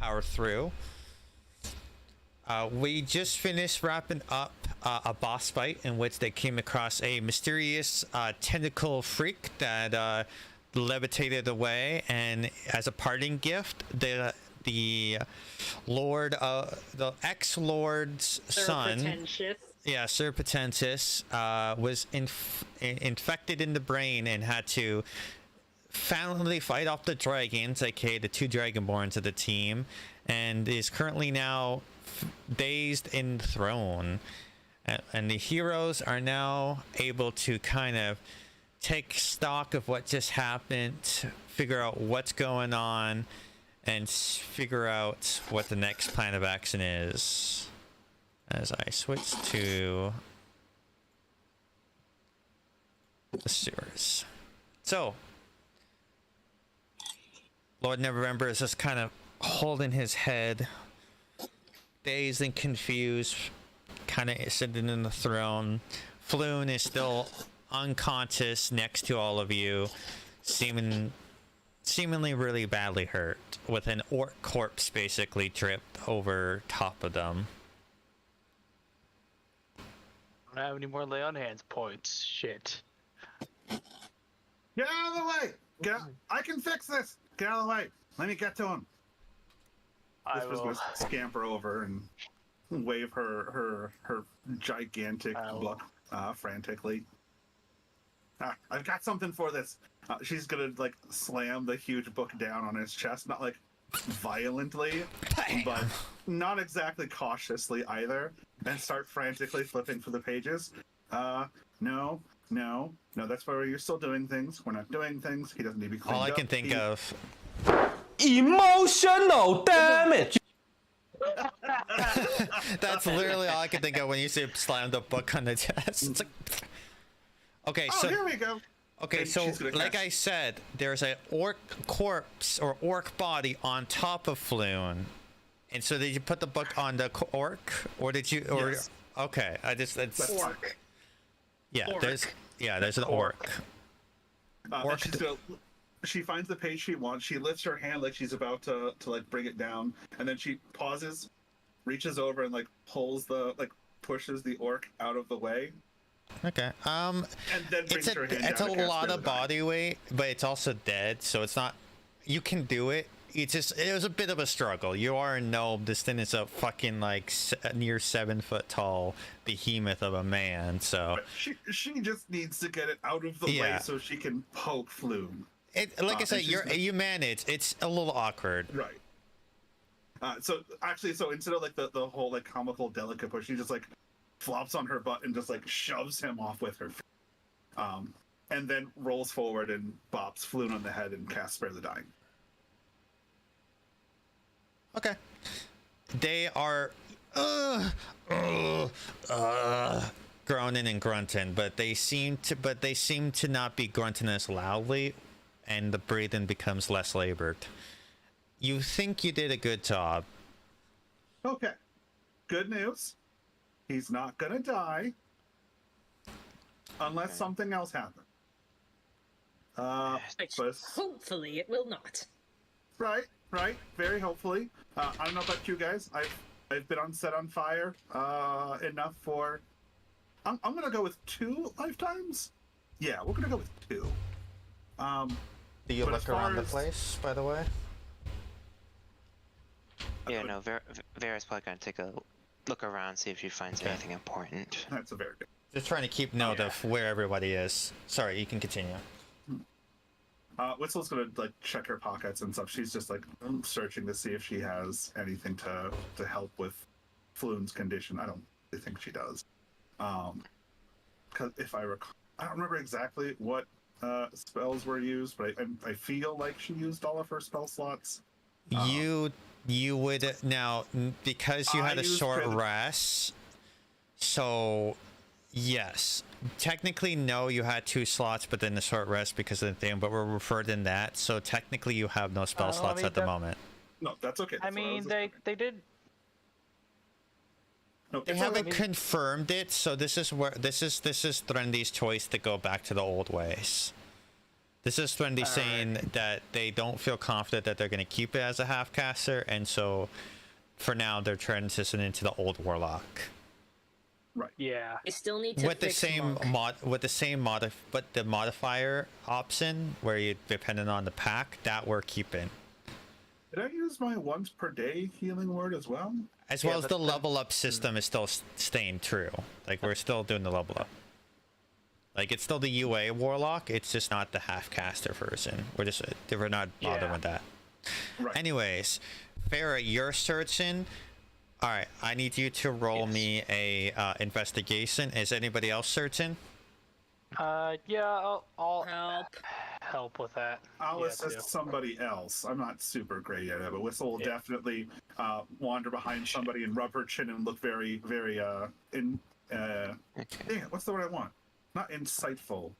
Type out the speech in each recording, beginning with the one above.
power through. We just finished wrapping up a boss fight in which they came across a mysterious tentacle freak that levitated away, and as a parting gift, the Lord, the ex-Lord's son, yeah, Sir Potentis, was infected in the brain and had to finally fight off the dragons, aka the 2 dragonborns of the team, and is currently now dazed in the throne. And the heroes are now able to kind of take stock of what just happened, figure out what's going on, and figure out what the next plan of action is. As I switch to the sewers. So, Lord Neverember is just kind of holding his head, dazed and confused, kind of sitting in the throne. Floon is still unconscious next to all of you, seemingly really badly hurt, with an orc corpse basically dripped over top of them. I don't have any more lay on hands points. Shit. Get out of the way! I can fix this! Get out of the way! Let me get to him. This was going to scamper over and wave her gigantic book frantically. I've got something for this. She's gonna like slam the huge book down on his chest, not like violently, but not exactly cautiously either, and start frantically flipping for the pages. No, that's where you're still doing things. We're not doing things. He doesn't need to be cleaned up. All I can think of. Emotional damage. That's literally all I can think of when you say slam the book on the chest. It's like, okay, so here we go. Okay, And so like I said, there's a orc corpse or orc body on top of Floon, and so did you put the book on the orc, or did you? Or yes. Okay, that's Orc. Yeah, Orc. there's an orc. Orc. She finds the page she wants. She lifts her hand like she's about to like bring it down, and then she pauses, reaches over, and like pushes the orc out of the way. Okay. And then brings her hand it's down a lot of body weight, but it's also dead, so it's not. You can do it. It was a bit of a struggle. You are a gnome. This thing is a fucking like near 7 foot tall behemoth of a man. So she just needs to get it out of the way so she can poke Floon. Like I said, you manage. It's a little awkward. Right. So instead of like the whole like comical delicate push, she just like flops on her butt and just like shoves him off with her feet. And then rolls forward and bops Floon on the head and casts Spare the Dying. Okay. They are groaning and grunting, but they seem to not be grunting as loudly, and the breathing becomes less labored. You think you did a good job. Okay. Good news. He's not gonna die unless something else happens. Hopefully it will not. Right. Very hopefully. I don't know about you guys. I've been on set on fire enough for. I'm gonna go with 2 lifetimes. Yeah, we're gonna go with 2. Do you look around the place, by the way? Yeah, no, Vera's probably gonna take a look around, see if she finds anything important. That's a very good. Just trying to keep note of where everybody is. Sorry, you can continue. Whistle's gonna like check her pockets and stuff. She's just like searching to see if she has anything to help with Floon's condition. I don't really think she does. Because if I recall, I don't remember exactly what spells were used, but I feel like she used all of her spell slots. You would now, because you had a short rest, so yes, technically no, you had 2 slots, but then the short rest because of the thing, but we're referred in that, so technically you have no spell slots at the moment. No, that's okay. I mean, they did. No, they haven't confirmed it, so this is Threndy's choice to go back to the old ways. This is Twenty saying that they don't feel confident that they're going to keep it as a half caster, and so for now they're transitioning into the old warlock. Right. Yeah. I still need to With the same but the modifier option where you dependent on the pack that we're keeping. Did I use my once per day healing word as well? As well as the level up system is still staying true. Like we're still doing the level up. Like it's still the UA warlock. It's just not the half caster version. We're not bothering with that. Right. Anyways, Farah, you're searching. All right, I need you to roll me a investigation. Is anybody else searching? Yeah, I'll Help. help with that. I'll Yeah, assist too. somebody else. I'm not super great at it, but Whistle will definitely wander behind somebody and rub her chin and look very, very dang it, what's the word I want? Not insightful,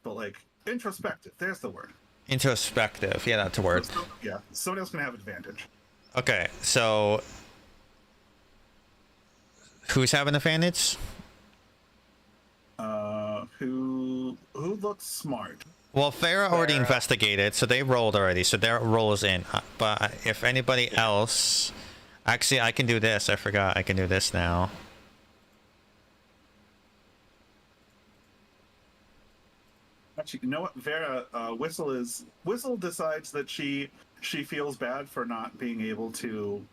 but like introspective. There's the word. Introspective. Yeah, that's a word. Yeah, somebody else can have advantage. Okay, so who's having advantage? Who looks smart? Well, Farah already investigated, so they rolled already, so their roll is in. But if anybody else... Actually, I can do this. I forgot I can do this now. Actually, you know what, Vera? Whistle decides that she feels bad for not being able to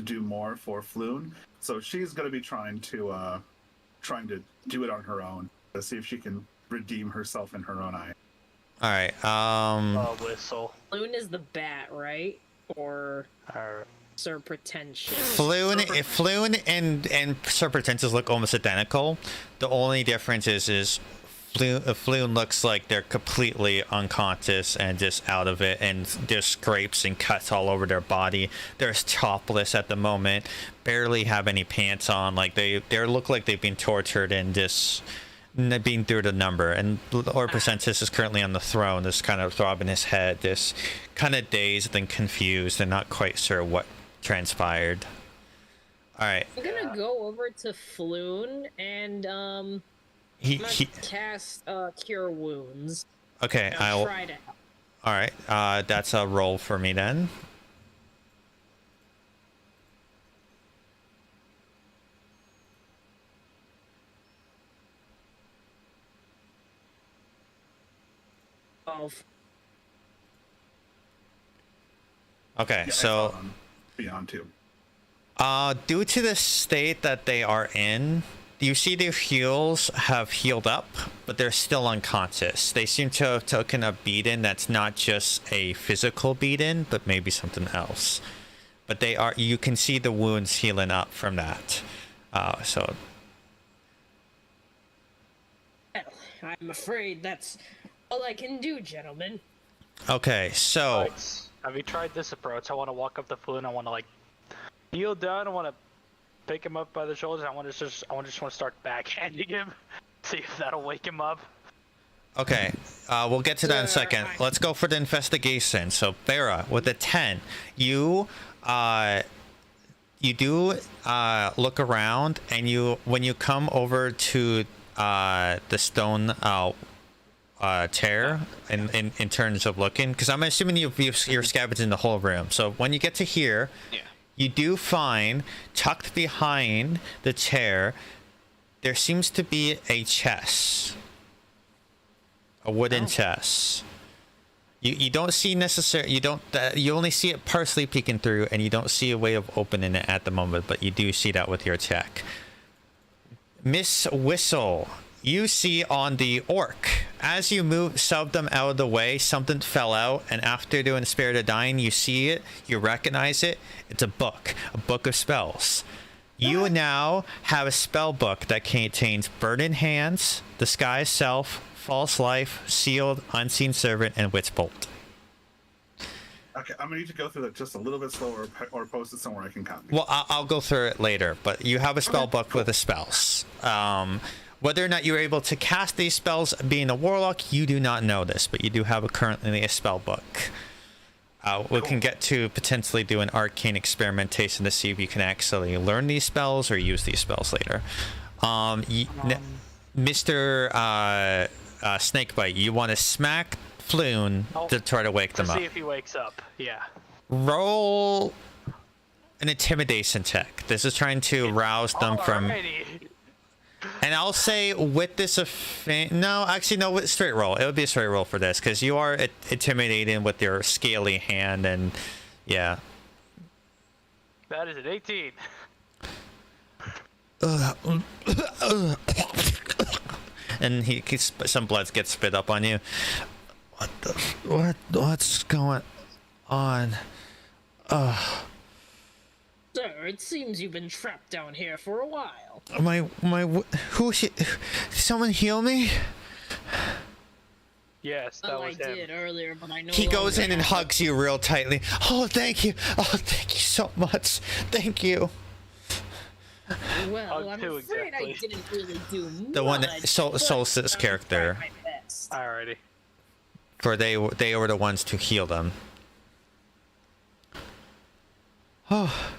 do more for Floon, so she's going to be trying to do it on her own to see if she can redeem herself in her own eye. All right. Whistle. Loon is the bat, right? Or Sir Pretentious. Floon and Sir Pretentious look almost identical. The only difference is Floon looks like they're completely unconscious and just out of it, and there's scrapes and cuts all over their body. They're topless at the moment, barely have any pants on. Like they look like they've been tortured and just been through the number. And Lord Pretentious is currently on the throne, just kind of throbbing his head, just kind of dazed and confused and not quite sure what transpired. All right. I'm gonna go over to Floon and He cast Cure Wounds. Okay, I'll try to. All right, that's a roll for me then. Okay, Yeah, so beyond 2. due to the state that they are in, you see their heals have healed up, but they're still unconscious. They seem to have taken a beating that's not just a physical beating, but maybe something else. But you can see the wounds healing up from that. So. Well, I'm afraid that's all I can do, gentlemen. Okay, so. Have you tried this approach? I want to walk up the Floon. I want to like kneel down. I want to pick him up by the shoulders. I just want to start backhanding him. See if that'll wake him up. Okay, we'll get to that in a second. Let's go for the investigation. So, Farah, with a 10, you do look around, and when you come over to the stone chair in terms of looking, because I'm assuming you're scavenging the whole room. So when you get to here, you do find tucked behind the chair there seems to be a chest, a wooden chest. You don't see necessarily, you only see it partially peeking through, and you don't see a way of opening it at the moment, but you do see that with your check. Miss Whistle, you see on the orc, as you shoved them out of the way, something fell out, and after doing Spirit of Dying, you see it, you recognize it. It's a book of spells. You now have a spell book that contains Burning Hands, Disguise Self, False Life, Sealed, Unseen Servant, and Witch Bolt. Okay, I'm gonna need to go through that just a little bit slower, or post it somewhere I can copy. Well, I'll go through it later, but you have a spell book with the spells. Whether or not you're able to cast these spells being a warlock, you do not know this, but you do have currently a spell book. We can get to potentially do an arcane experimentation to see if you can actually learn these spells or use these spells later. Mr. Snakebite, you want to smack Floon to try to wake them up. To see if he wakes up. Yeah. Roll an intimidation check. This is trying to rouse them from. And I'll say with this no, actually no, with straight roll. It would be a straight roll for this because you are intimidating with your scaly hand and yeah. That is an 18. And some blood gets spit up on you. What's going on? Sir, it seems you've been trapped down here for a while. Someone heal me? Yes, that was him. I did earlier, but I know. He goes in and hugs you real tightly. Oh, thank you. Oh, thank you so much. Thank you. Well, I'm afraid I didn't really do much. The one that Solstice character. Alrighty. For they were the ones to heal them. Oh.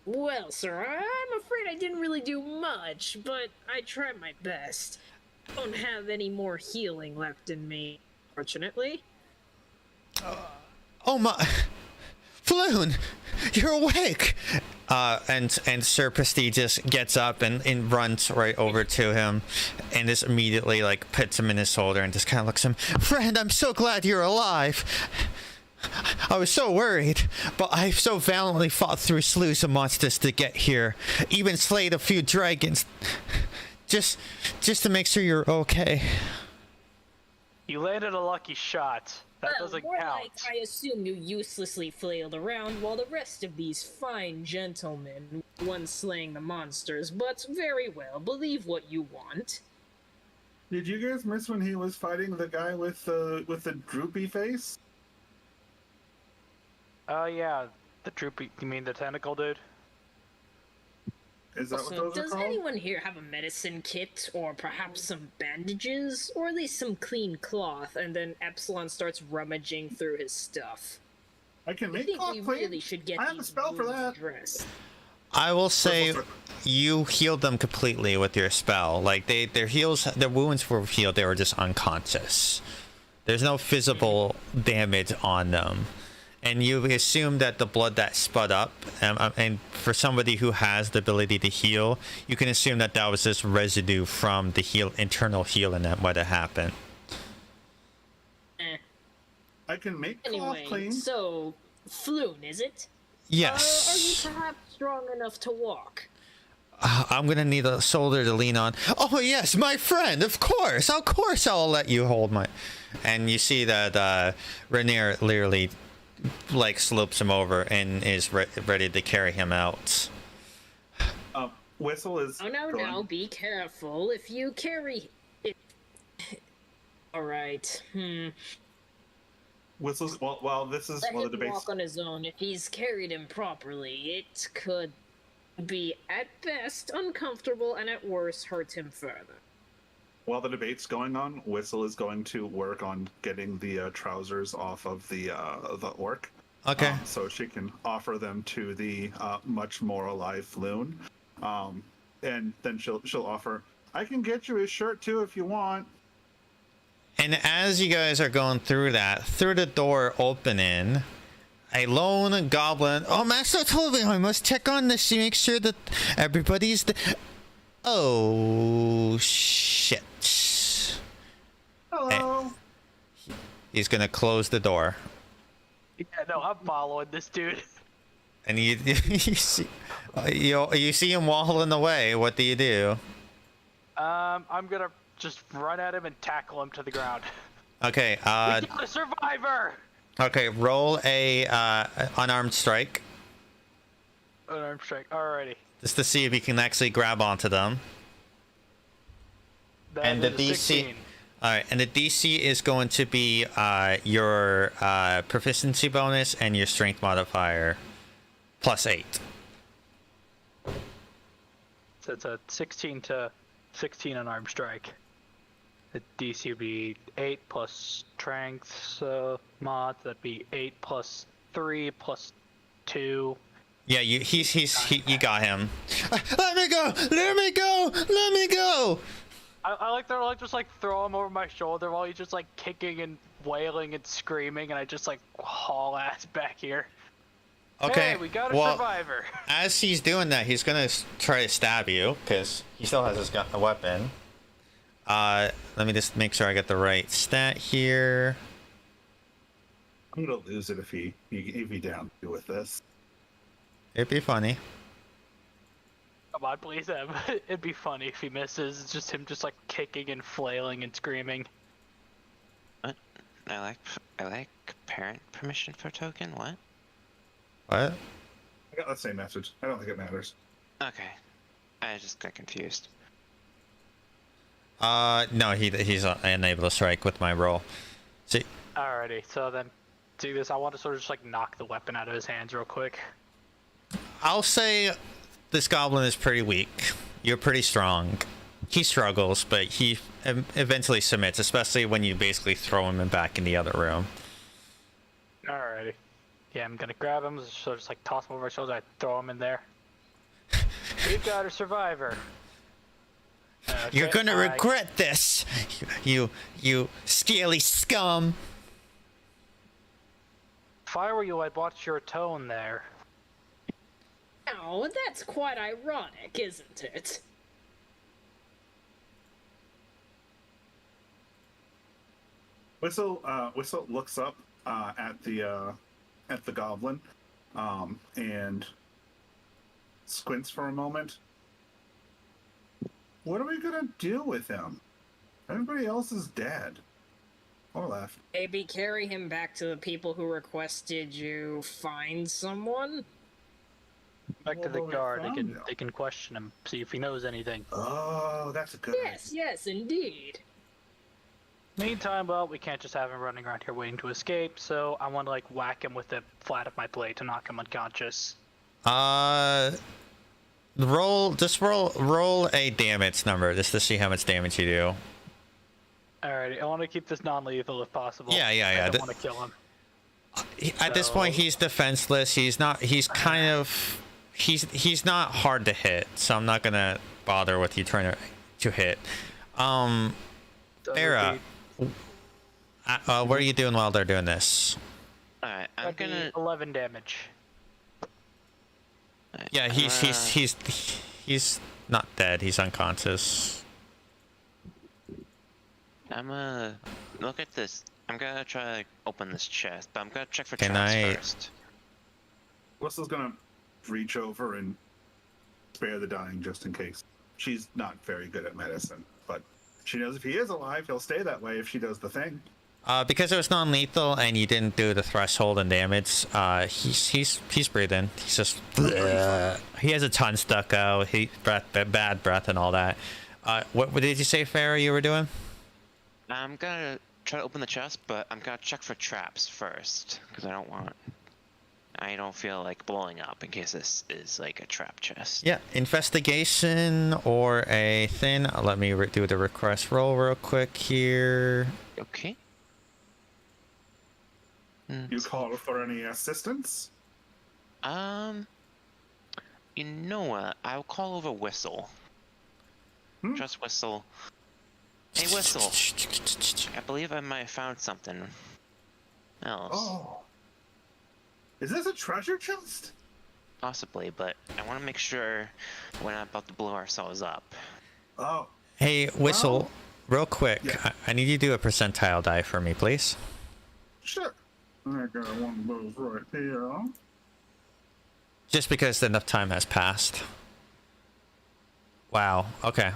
Well, sir, I'm afraid I didn't really do much, but I tried my best. Don't have any more healing left in me, fortunately. Oh my, Floon, you're awake. And Sir Prestigious gets up and runs right over to him, and just immediately like puts him in his shoulder and just kind of looks at him. Friend, I'm so glad you're alive. I was so worried, but I so valiantly fought through slews of monsters to get here, even slayed a few dragons, just to make sure you're okay. You landed a lucky shot. That doesn't count. Like, I assume you uselessly flailed around while the rest of these fine gentlemen once slaying the monsters, but very well, believe what you want. Did you guys miss when he was fighting the guy with the droopy face? Yeah, the droopy. You mean the tentacle dude? Is that what those are Does called? anyone here have a medicine kit, or perhaps some bandages, or at least some clean cloth? And then Epsilon starts rummaging through his stuff. I can I make think cloth we clean. really should get I have a these spell for wounds that. dressed. I will say you healed them completely with your spell. Like their wounds were healed. They were just unconscious. There's no visible damage on them. And you assume that the blood that spud up, and for somebody who has the ability to heal, you can assume that that was just residue from the internal healing that might have happened. I can make cloth Anyway, clean. so, Floon, is it? Yes. Are you perhaps strong enough to walk? I'm gonna need a shoulder to lean on. Oh yes, my friend. Of course I'll let you hold my. And you see that Rainier literally like slopes him over and is ready to carry him out. Whistle is. Oh no! Be careful if you carry it. All right. Whistle's well. This is Let one him of the debates. walk on his own. If he's carried improperly, it could be at best uncomfortable and at worst hurt him further. While the debate's going on, Whistle is going to work on getting the trousers off of the orc. Okay. So she can offer them to the much more alive Floon. And then she'll offer, I can get you his shirt too if you want. And as you guys are going through that, through the door opening, a lone goblin. Oh, Master told me I must check on this to make sure that everybody's. Oh shit! Hello. He's gonna close the door. Yeah, no, I'm following this dude. And you see him waddling away. What do you do? I'm gonna just run at him and tackle him to the ground. Okay. We got a survivor. Okay. Roll a unarmed strike. Unarmed strike. Alrighty. Just to see if you can actually grab onto them. That And the is a DC. 16. All right, and the DC is going to be your proficiency bonus and your strength modifier, +8. So it's a 16 to 16 unarmed strike. The DC would be 8 plus strength mod. That'd be 8 plus 3 plus 2. Yeah, you got him. Let me go! Let me go! Let me go! I like to just like throw him over my shoulder while he's just like kicking and wailing and screaming, and I just like haul ass back here. Okay. Hey, we got a well, survivor. As he's doing that, he's gonna try to stab you because he still has his gun, a weapon. Let me just make sure I get the right stat here. I'm gonna lose it if he down with this. It'd be funny. Come on, please, Em. It'd be funny if he misses. It's just him just like kicking and flailing and screaming. What? I like parent permission for token. What? What? I got the same message. I don't think it matters. Okay. I just got confused. No, he's unable to strike with my roll. See. Alrighty, so then do this. I want to sort of just like knock the weapon out of his hands real quick. I'll say this goblin is pretty weak. You're pretty strong. He struggles, but he eventually submits, especially when you basically throw him back in the other room. Alrighty. Yeah, I'm gonna grab him, so just like toss him over my shoulder, I throw him in there. We've got a survivor. Okay, You're gonna regret this, you scaly scum. If I were you, I'd watch your tone there. Oh, that's quite ironic, isn't it? Whistle looks up at the goblin, and squints for a moment. What are we gonna do with him? Everybody else is dead. Or left. Maybe carry him back to the people who requested you find someone? Back to the guard, they can question him, see if he knows anything. Oh, that's a good idea. Yes, indeed. Meantime, well, we can't just have him running around here waiting to escape, so I want to like whack him with the flat of my blade to knock him unconscious. Roll a damage number just to see how much damage you do. Alrighty, I want to keep this non-lethal if possible. Yeah. I don't want to kill him. At this point, he's defenseless. He's not hard to hit, so I'm not gonna bother with you trying to hit. Era, what are you doing while they're doing this? Alright, I'm gonna 11 damage. Yeah, he's not dead. He's unconscious. I'm gonna look at this. I'm gonna try to open this chest, but I'm gonna check for Can traps I- first. Whistle's gonna reach over and spare the dying just in case. She's not very good at medicine, but she knows if he is alive, he'll stay that way if she does the thing. Because it was non-lethal and you didn't do the threshold and damage, he's breathing. He's just he has a ton stuck out. Bad breath and all that. What did you say, Farah, you were doing? I'm gonna try to open the chest, but I'm gonna check for traps first because I don't feel like blowing up in case this is like a trap chest. Yeah, investigation or a thing. Let me do the request roll real quick here. Okay. You call for any assistance? You know what? I'll call over Whistle. Just Whistle. Hey, Whistle. I believe I might have found something else. Oh. Is this a treasure chest? Possibly, but I want to make sure we're not about to blow ourselves up. Oh. Hey, Whistle, real quick. Yeah. I need you to do a percentile die for me, please. Sure. I got one of those right here. Just because enough time has passed. Wow. Okay.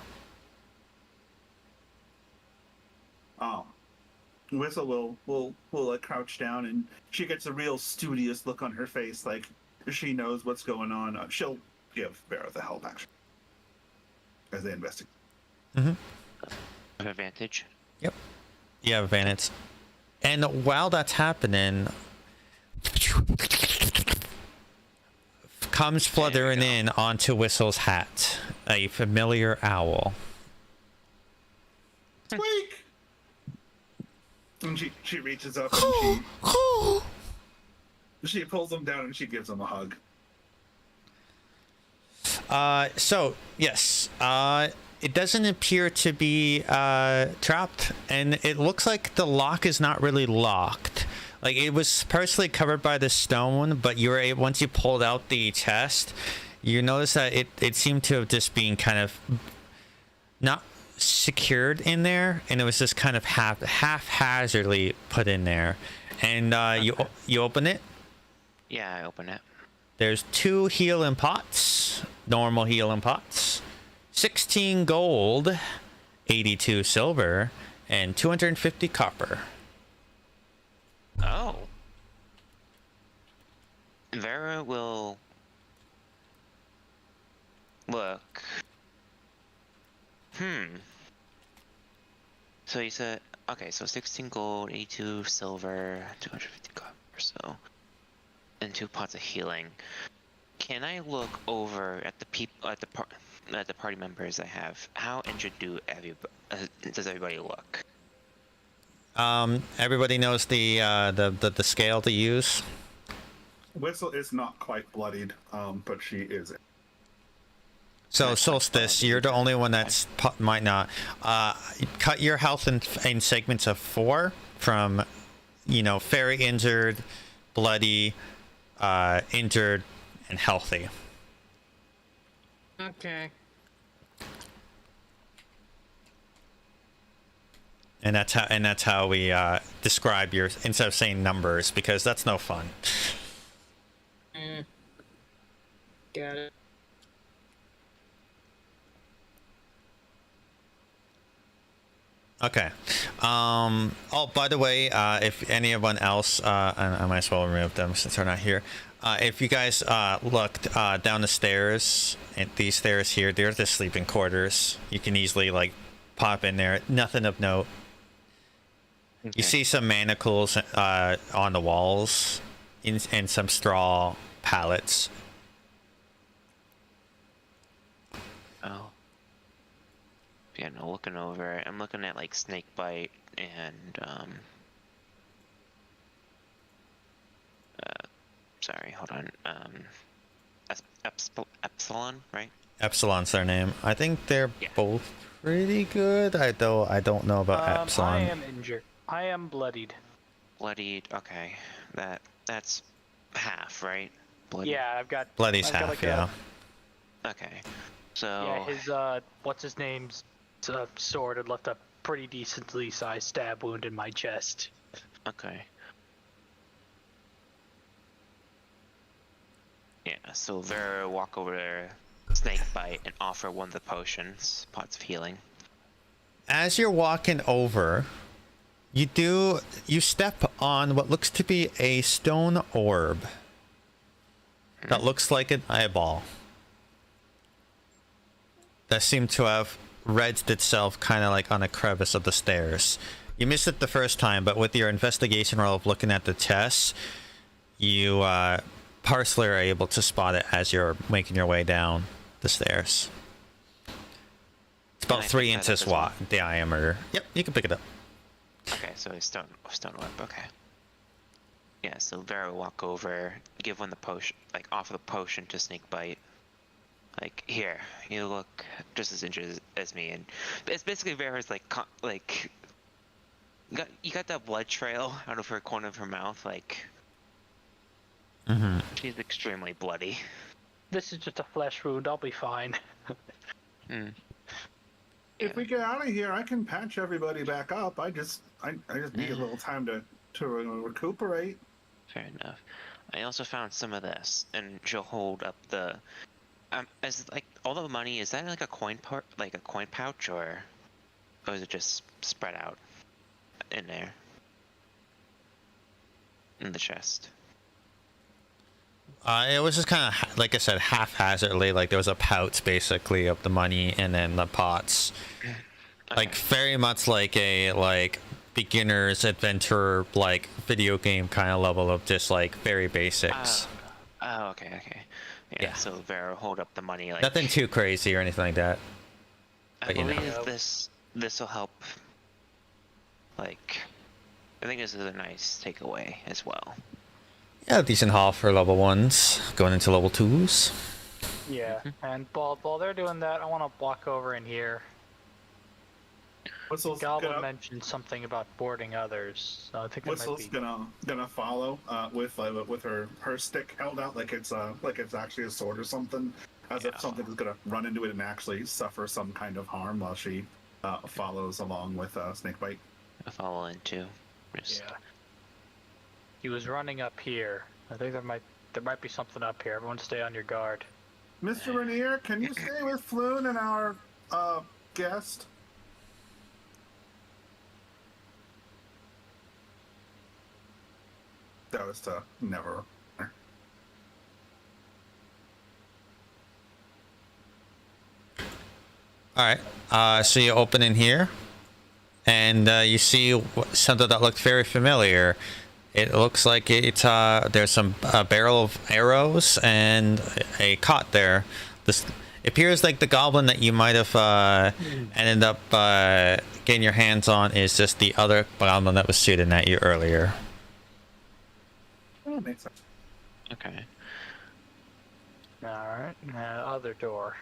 Whistle will like crouch down, and she gets a real studious look on her face, like she knows what's going on. She'll give Vera the help action as they investigate. Advantage. Yep. You have advantage. And while that's happening, comes fluttering in onto Whistle's hat, a familiar owl. Squeak! And she reaches up and she pulls him down and she gives him a hug. So yes, it doesn't appear to be trapped, and it looks like the lock is not really locked. Like, it was partially covered by the stone, but you were able, once you pulled out the chest, you notice that it seemed to have just been kind of not secured in there, and it was just kind of haphazardly put in there. And you open it. Yeah, I open it. There's 2 healing pots, normal healing pots, 16 gold, 82 silver, and 250 copper. Oh. Vera will look. So you said, okay, so 16 gold, 82 silver, 250 copper, so, and 2 pots of healing. Can I look over at the people at the party members I have? How injured does everybody look? Everybody knows the scale to use. Whistle is not quite bloodied, but she is. So Solstice, you're the only one that's might not. Cut your health in segments of 4 from, very injured, bloody, injured, and healthy. Okay. And that's how we describe your, instead of saying numbers, because that's no fun. Got it. Okay. Oh, by the way, if anyone else, I might as well remove them since they're not here. If you guys looked down the stairs, and these stairs here, they're the sleeping quarters. You can easily pop in there. Nothing of note. Okay. You see some manacles on the walls, and some straw pallets. Oh. Yeah, no, looking over, I'm looking at snake bite and sorry, hold on. Epsilon, right? Epsilon's their name. I think they're both pretty good. I don't know about Epsilon. I am injured. I am bloodied. Bloodied. Okay, that's half, right? Bloodied. Yeah, I've got. Bloody's half. Yeah. Okay, so. Yeah, his what's his name's sword had left a pretty decently sized stab wound in my chest. Okay. Yeah, so Vera walk over there, snake bite, and offer one of the potions, pots of healing. As you're walking over, you step on what looks to be a stone orb that looks like an eyeball that seemed to have wedged itself kind of on a crevice of the stairs. You missed it the first time, but with your investigation roll of looking at the chest, you partially are able to spot it as you're making your way down the stairs. It's about 3 inches wide diameter. Yep, you can pick it up. Okay, so it's stone orb. Okay. Yeah, so Vera will walk over, give one the potion, offer the potion to Snakebite. Here, you look just as injured as me, and it's basically Vera's you got that blood trail out of her corner of her mouth, she's extremely bloody. This is just a flesh wound. I'll be fine. If we get out of here, I can patch everybody back up. I just need a little time to recuperate. Fair enough. I also found some of this, and she'll hold up the. As all the money, is that a coin pouch, or is it just spread out in there in the chest? It was just kind of, like I said, haphazardly. There was a pouch basically of the money, and then the pots. Okay. Very much like a beginner's adventure video game kind of level of just very basics. Oh, okay. Yeah, so Vera hold up the money nothing too crazy or anything like that. I believe this will help. I think this is a nice takeaway as well. Yeah, decent haul for level 1s, going into level 2s. Yeah, and while they're doing that, I want to walk over in here Goblin mentioned something about boarding others, so I think Whistle's gonna follow with her stick held out like it's actually a sword or something, as if something's gonna run into it and actually suffer some kind of harm while she follows along with Snakebite. I follow in too. Yeah. He was running up here. I think there might be something up here. Everyone stay on your guard. Mr. Rainier, can you stay with Floon and our guest? That was to never. All right. So you open in here, and you see something that looked very familiar. It looks like it's there's some barrel of arrows and a cot there. This appears like the goblin that you might have ended up getting your hands on is just the other goblin that was shooting at you earlier. Oh, makes sense. Okay. Alright, other door.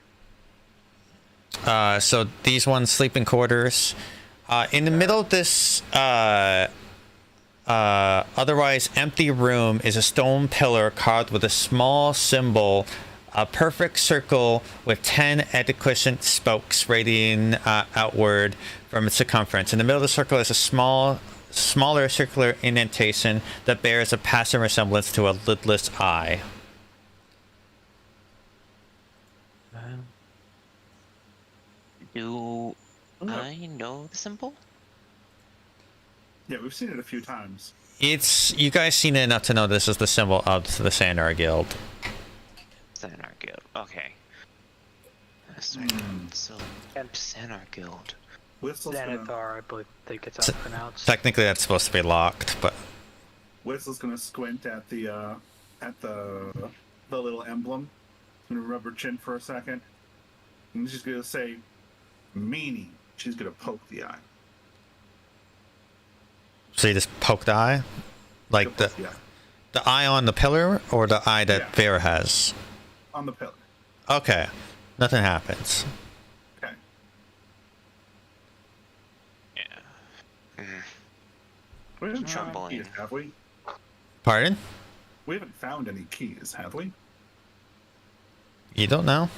So these ones sleeping quarters. In the middle of this otherwise empty room is a stone pillar carved with a small symbol, a perfect circle with 10 eloquent spokes radiating outward from its circumference. In the middle of the circle is a smaller circular indentation that bears a passing resemblance to a lidless eye. Do I know the symbol? Yeah, we've seen it a few times. It's you guys seen it enough to know this is the symbol of the Sandar Guild. Sandar Guild. Okay. That's right. So, Sandar Guild. Xanathar, I think it's pronounced. Technically, that's supposed to be locked, but Whistle's gonna squint at the little emblem. Gonna rub her chin for a second, and she's gonna say, "Meaning." She's gonna poke the eye. so you just poke the eye, like the eye on the pillar, or the eye that Vera has. On the pillar. Okay, nothing happens. Okay. Yeah. We haven't found any Troubling. keys, have we? Pardon? We haven't found any keys, have we? You don't know?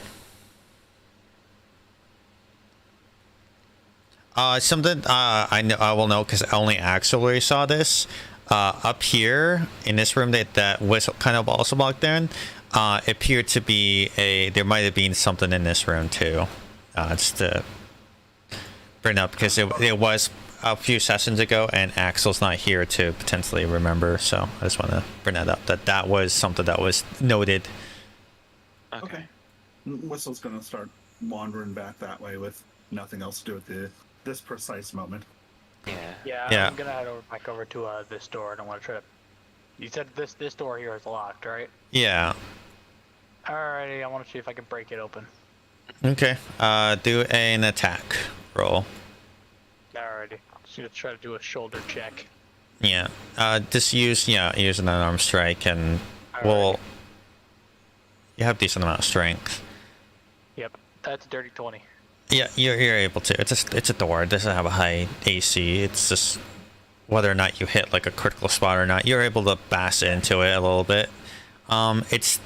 Something I will know because only actually saw this. Up here in this room that was kind of also blocked in, appeared to be there might have been something in this room too. Just to bring up because it was a few sessions ago and Axel's not here to potentially remember, so I just want to bring that up, that was something that was noted. Okay. Whistle's gonna start wandering back that way with nothing else to do with this precise moment. Yeah. Yeah, I'm gonna head back over to this door. I don't want to try to. You said this door here is locked, right? Yeah. Alrighty, I want to see if I can break it open. Okay. Do an attack roll. Alrighty, just gonna try to do a shoulder check. Yeah. Just use an unarmed strike and we'll. You have decent amount of strength. Yep, that's a dirty 20. Yeah, you're able to. It's a door. It doesn't have a high AC. It's just whether or not you hit like a critical spot or not. You're able to bash into it a little bit. It's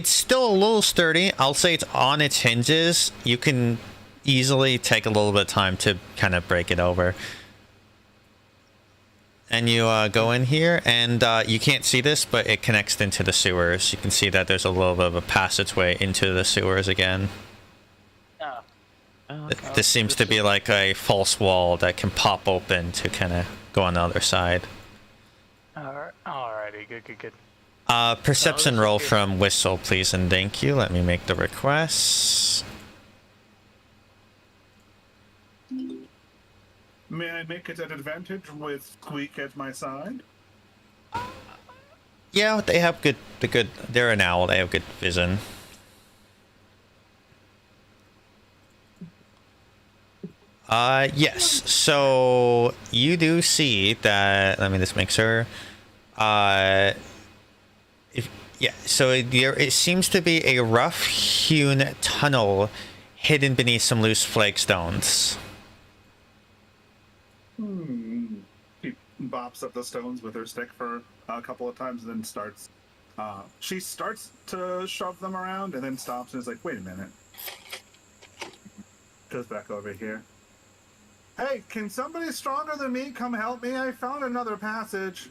still a little sturdy. I'll say it's on its hinges. You can easily take a little bit of time to kind of break it over. And you go in here, and you can't see this, but it connects into the sewers. You can see that there's a little bit of a passageway into the sewers again. This seems to be like a false wall that can pop open to kind of go on the other side. Alrighty, good. Perception roll from Whistle, please, and thank you. Let me make the request. May I make it an advantage with Squeak at my side? Yeah, they have they're an owl. They have good vision. Yes. So you do see that. Let me just make sure. So it seems to be a rough-hewn tunnel hidden beneath some loose flagstones. She bops up the stones with her stick for a couple of times, and then starts. She starts to shove them around, and then stops and is like, "Wait a minute." Goes back over here. Hey, can somebody stronger than me come help me? I found another passage.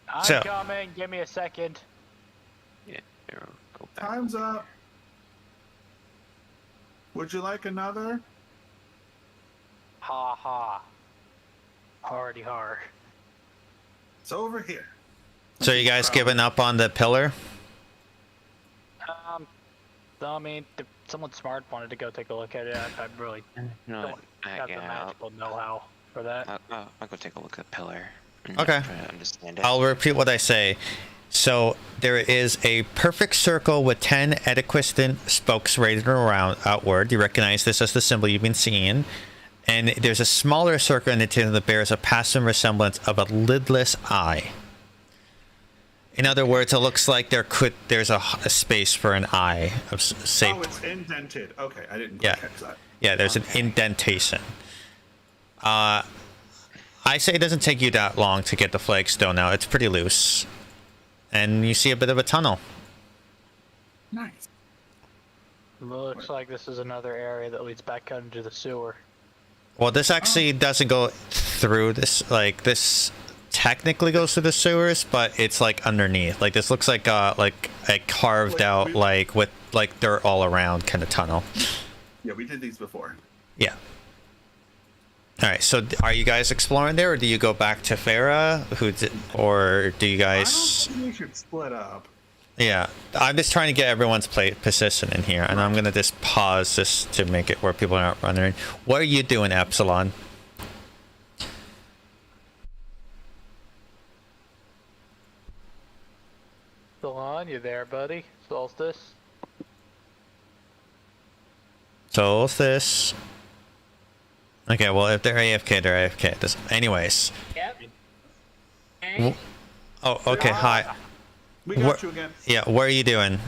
I'm coming. Give me a second. Yeah, go back. Time's up. Would you like another? Ha ha. Hardy har. It's over here. So you guys giving up on the pillar? I mean, if someone smart wanted to go take a look at it, I really don't have the magical know-how for that. I'll go take a look at the pillar. And Okay. try to understand it. I'll repeat what I say. So there is a perfect circle with 10 equidistant spokes rated around outward. You recognize this as the symbol you've been seeing. And there's a smaller circle in the tail that bears a passing resemblance of a lidless eye. In other words, it looks like there's a space for an eye of shape. Oh, it's indented. Okay, I didn't Yeah. catch that. Yeah, there's an indentation. I say it doesn't take you that long to get the flagstone out. It's pretty loose. And you see a bit of a tunnel. Nice. Looks like this is another area that leads back out into the sewer. Well, this actually doesn't go through this. Like, this technically goes through the sewers, but it's like underneath. Like, this looks like a carved out, like, with like dirt all around kind of tunnel. Yeah, we did these before. Yeah. All right. So, are you guys exploring there, or do you go back to Farah? Or do you guys? I don't think we should split up. Yeah, I'm just trying to get everyone's position in here, and I'm gonna just pause this to make it where people aren't running. What are you doing, Epsilon? Still on, you there, buddy? Solstice? Solstice. Okay, well, if they're AFK, they're AFK. Anyways. Yep. Oh, okay. Hi. We got you again. Yeah, what are you doing?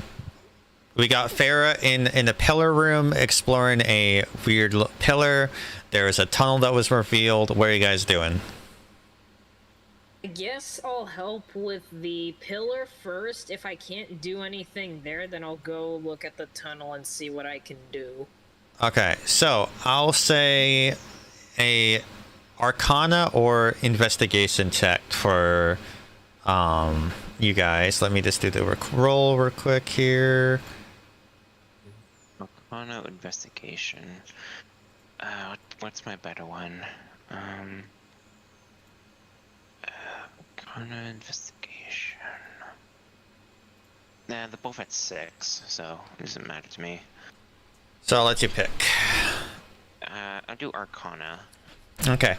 We got Farah in the pillar room exploring a weird pillar. There was a tunnel that was revealed. What are you guys doing? I guess I'll help with the pillar first. If I can't do anything there, then I'll go look at the tunnel and see what I can do. Okay, so I'll say a Arcana or investigation check for you guys. Let me just do the roll real quick here. Arcana investigation. What's my better one? Arcana investigation. Nah, they're both at 6, so it doesn't matter to me. So I'll let you pick. I'll do Arcana. Okay.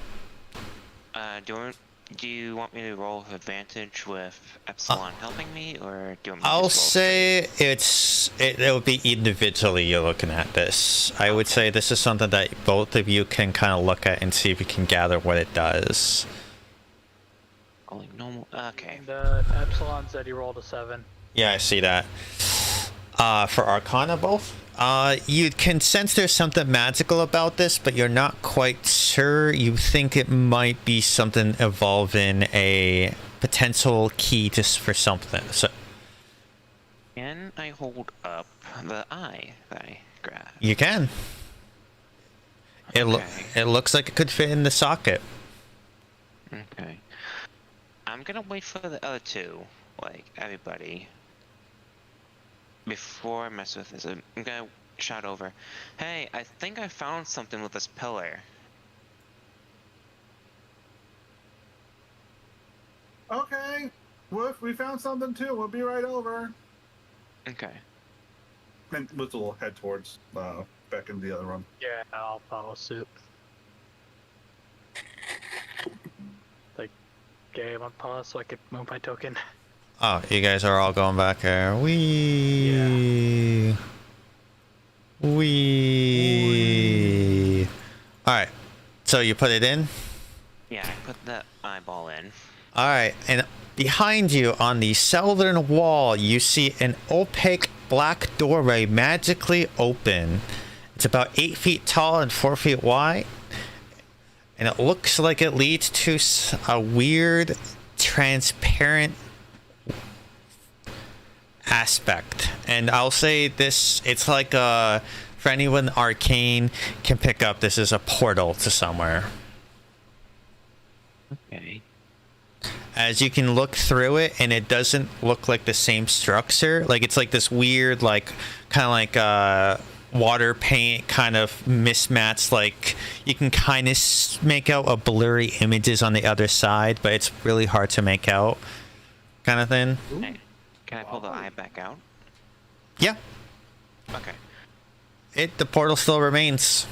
Do you want me to roll with advantage with Epsilon helping me, or do you want me to I'll just roll say it would be individually you're looking at this. I would say this is something that both of you can kind of look at and see if you can gather what it does. rolling normal? Okay. And Epsilon said he rolled a 7. Yeah, I see that. For Arcana both? You can sense there's something magical about this, but you're not quite sure. You think it might be something involving a potential key for something. So, Can I hold up the eye that I grabbed? you can. It looks like it could fit in the socket. Okay. I'm gonna wait for the other two, like everybody, before I mess with this. I'm gonna shout over, "Hey, I think I found something with this pillar." Okay. Woof, we found something too. We'll be right over. Okay. And Woof will head towards back in the other room. Yeah, I'll follow suit. Like, game on pause so I could move my token. Oh, you guys are all going back there. Wee. All right. So you put it in? Yeah, I put the eyeball in. All right. And behind you on the southern wall, you see an opaque black doorway magically open. It's about 8 feet tall and 4 feet wide. And it looks like it leads to a weird, transparent aspect. And I'll say this, it's like for anyone arcane can pick up, this is a portal to somewhere. Okay. As you can look through it, and it doesn't look like the same structure. Like it's like this weird, like kind of like water paint kind of mismatched. Like you can kind of make out a blurry images on the other side, but it's really hard to make out, kind of thing. Hey, can I pull the eye back out? Yeah. Okay. The portal still remains.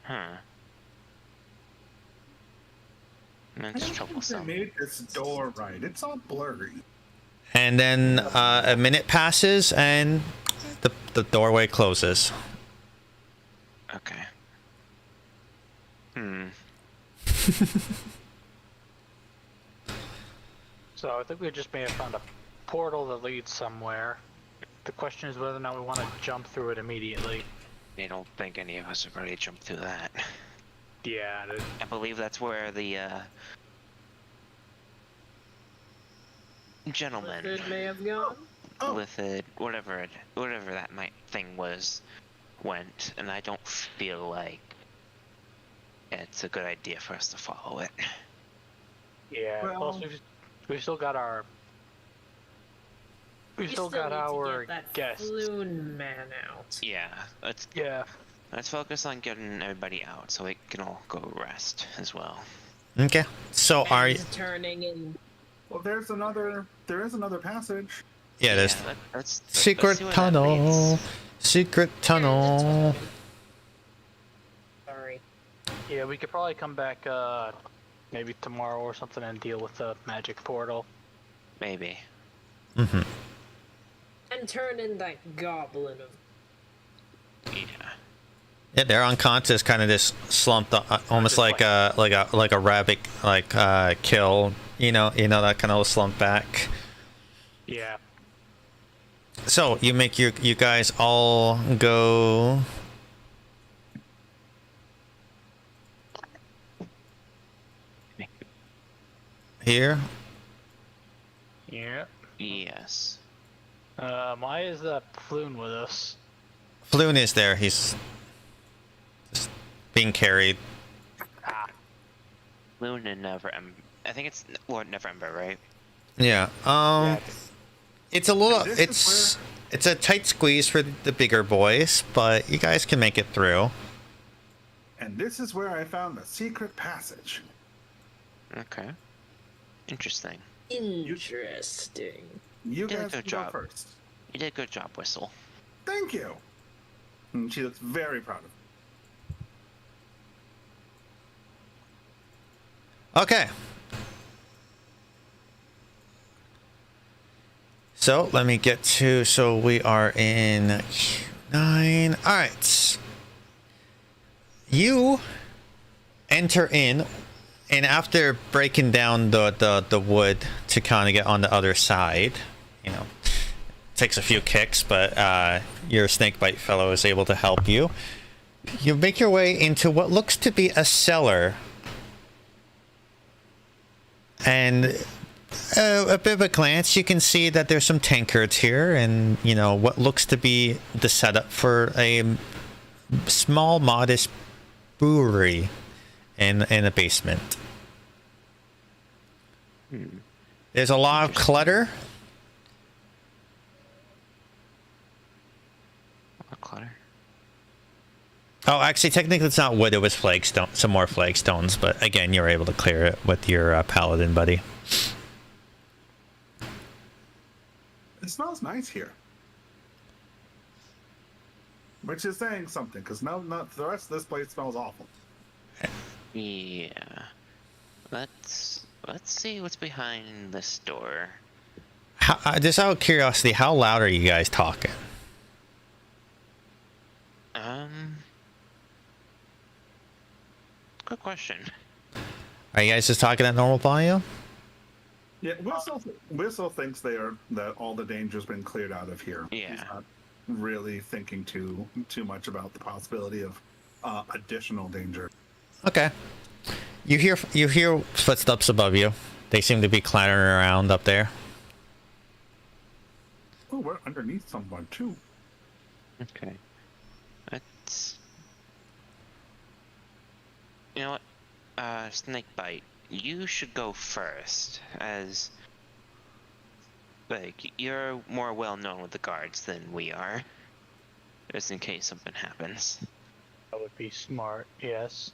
Huh. That's They troublesome. made this door right. It's all blurry. And then a minute passes, and the doorway closes. Okay. Hmm. So I think we just may have found a portal that leads somewhere. The question is whether or not we want to jump through it immediately. I don't think any of us have already jumped through that. Yeah. I believe that's where the gentleman It may have gone. Oh. with it, whatever that thing was, went, and I don't feel like it's a good idea for us to follow it. Yeah. Well- Plus, we've still got our. We've still got need to our get that guests. Floon man out. Yeah, Yeah. let's focus on getting everybody out so we can all go rest as well. Okay. So are you? And turning in. Well, there is another passage. Yeah, there's Let's secret see where that tunnel. leads. Secret tunnel. Sorry. Yeah, we could probably come back maybe tomorrow or something and deal with the magic portal. Maybe. Mm-hmm. And turn in that goblin of. Yeah. Yeah, they're unconscious, kind of just slumped, almost Just like a rabbit, kill. You know that kind of slump back. Yeah. So you make you guys all go. Here. Yeah. Yes. Why is that Floon with us? Floon is there. He's just being carried. Ah. Moon and Never I think it's Lord Neverember, right? Yeah. Yeah. It's a little. This is It's a tight squeeze for the bigger boys, but you guys can make it through. And this is where I found the secret passage. Okay. Interesting. Interesting. You Did a guys good can go job. first. You did a good job, Whistle. Thank you. And she looks very proud of Okay. So let me get to. So we are in Q9. All right. You enter in, and after breaking down the wood to kind of get on the other side, takes a few kicks, but your snakebite fellow is able to help you. You make your way into what looks to be a cellar. And a bit of a glance, you can see that there's some tankards here, and what looks to be the setup for a small, modest brewery in a basement. There's a lot of clutter. Clutter. Oh, actually, technically it's not wood, it was flagstone, some more flagstones, but again, you're able to clear it with your paladin buddy. It smells nice here. Which is saying something, because not the rest of this place smells awful. Yeah. Let's see what's behind this door. Just out of curiosity, how loud are you guys talking? Good question. Are you guys just talking at normal volume? Yeah, Whistle thinks that all the danger's been cleared out of here. Yeah. He's not really thinking too much about the possibility of additional danger. Okay. You hear footsteps above you. They seem to be clattering around up there. Oh, we're underneath someone too. Okay. Let's. You know what? Snakebite, you should go first, as like you're more well known with the guards than we are, just in case something happens. That would be smart. Yes.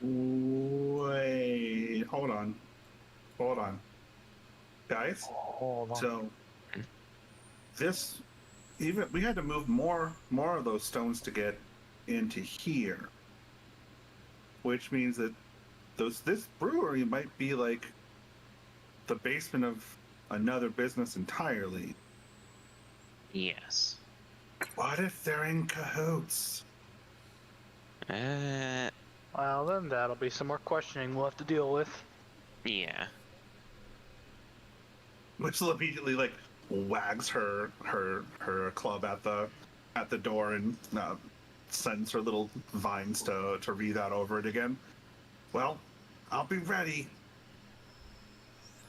Wait, hold on, guys. Hold on. So this, even we had to move more of those stones to get into here, which means that this brewery might be like the basement of another business entirely. Yes. What if they're in cahoots? Well, then that'll be some more questioning we'll have to deal with. Yeah. Which will immediately like wags her club at the door and sends her little vines to read out over it again. Well, I'll be ready.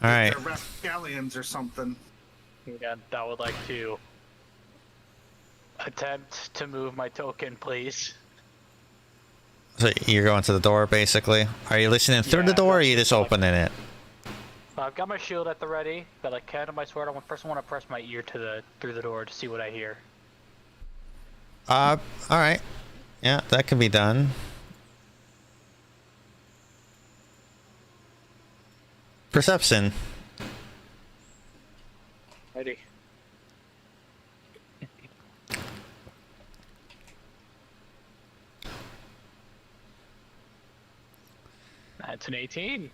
All right. They're rapscallions or something. Yeah, I would like to attempt to move my token, please. So you're going to the door, basically. Are you listening through the door, or are you just opening it? I've got my shield at the ready, got a can of my sword. I first want to press my ear through the door to see what I hear. All right. Yeah, that can be done. Perception. Ready. That's an 18.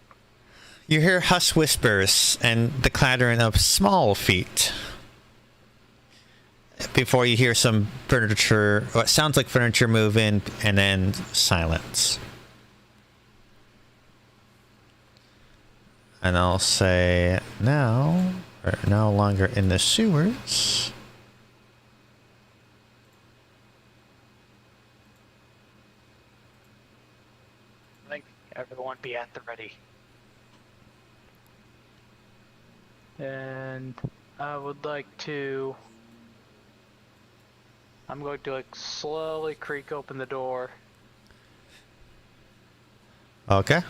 You hear hush whispers and the clattering of small feet. Before you hear some furniture, what sounds like furniture move in, and then silence. And I'll say, now, we're no longer in the sewers. I think everyone be at the ready. And I would like to... I'm going to like slowly creak open the door. Okay.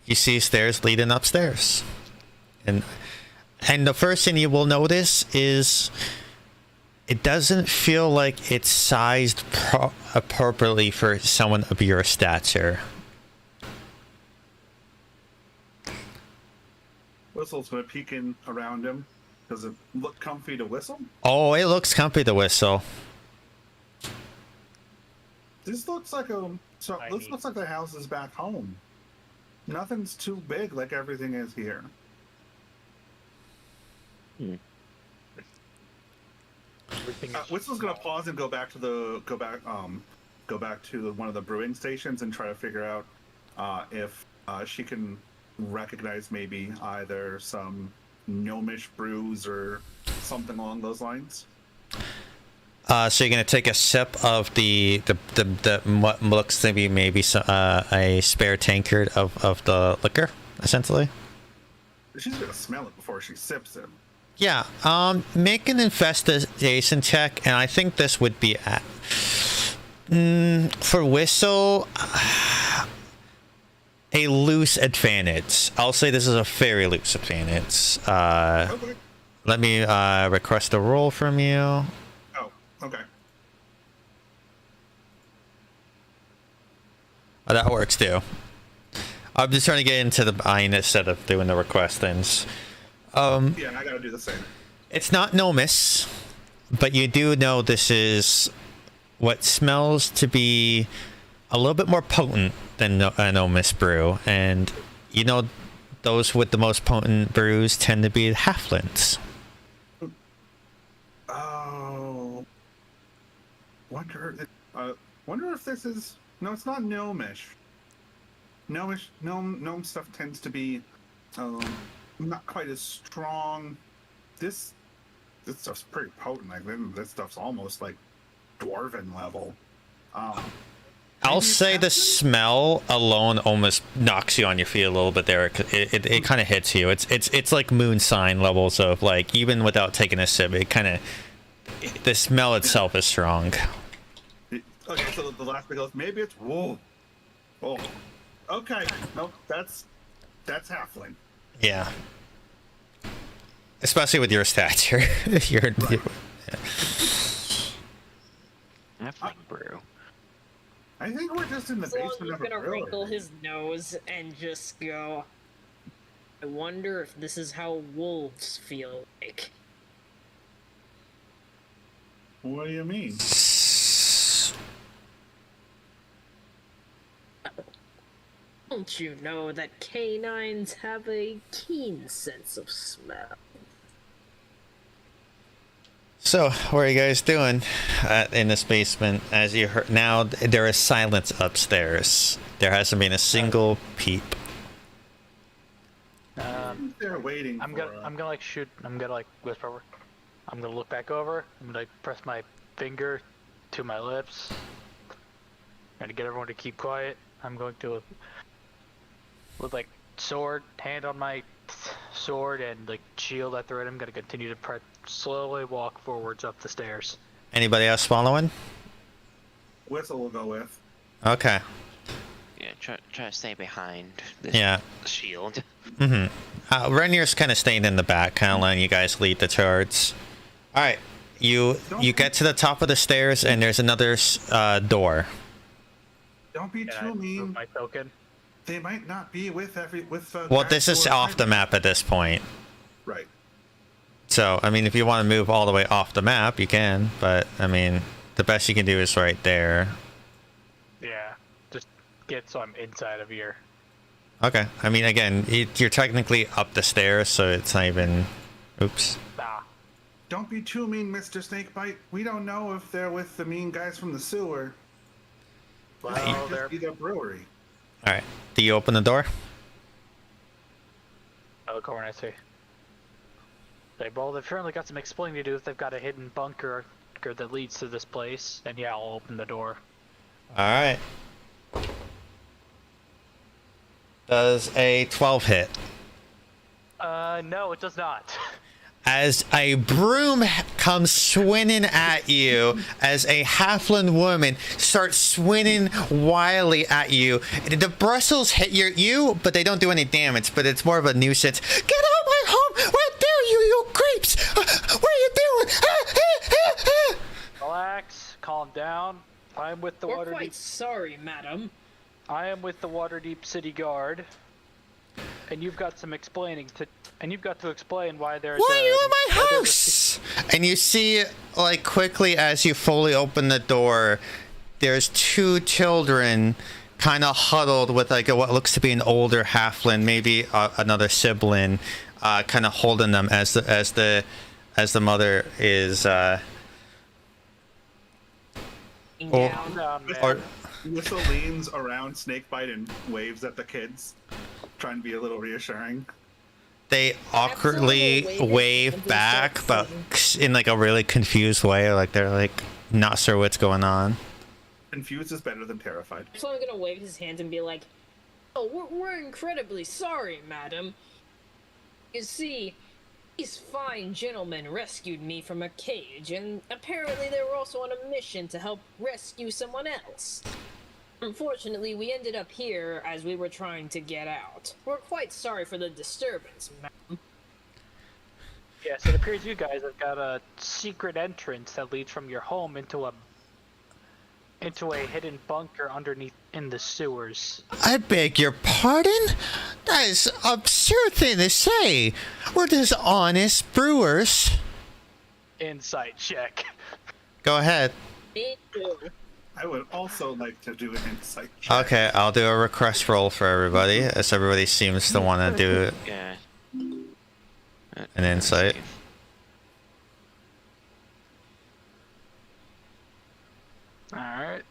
You see stairs leading upstairs. And the first thing you will notice is it doesn't feel like it's sized appropriately for someone of your stature. Whistle's gonna peek in around him. Does it look comfy to whistle? Oh, it looks comfy to whistle. This looks like this looks like the house is back home. Nothing's too big like everything is here. Whistle's gonna pause and go back to one of the brewing stations and try to figure out if she can recognize maybe either some gnomish brews or something along those lines. So you're gonna take a sip of the what looks to be maybe a spare tankard of the liquor, essentially. She's gonna smell it before she sips it. Yeah. Make an investigation check, and I think this would be at for Whistle a loose advantage. I'll say this is a very loose advantage. Okay. Let me request a roll from you. Okay. Oh, that works too. I'm just trying to get into the buying instead of doing the request things. Yeah, I gotta do the same. It's not Nomis, but you do know this is what smells to be a little bit more potent than a Nomis brew, and you know those with the most potent brews tend to be halflings. Oh. Wonder if this is... No, it's not gnomish. Gnome stuff tends to be not quite as strong. This this stuff's pretty potent. Like this stuff's almost like dwarven level. I'll say the smell alone almost knocks you on your feet a little bit there. It kind of hits you. It's like moon sign levels of like, even without taking a sip, it kind of, the smell itself is strong. Okay, so the last bit goes, maybe it's whoa. Oh, okay. Nope, that's halfling. Yeah. Especially with your stats, you're Right. Halfling brew. I think we're just in the Sloan's basement of a gonna brewery. wrinkle his nose and just go, I wonder if this is how wolves feel like. What do you mean? Don't you know that canines have a keen sense of smell? So, what are you guys doing in this basement? As you heard, now there is silence upstairs. There hasn't been a single peep. They're waiting. I'm gonna like shoot. I'm gonna like whisper over. I'm gonna look back over. I'm gonna like press my finger to my lips. And to get everyone to keep quiet, I'm going to, with like sword, hand on my sword and like shield at the right, I'm gonna continue to slowly walk forwards up the stairs. Anybody else following? Whistle will go with. Okay. Yeah, try to stay behind this Yeah. shield. Mm-hmm. Renier's kind of staying in the back, kind of letting you guys lead the charge. All right. You get to the top of the stairs, and there's another door. Don't be And I too move mean. my token. They might not be with Well, this is off the map at this point. Right. So, I mean, if you want to move all the way off the map, you can. But, I mean, the best you can do is right there. Yeah, just get so I'm inside of here. Okay. I mean, again, you're technically up the stairs, so it's not even... Oops. Ah, Don't be too mean, Mr. Snakebite. We don't know if they're with the mean guys from the sewer. well, It might they're just be their brewery. All right. Do you open the door? I look over and I say, they've certainly got some explaining to do if they've got a hidden bunker that leads to this place. And yeah, I'll open the door. All right. Does a 12 hit? No, it does not. As a broom comes swinging at you, as a halfling woman starts swinging wildly at you, the bristles hit you, but they don't do any damage, but it's more of a nuisance. Get out my home! What dare you, you creeps! What are you doing? Relax, calm down. I'm with the We're Waterdeep. quite sorry, madam. I am with the Waterdeep City Guard, and you've got some explaining to. And you've got to explain why there's. Why are you in my house? And you see, like, quickly as you fully open the door, there's two children kind of huddled with, like, what looks to be an older halfling, maybe another sibling, kind of holding them as the mother is. Or, Whistle leans around Snakebite and waves at the kids, trying to be a little reassuring. they awkwardly Absolutely. wave back, but in like a really confused way, like they're like not sure what's going on. Confused is better than terrified. So I'm gonna wave his hands and be like, "Oh, we're incredibly sorry, madam. You see, these fine gentlemen rescued me from a cage, and apparently they were also on a mission to help rescue someone else. Unfortunately, we ended up here as we were trying to get out. We're quite sorry for the disturbance, madam." Yeah, so it appears you guys have got a secret entrance that leads from your home into a hidden bunker underneath in the sewers. I beg your pardon? That is an absurd thing to say. We're just honest brewers. Insight check. Go ahead. Me too. I would also like to do an insight check. Okay, I'll do a request roll for everybody, as everybody seems to want to do Yeah. an insight. Alright.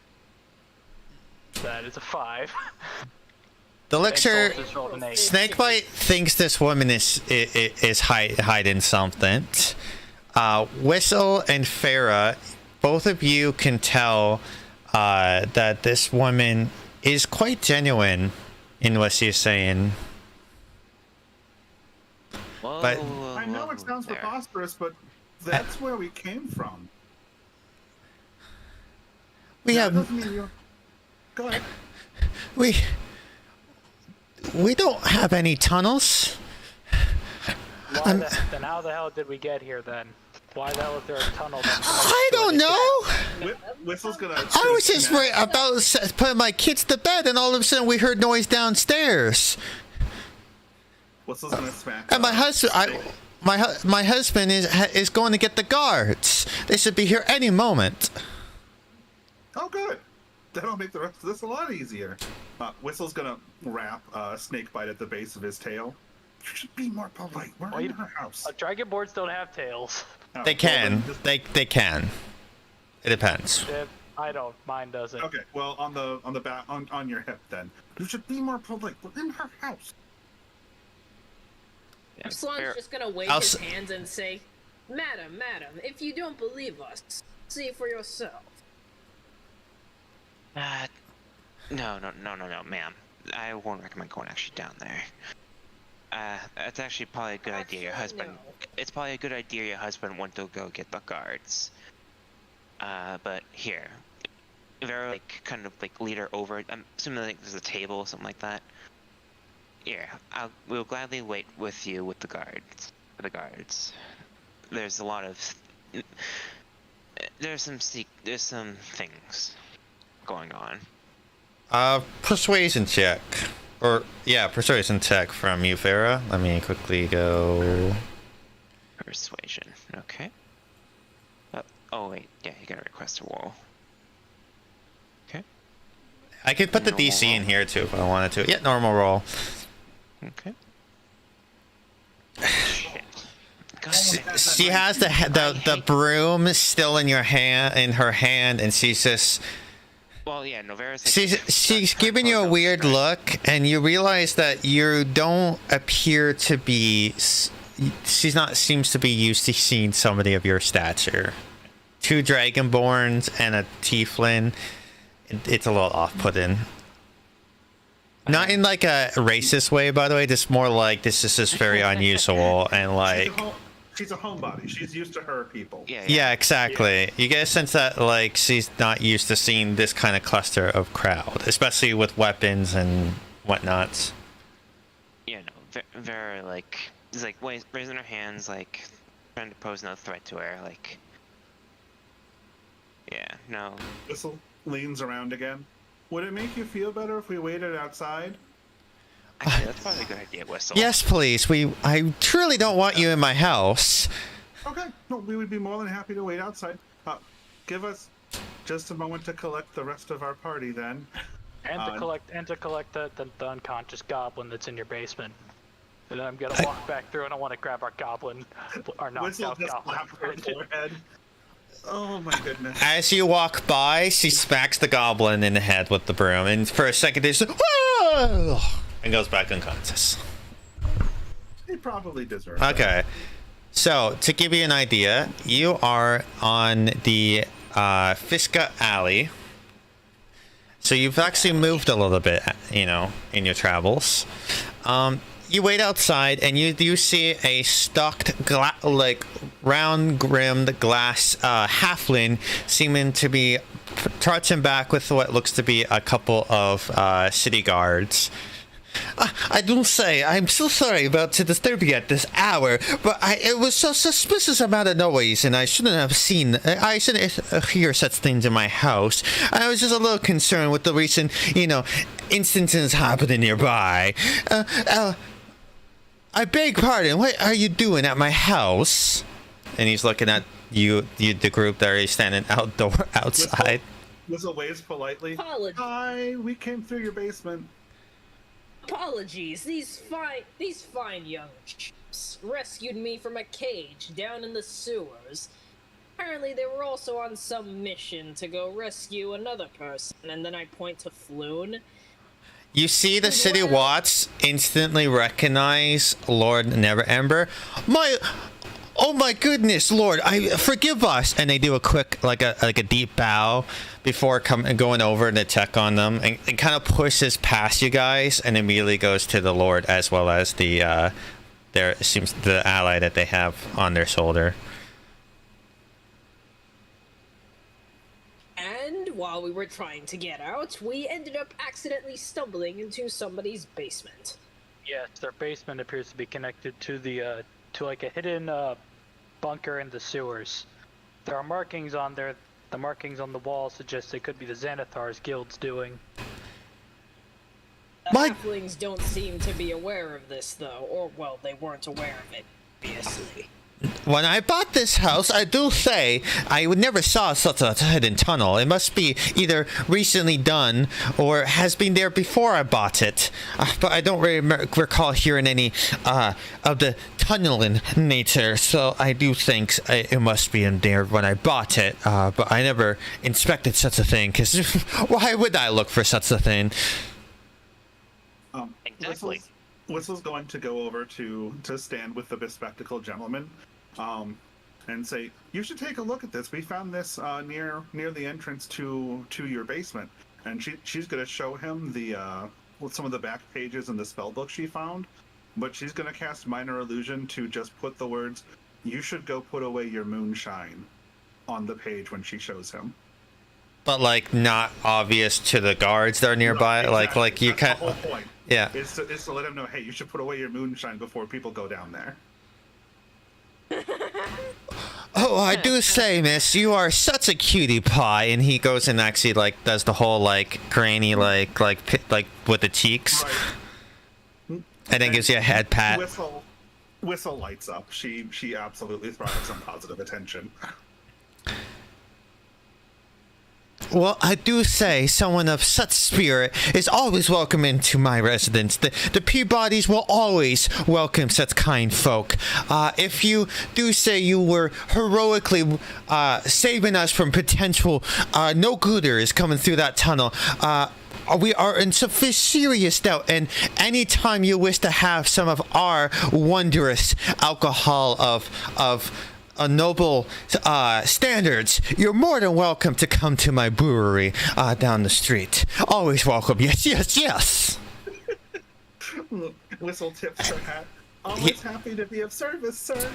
That is a 5. The elixir, And Soul just rolled an 8. Snakebite thinks this woman is hiding something. Whistle and Farah, both of you can tell that this woman is quite genuine in what she's saying. Whoa, But I know it sounds there. preposterous, but that's where we came from. we That have doesn't mean you. Go ahead. we don't have any tunnels. Then how the hell did we get here then? Why the hell is there a tunnel? I don't know. Whistle's gonna. I was just about putting my kids to bed, and all of a sudden we heard noise downstairs. Whistle's gonna smack. And my husband, my husband is going to get the guards. They should be here any moment. Oh, good. That'll make the rest of this a lot easier. Whistle's gonna wrap snake bite at the base of his tail. You should be more polite. We're in her house. Dragon boards don't have tails. Oh, They can. well, They can. It depends. I don't. Mine doesn't. Okay. Well, on the back on your hip then. You should be more polite. We're in her house. Yeah, Sloan's fair. just gonna wave his hands and say, Madam, if you don't believe us, see for yourself. No, ma'am. I won't recommend going actually down there. It's actually probably a good idea. Your husband. No. It's probably a good idea. Your husband went to go get the guards. But here, very like kind of like lead her over. I'm assuming like there's a table or something like that. Here, we'll gladly wait with you with the guards. For the guards. There's a lot of. There's some things going on. Persuasion check. Persuasion check from you, Farah. Let me quickly go. Persuasion. Okay. Oh wait, yeah, you gotta request a roll. Okay. I could put the DC in here too if I wanted to. Yeah, normal roll. Okay. She has the broom still in her hand, and she's just. Well, yeah, Novera's like, She's giving you a weird look, and you realize that you don't appear to be. Seems to be used to seeing somebody of your stature. 2 dragonborns and a tiefling. It's a little off-putting. Not in like a racist way, by the way. Just more like this is just very unusual and like. She's a homebody. She's used to her people. Yeah, exactly. You get a sense that like she's not used to seeing this kind of cluster of crowd, especially with weapons and whatnot. Yeah, no, very like, it's like raising her hands, like trying to pose no threat to her, like. Yeah, no. Whistle leans around again. Would it make you feel better if we waited outside? Actually, that's probably a good idea, Whistle. Yes, please. I truly don't want you in my house. Okay. No, we would be more than happy to wait outside. Give us just a moment to collect the rest of our party, then. And to collect the unconscious goblin that's in your basement. And then I'm gonna walk back through, and I want to grab our goblin, our knocked out goblin. Forehead. Oh my goodness. As you walk by, she smacks the goblin in the head with the broom, and for a second, they just and goes back unconscious. He probably deserves. Okay. So, to give you an idea, you are on the Fiska Alley. So you've actually moved a little bit, in your travels. You wait outside, and you do see a stocked, round-grimmed glass halfling seeming to be trudging back with what looks to be a couple of city guards. I do say, I'm so sorry about to disturb you at this hour, but it was so suspicious amount of noise, and I shouldn't hear such things in my house. I was just a little concerned with the recent, instances happening nearby. I beg pardon, what are you doing at my house? And he's looking at you the group that are standing outside. Whistle waves politely. Apologies. Hi, we came through your basement. Apologies, these fine young chaps rescued me from a cage down in the sewers. Apparently they were also on some mission to go rescue another person, and then I point to Floon. You see the city watch instantly recognize Lord Neverember. oh my goodness, Lord, I forgive us. And they do a quick, like a deep bow before going over to check on them, and kind of pushes past you guys, and immediately goes to the Lord as well as the ally that they have on their shoulder. And while we were trying to get out, we ended up accidentally stumbling into somebody's basement. Yes, their basement appears to be connected to the to like a hidden bunker in the sewers. There are markings on there. The markings on the wall suggest it could be the Xanathar's guild's doing. The halflings don't seem to be aware of this, though. Or, well, they weren't aware of it, obviously. When I bought this house, I do say I would never saw such a hidden tunnel. It must be either recently done or has been there before I bought it. But I don't really recall hearing any of the tunneling nature, so I do think it must be in there when I bought it. But I never inspected such a thing, because why would I look for such a thing? Exactly. Whistle's going to go over to stand with the bespectacled gentleman, and say, "You should take a look at this. We found this near the entrance to your basement." And she's going to show him the some of the back pages in the spell book she found, but she's going to cast minor illusion to just put the words, "You should go put away your moonshine," on the page when she shows him. But like not obvious to the guards that are nearby. No, exactly. Like you That's can't. the whole point. Yeah. Is to let him know, hey, you should put away your moonshine before people go down there. Oh, I do say, miss, you are such a cutie pie. And he goes and actually like does the whole like granny like with the cheeks, Right. and then gives you a head pat. Whistle lights up. She absolutely thrives on positive attention. Well, I do say someone of such spirit is always welcome into my residence. The Peabodys will always welcome such kind folk. If you do say you were heroically saving us from potential no-gooders coming through that tunnel, we are in serious doubt, and anytime you wish to have some of our wondrous alcohol of noble standards, you're more than welcome to come to my brewery down the street. Always welcome. Yes, yes, yes. Whistle tips her hat. Always happy to be of service, sir.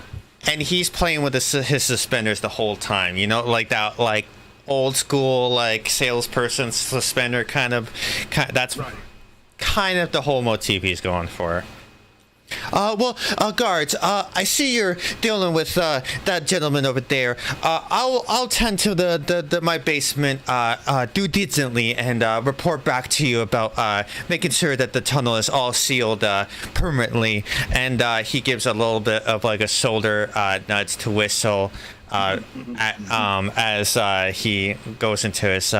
And he's playing with his suspenders the whole time. You know, like that, like old school, like salesperson suspender kind of. That's right. Kind of the whole motif he's going for. Guards, I see you're dealing with that gentleman over there. I'll tend to my basement do decently and report back to you about making sure that the tunnel is all sealed permanently. And he gives a little bit of like a shoulder nudge to Whistle as he goes into his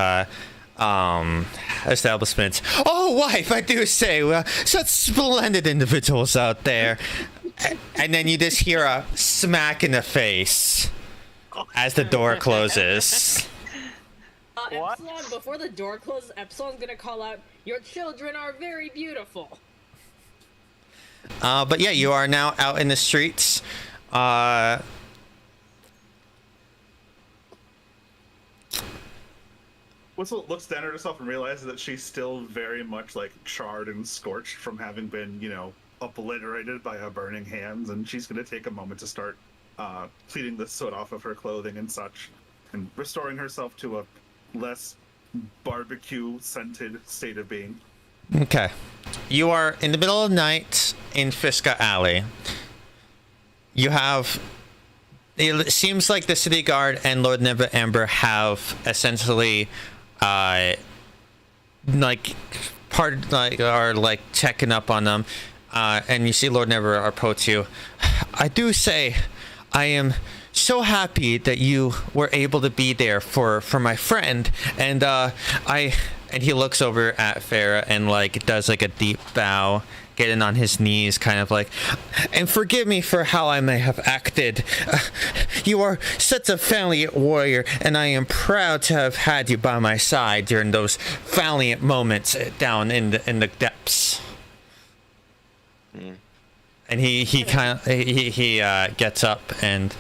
establishments. Oh, wife, I do say, such splendid individuals out there. And then you just hear a smack in the face as the door closes. Epsilon, before the door closes, Epsilon's gonna call out, "Your children are very beautiful." But yeah, you are now out in the streets. Whistle looks down at herself and realizes that she's still very much like charred and scorched from having been, obliterated by her burning hands, and she's going to take a moment to start cleaning the soot off of her clothing and such, and restoring herself to a less barbecue-scented state of being. Okay. You are in the middle of the night in Fiska Alley. You have... It seems like the city guard and Lord Never Amber have essentially... are checking up on them, and you see Lord Never approach you. I do say, I am so happy that you were able to be there for my friend, and and he looks over at Farah and does a deep bow, getting on his knees, kind of like, and forgive me for how I may have acted. You are such a valiant warrior, and I am proud to have had you by my side during those valiant moments down in the depths. And he gets up and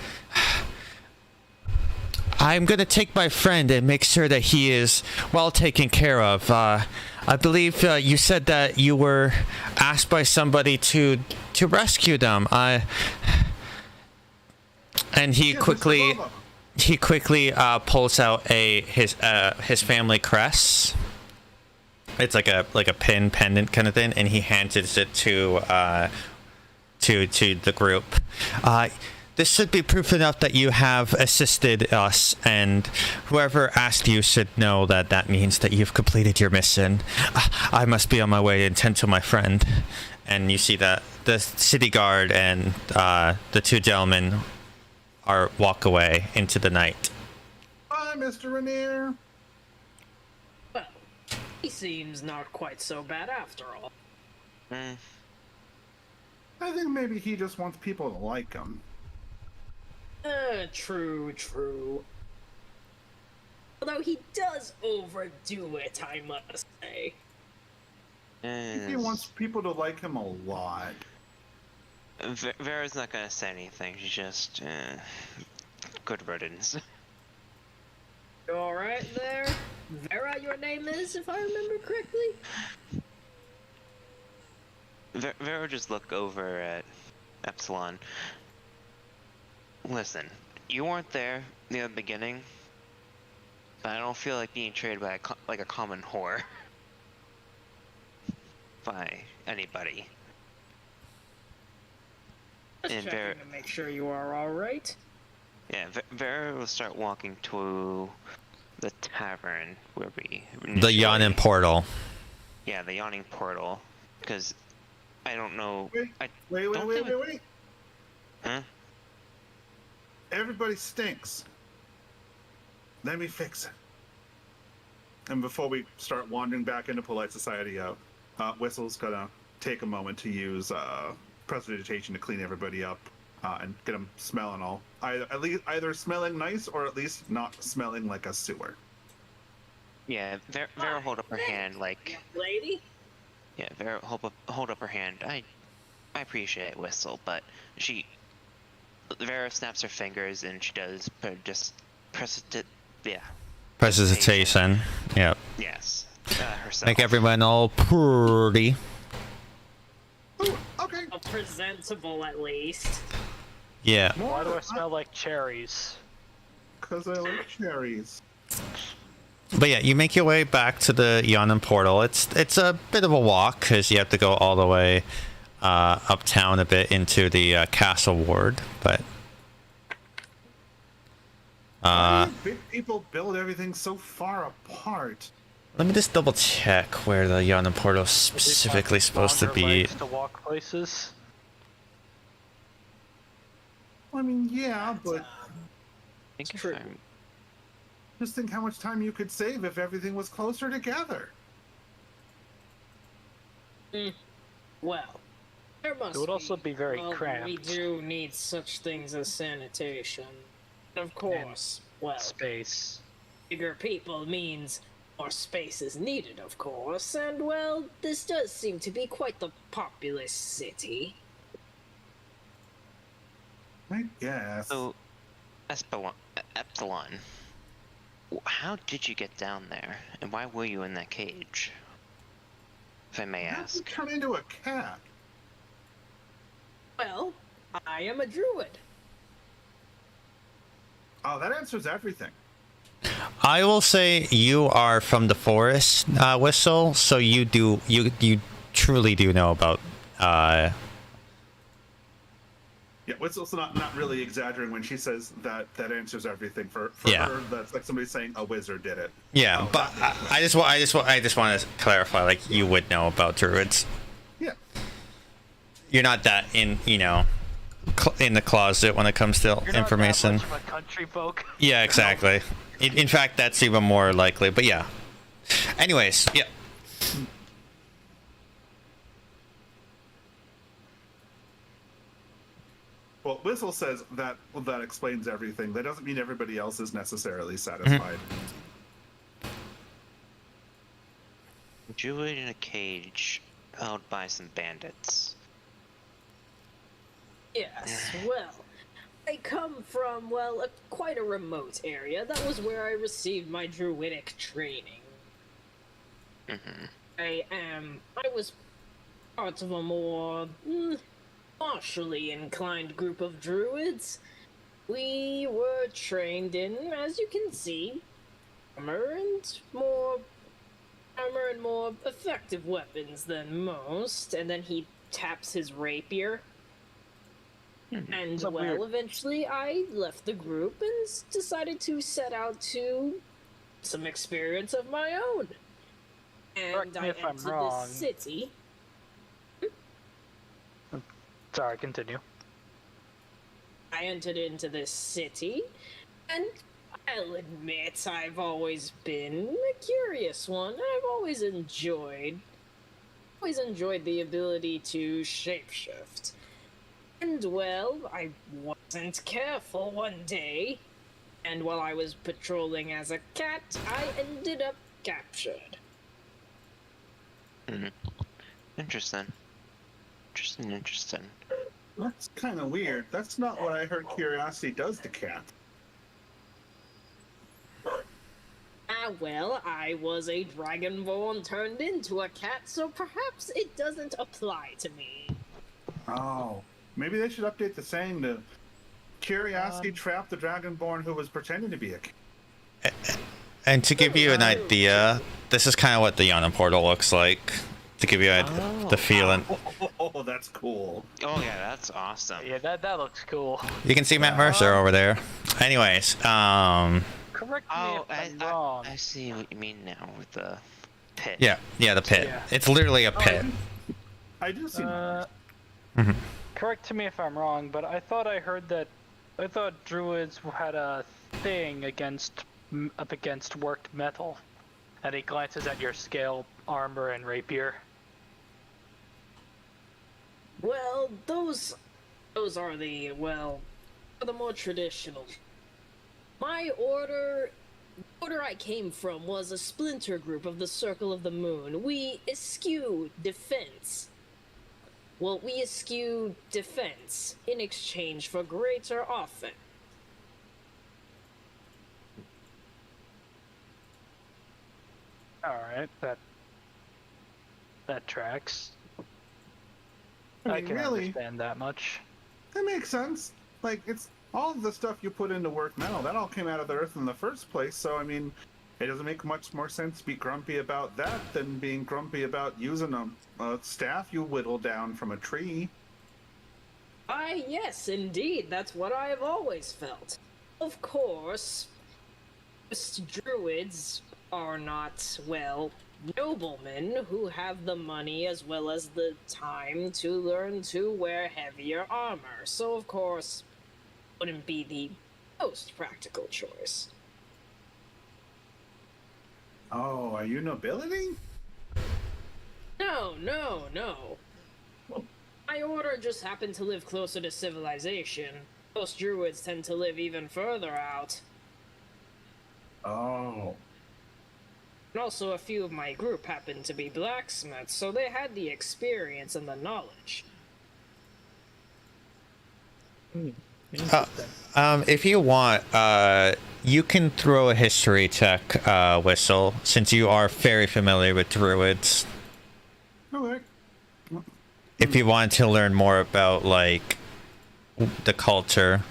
I'm gonna take my friend and make sure that he is well taken care of. I believe you said that you were asked by somebody to rescue them. And he quickly pulls out his family crest. It's like a pin pendant kind of thing, and he hands it to the group. This should be proof enough that you have assisted us, and whoever asked you should know that that means that you've completed your mission. I must be on my way and tend to my friend. And you see that the city guard and the two gentlemen walk away into the night. Bye, Mr. Rainier. Well, he seems not quite so bad after all. I think maybe he just wants people to like him. True. Although he does overdo it, I must say. He wants people to like him a lot. Vera's not gonna say anything. She's just good riddance. You alright there? Vera, your name is, if I remember correctly? Vera just look over at Epsilon. Listen, you weren't there near the beginning, but I don't feel like being treated by like a common whore by anybody. Just And checking to make sure you are alright. Yeah, Vera will start walking to the tavern where we... The yawning portal. Yeah, the yawning portal. Because I don't know... Wait. Huh? Everybody stinks. Let me fix it. And before we start wandering back into polite society, Whistle's gonna take a moment to use prestidigitation to clean everybody up and get them smelling all either smelling nice or at least not smelling like a sewer. Yeah, Vera hold up her hand like... Lady? Yeah, Vera hold up her hand. I appreciate Whistle, but Vera snaps her fingers and she does Prestidigitation. Yep. Yes. Herself. Make everyone all pretty. Ooh, okay. Presentable, at least. Yeah. Why do I smell like cherries? Because I like cherries. But yeah, you make your way back to the Yawning Portal. It's a bit of a walk because you have to go all the way uptown a bit into the castle ward, but Why do big people build everything so far apart? let me just double check where the Yawning Portal is specifically supposed to be. Legs to walk places. I mean, yeah, but Think if true. I'm- just think how much time you could save if everything was closer together. Well, there must It would also be very well, cramped. We do need such things as sanitation. Of course. Well, Space. bigger people means more space is needed, of course, and well, this does seem to be quite the populous city. I guess. So, Epsilon, how did you get down there, and why were you in that cage? If I may How did you ask. turn into a cat? Well, I am a druid. Oh, that answers everything. I will say you are from the forest, Whistle, so you truly do know about Yeah, Whistle's not really exaggerating when she says that answers everything. For Yeah. her, that's like somebody saying a wizard did it. yeah, Oh, but I just want to clarify, like, you would know about druids. Yeah. You're not that in the closet when it comes to You're information. not that much of a country folk. Yeah, exactly. In fact, that's even more likely. But yeah. Anyways, yeah. Well, Whistle says that explains everything. That doesn't mean everybody else is necessarily satisfied. Druid in a cage held by some bandits. Yes, well, I come from, well, quite a remote area. That was where I received my druidic training. I was part of a more martially inclined group of druids. We were trained in, as you can see, armor and more effective weapons than most. And then he taps his rapier. And, well, eventually I left the group and decided to set out to some experience of my own. And I entered this city. Sorry, continue. I entered into this city, and I'll admit I've always been a curious one. I've always enjoyed the ability to shapeshift. And, well, I wasn't careful one day, and while I was patrolling as a cat, I ended up captured. Interesting. That's kind of weird. That's not what I heard curiosity does to cats. Well, I was a dragonborn turned into a cat, so perhaps it doesn't apply to me. Oh. Maybe they should update the saying to curiosity trapped the dragonborn who was pretending to be a cat. And to give you an idea, this is kind of what the Yana portal looks like. To give you the feeling. Oh, that's cool. Oh yeah, that's awesome. Yeah, that looks cool. You can see Matt Mercer over there. Anyways, Correct me if I'm wrong. I see what you mean now with the pit. Yeah, the pit. Yeah. It's literally a pit. I do see Correct me if I'm wrong, but I thought druids had a thing up against worked metal, and he glances at your scale, armor, and rapier. Well, those are the more traditional. My order I came from was a splinter group of the Circle of the Moon. We eschew defense. Well, we eschew defense in exchange for greater offense. Alright, that tracks. I I mean, can really, understand that much. that makes sense. Like, it's all of the stuff you put into work metal, that all came out of the earth in the first place, so I mean, it doesn't make much more sense to be grumpy about that than being grumpy about using a staff you whittle down from a tree. Yes, indeed, that's what I have always felt. Of course, most druids are not, well, noblemen who have the money as well as the time to learn to wear heavier armor, so of course, wouldn't be the most practical choice. Oh, are you nobility? No. My order just happened to live closer to civilization. Most druids tend to live even further out. Oh. And also a few of my group happened to be blacksmiths, so they had the experience and the knowledge. If you want, you can throw a history check, Whistle, since you are very familiar with druids. Okay. If you want to learn more about, like, the culture.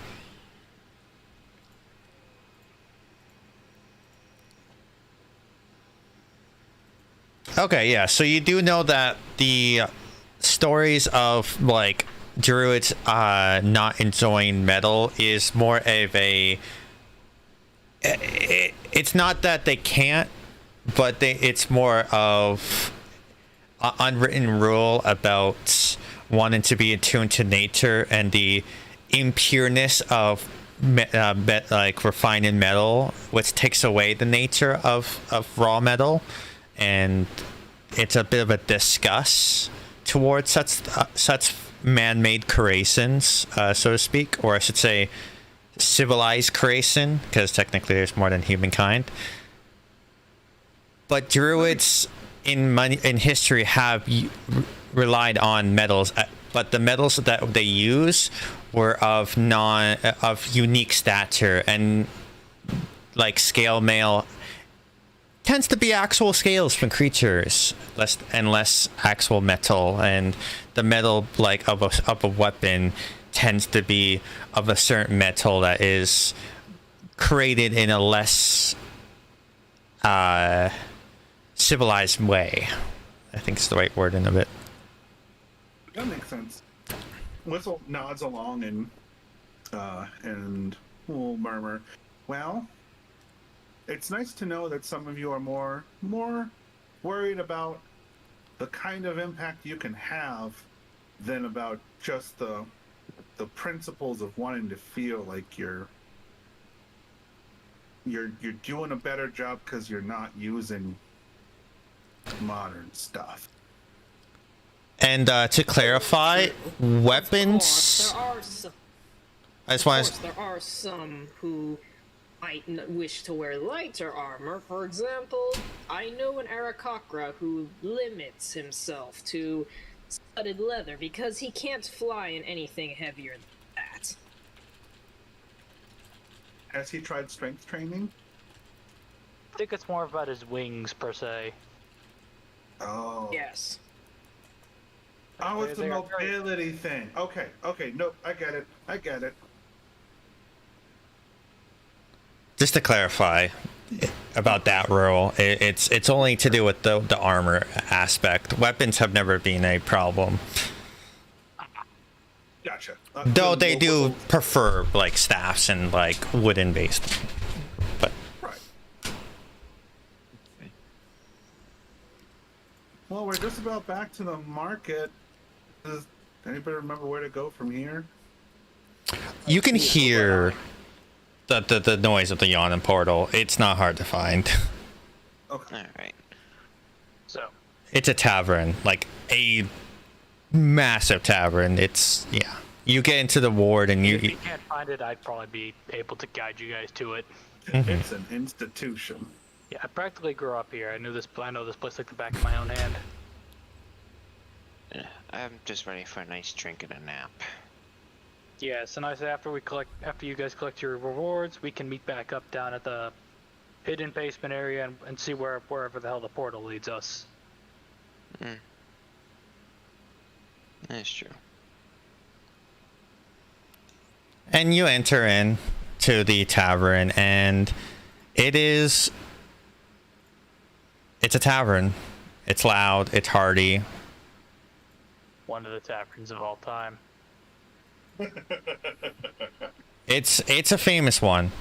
Okay, yeah, so you do know that the stories of, like, druids not enjoying metal is more of a... It's not that they can't, but it's more of an unwritten rule about wanting to be attuned to nature and the impureness of like refining metal, which takes away the nature of raw metal, and it's a bit of a disgust towards such man-made creations, so to speak, or I should say civilized creation, because technically there's more than humankind. But druids in history have relied on metals but the metals that they use were of unique stature, and like scale mail tends to be actual scales from creatures, less actual metal, and the metal like of a weapon tends to be of a certain metal that is created in a less civilized way. I think it's the right wording of it. That makes sense. Whistle nods along and will murmur, well, it's nice to know that some of you are more worried about the kind of impact you can have than about just the principles of wanting to feel like you're doing a better job because you're not using modern stuff. And to clarify, weapons. There are some who might wish to wear lighter armor. For example, I know an Arakocra who limits himself to studded leather because he can't fly in anything heavier than that. Has he tried strength training? I think it's more about his wings, per se. Oh. Yes. Oh, it's the mobility thing. Okay, nope, I get it. Just to clarify about that rule, it's only to do with the armor aspect. Weapons have never been a problem. Gotcha. Though they do prefer like staffs and like wooden based. But right. Well, we're just about back to the market. Does anybody remember where to go from here? you can hear the noise of the yawning portal. It's not hard to find. Okay. All right. So It's a tavern, like a massive tavern. It's You get into the ward and if you can't find it, I'd probably be able to guide you guys to it. It's an institution. Yeah, I practically grew up here. I know this place like the back of my own hand. I'm just ready for a nice drink and a nap. Yes, and I say after you guys collect your rewards, we can meet back up down at the hidden basement area and see wherever the hell the portal leads us. That's true. And you enter in to the tavern, and it's a tavern. It's loud, it's hearty. One of the taverns of all time. It's a famous one.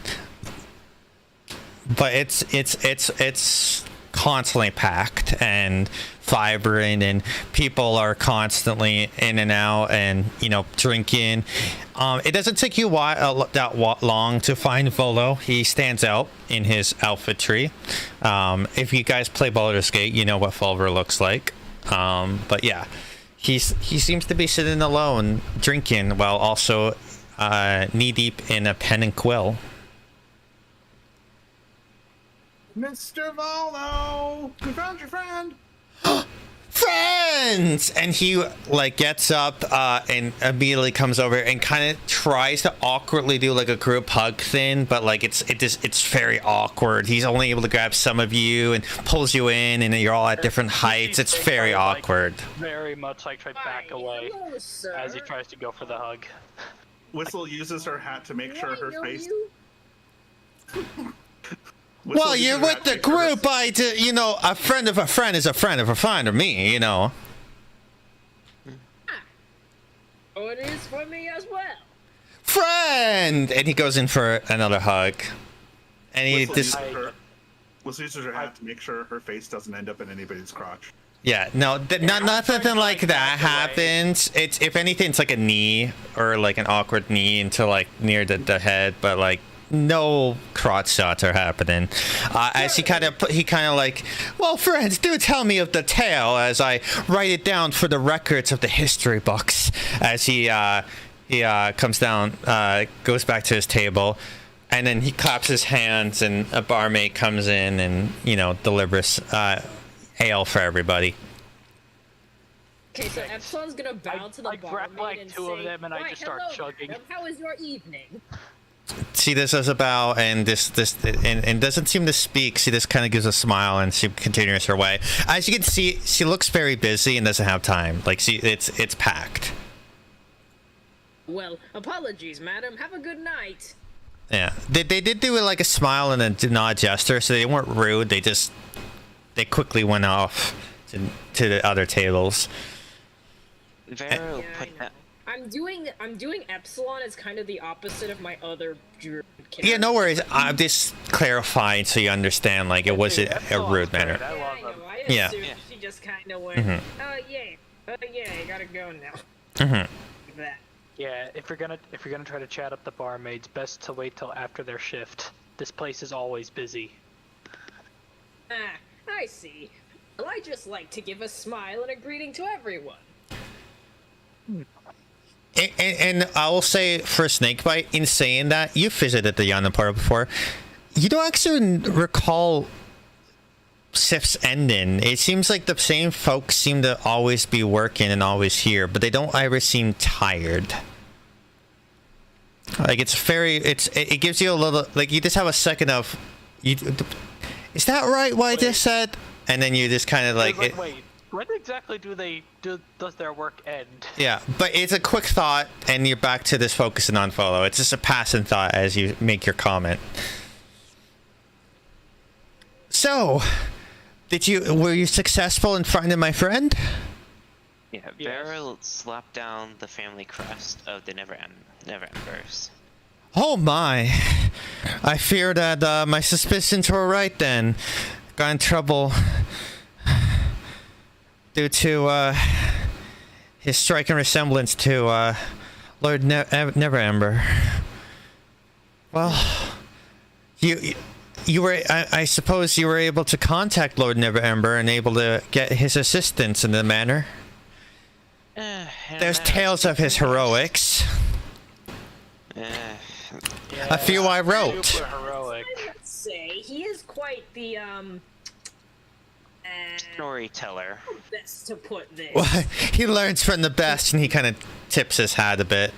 But it's constantly packed and vibrant, and people are constantly in and out and drinking. It doesn't take you that long to find Volo. He stands out in his outfitry. If you guys play Baldur's Gate, you know what Fulver looks like. But yeah, he seems to be sitting alone drinking while also knee deep in a pen and quill. Mr. Volo, we found your friend. Friends! And he gets up and immediately comes over and kind of tries to awkwardly do a group hug thing, but it's very awkward. He's only able to grab some of you and pulls you in, and you're all at different heights. It's very awkward. Very much try to back away as he tries to go for the hug. Whistle uses her hat to make sure her face. Well, you're with the group. A friend of a friend is a friend of a friend of me, Oh, it is for me as well. Friend! And he goes in for another hug. And he Whistle uses her hat to make sure her face doesn't end up in anybody's crotch. Yeah, no, nothing like that happens. It's, if anything, it's like a knee or an awkward knee into near the head, but no crotch shots are happening. As he kind of well, friends, do tell me of the tale as I write it down for the records of the history books. As he comes down, goes back to his table, and then he claps his hands, and a barmaid comes in and delivers ale for everybody. Okay, so Epsilon's gonna bow to the I grab barmaid like and two say, of them and I "Why, just start hello, chugging. madam. How was your evening?" She just does a bow and and doesn't seem to speak. She just kind of gives a smile and she continues her way. As you can see, she looks very busy and doesn't have time. Like it's packed. Well, apologies, madam. Have a good night. Yeah, they did do like a smile and a nod gesture, so they weren't rude. They quickly went off to the other tables. Vero Yeah, put I know. that. I'm doing Epsilon as kind of the opposite of my other druid character. Yeah, no worries. I'm just clarifying so you understand. Like it wasn't a rude manner. I Yeah, love I know. them. I Yeah. assumed she just kind of went, Mhm. "Oh yeah, I gotta go now." Mm-hmm. Like that. Yeah, if you're gonna try to chat up the barmaids, best to wait till after their shift. This place is always busy. Ah, I see. Well, I just like to give a smile and a greeting to everyone. And I will say for Snakebite, in saying that, you visited the Yana part before. You don't actually recall Sif's ending. It seems like the same folks seem to always be working and always here, but they don't ever seem tired. Like it gives you a little, like you just have a second of, is that right what I just said? And then you just kind of like, Wait, when exactly does their work end? yeah, but it's a quick thought and you're back to this focusing on follow. It's just a passing thought as you make your comment. So, were you successful in finding my friend? Yeah, Yes. Vero slapped down the family crest of the Never Embers. Oh my, I fear that my suspicions were right then. Got in trouble due to his striking resemblance to Lord Never Ember. Well, you were, I suppose you were able to contact Lord Never Ember and able to get his assistance in the manner. There's tales of his heroics. A few I wrote. Super heroic. I would say he is quite the Storyteller. best to put this. Well, he learns from the best, and he kind of tips his hat a bit.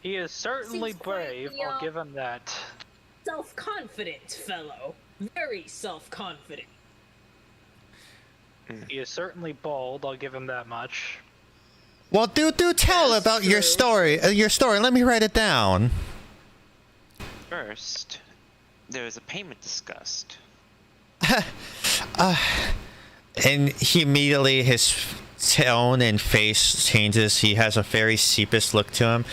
He is certainly Seems quite brave. the, I'll give him that. Self-confident fellow. Very self-confident. He is certainly bold. I'll give him that much. Well, do tell That's about your true. story. Your story. Let me write it down. First, there was a payment discussed. And he immediately, his tone and face changes. He has a very sheepish look to him.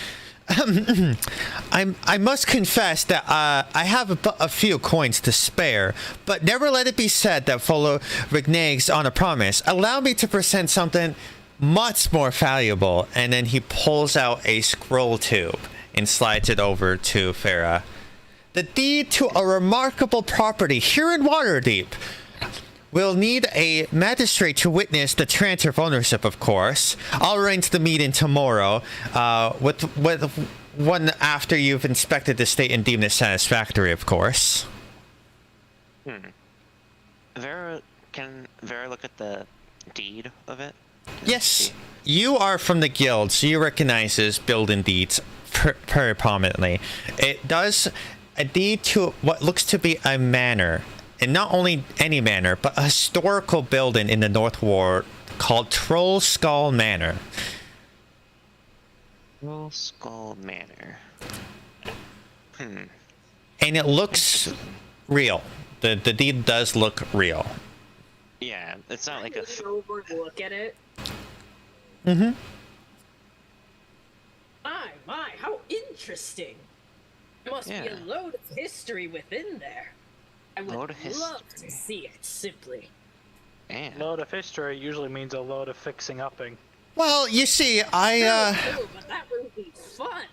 I must confess that I have a few coins to spare, but never let it be said that Follow reneges on a promise. Allow me to present something much more valuable. And then he pulls out a scroll tube and slides it over to Farah. The deed to a remarkable property here in Waterdeep. We'll need a magistrate to witness the transfer of ownership, of course. I'll arrange the meeting tomorrow, with one after you've inspected the state and deemed it satisfactory, of course. Can Vera look at the deed of it? Yes, you are from the guild, so you recognize this building deeds very prominently. It does a deed to what looks to be a manor. And not only any manor, but a historical building in the North Ward called Troll Skull Manor. Troll Skull Manor. And it looks real. The deed does look real. Yeah, it's not like a. Lean over and look at it. Mm-hmm. My, how interesting. There must be Yeah. a load of history within there. I would Load of love to history. see it, simply. Man. Load of history usually means a load of fixing upping. Well, you see, Ooh, but that would be fun.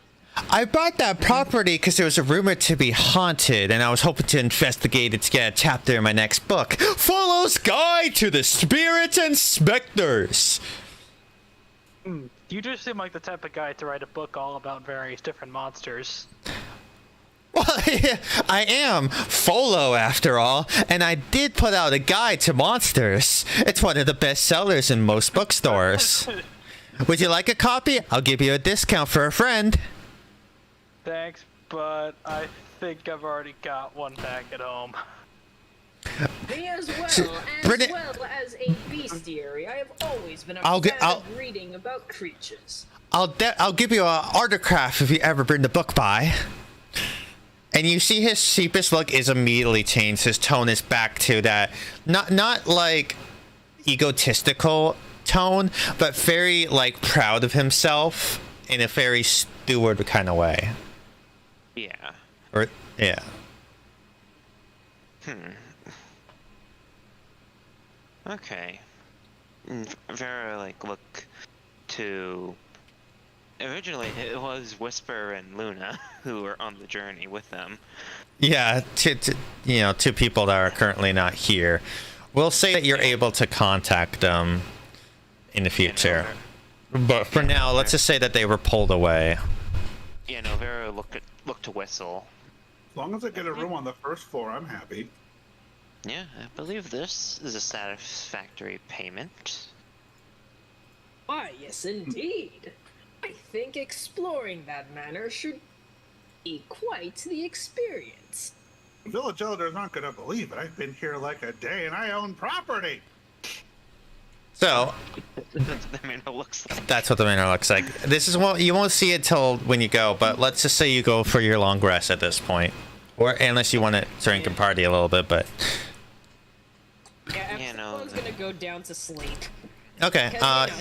I bought that property because there was a rumor to be haunted, and I was hoping to investigate it to get a chapter in my next book. Follow's Guide to the Spirits and Specters. You just seem like the type of guy to write a book all about various different monsters. Well, I am Folo after all, and I did put out a guide to monsters. It's one of the best sellers in most bookstores. Would you like a copy? I'll give you a discount for a friend. Thanks, but I think I've already got one back at home. Me as well, well as a bestiary. I have always been a fan of reading about creatures. I'll give you an autograph if you ever bring the book by. And you see his sheepish look is immediately changed. His tone is back to that not like egotistical tone, but very like proud of himself in a very steward kind of way. Yeah. Or yeah. Okay. Vera like look to. Originally, it was Whisper and Luna who were on the journey with them. Yeah, two people that are currently not here. We'll say that you're able to contact them in the future. But for now, let's just say that they were pulled away. Yeah, no, Vera look to Whistle. As long as I get a room on the first floor, I'm happy. Yeah, I believe this is a satisfactory payment. Why, yes indeed. I think exploring that manor should be quite the experience. Village elders aren't going to believe it. I've been here like a day and I own property. So that's what the manor looks like. That's what the manor looks like. This is what you won't see it till when you go, but let's just say you go for your long rest at this point. Or unless you want to drink and party a little bit, but yeah, everyone's gonna go down to sleep. Okay.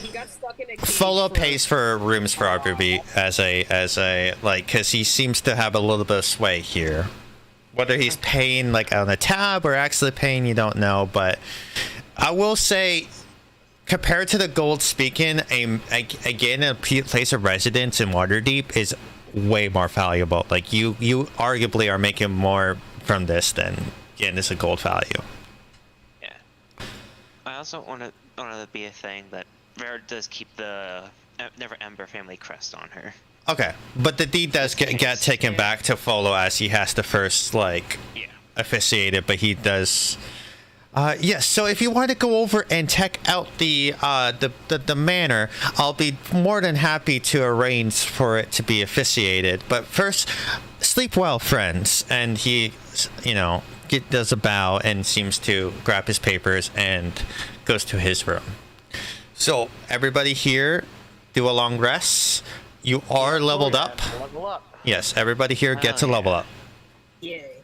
He got stuck in a cage Folo pays for rooms for Arby as a like, because he seems to have a little bit of sway here. Whether he's paying like on a tab or actually paying, you don't know. But I will say, compared to the gold speaking, again, a place of residence in Waterdeep is way more valuable. Like you arguably are making more from this than getting this a gold value. Yeah. I also want to be a thing that Vera does keep the Never Ember family crest on her. Okay, but the deed does get taken back to Folo as he has to first like officiate it, but he does. Yes. So if you want to go over and check out the manor, I'll be more than happy to arrange for it to be officiated. But first, sleep well, friends. And he, does a bow and seems to grab his papers and goes to his room. So everybody here, do a long rest. You are leveled up. Level up. Yes, everybody here gets a level up. Yay.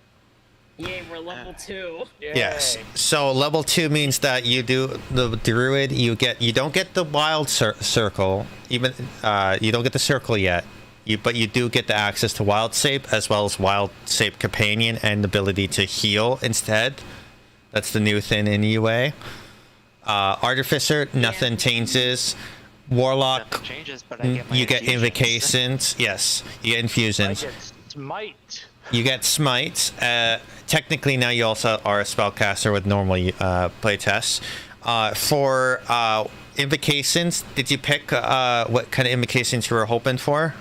Yay, we're level 2. Yay. Yes. So level 2 means that you do the druid. You don't get the wild circle. Even you don't get the circle yet. But you do get the access to wild shape as well as wild shape companion and the ability to heal instead. That's the new thing in UA. Artificer, nothing changes. Warlock, nothing changes, but I get you get invocations. Yes, you get infusions. I get smite. You get smite. Technically, now you also are a spellcaster with normal playtests. For invocations, did you pick what kind of invocations you were hoping for?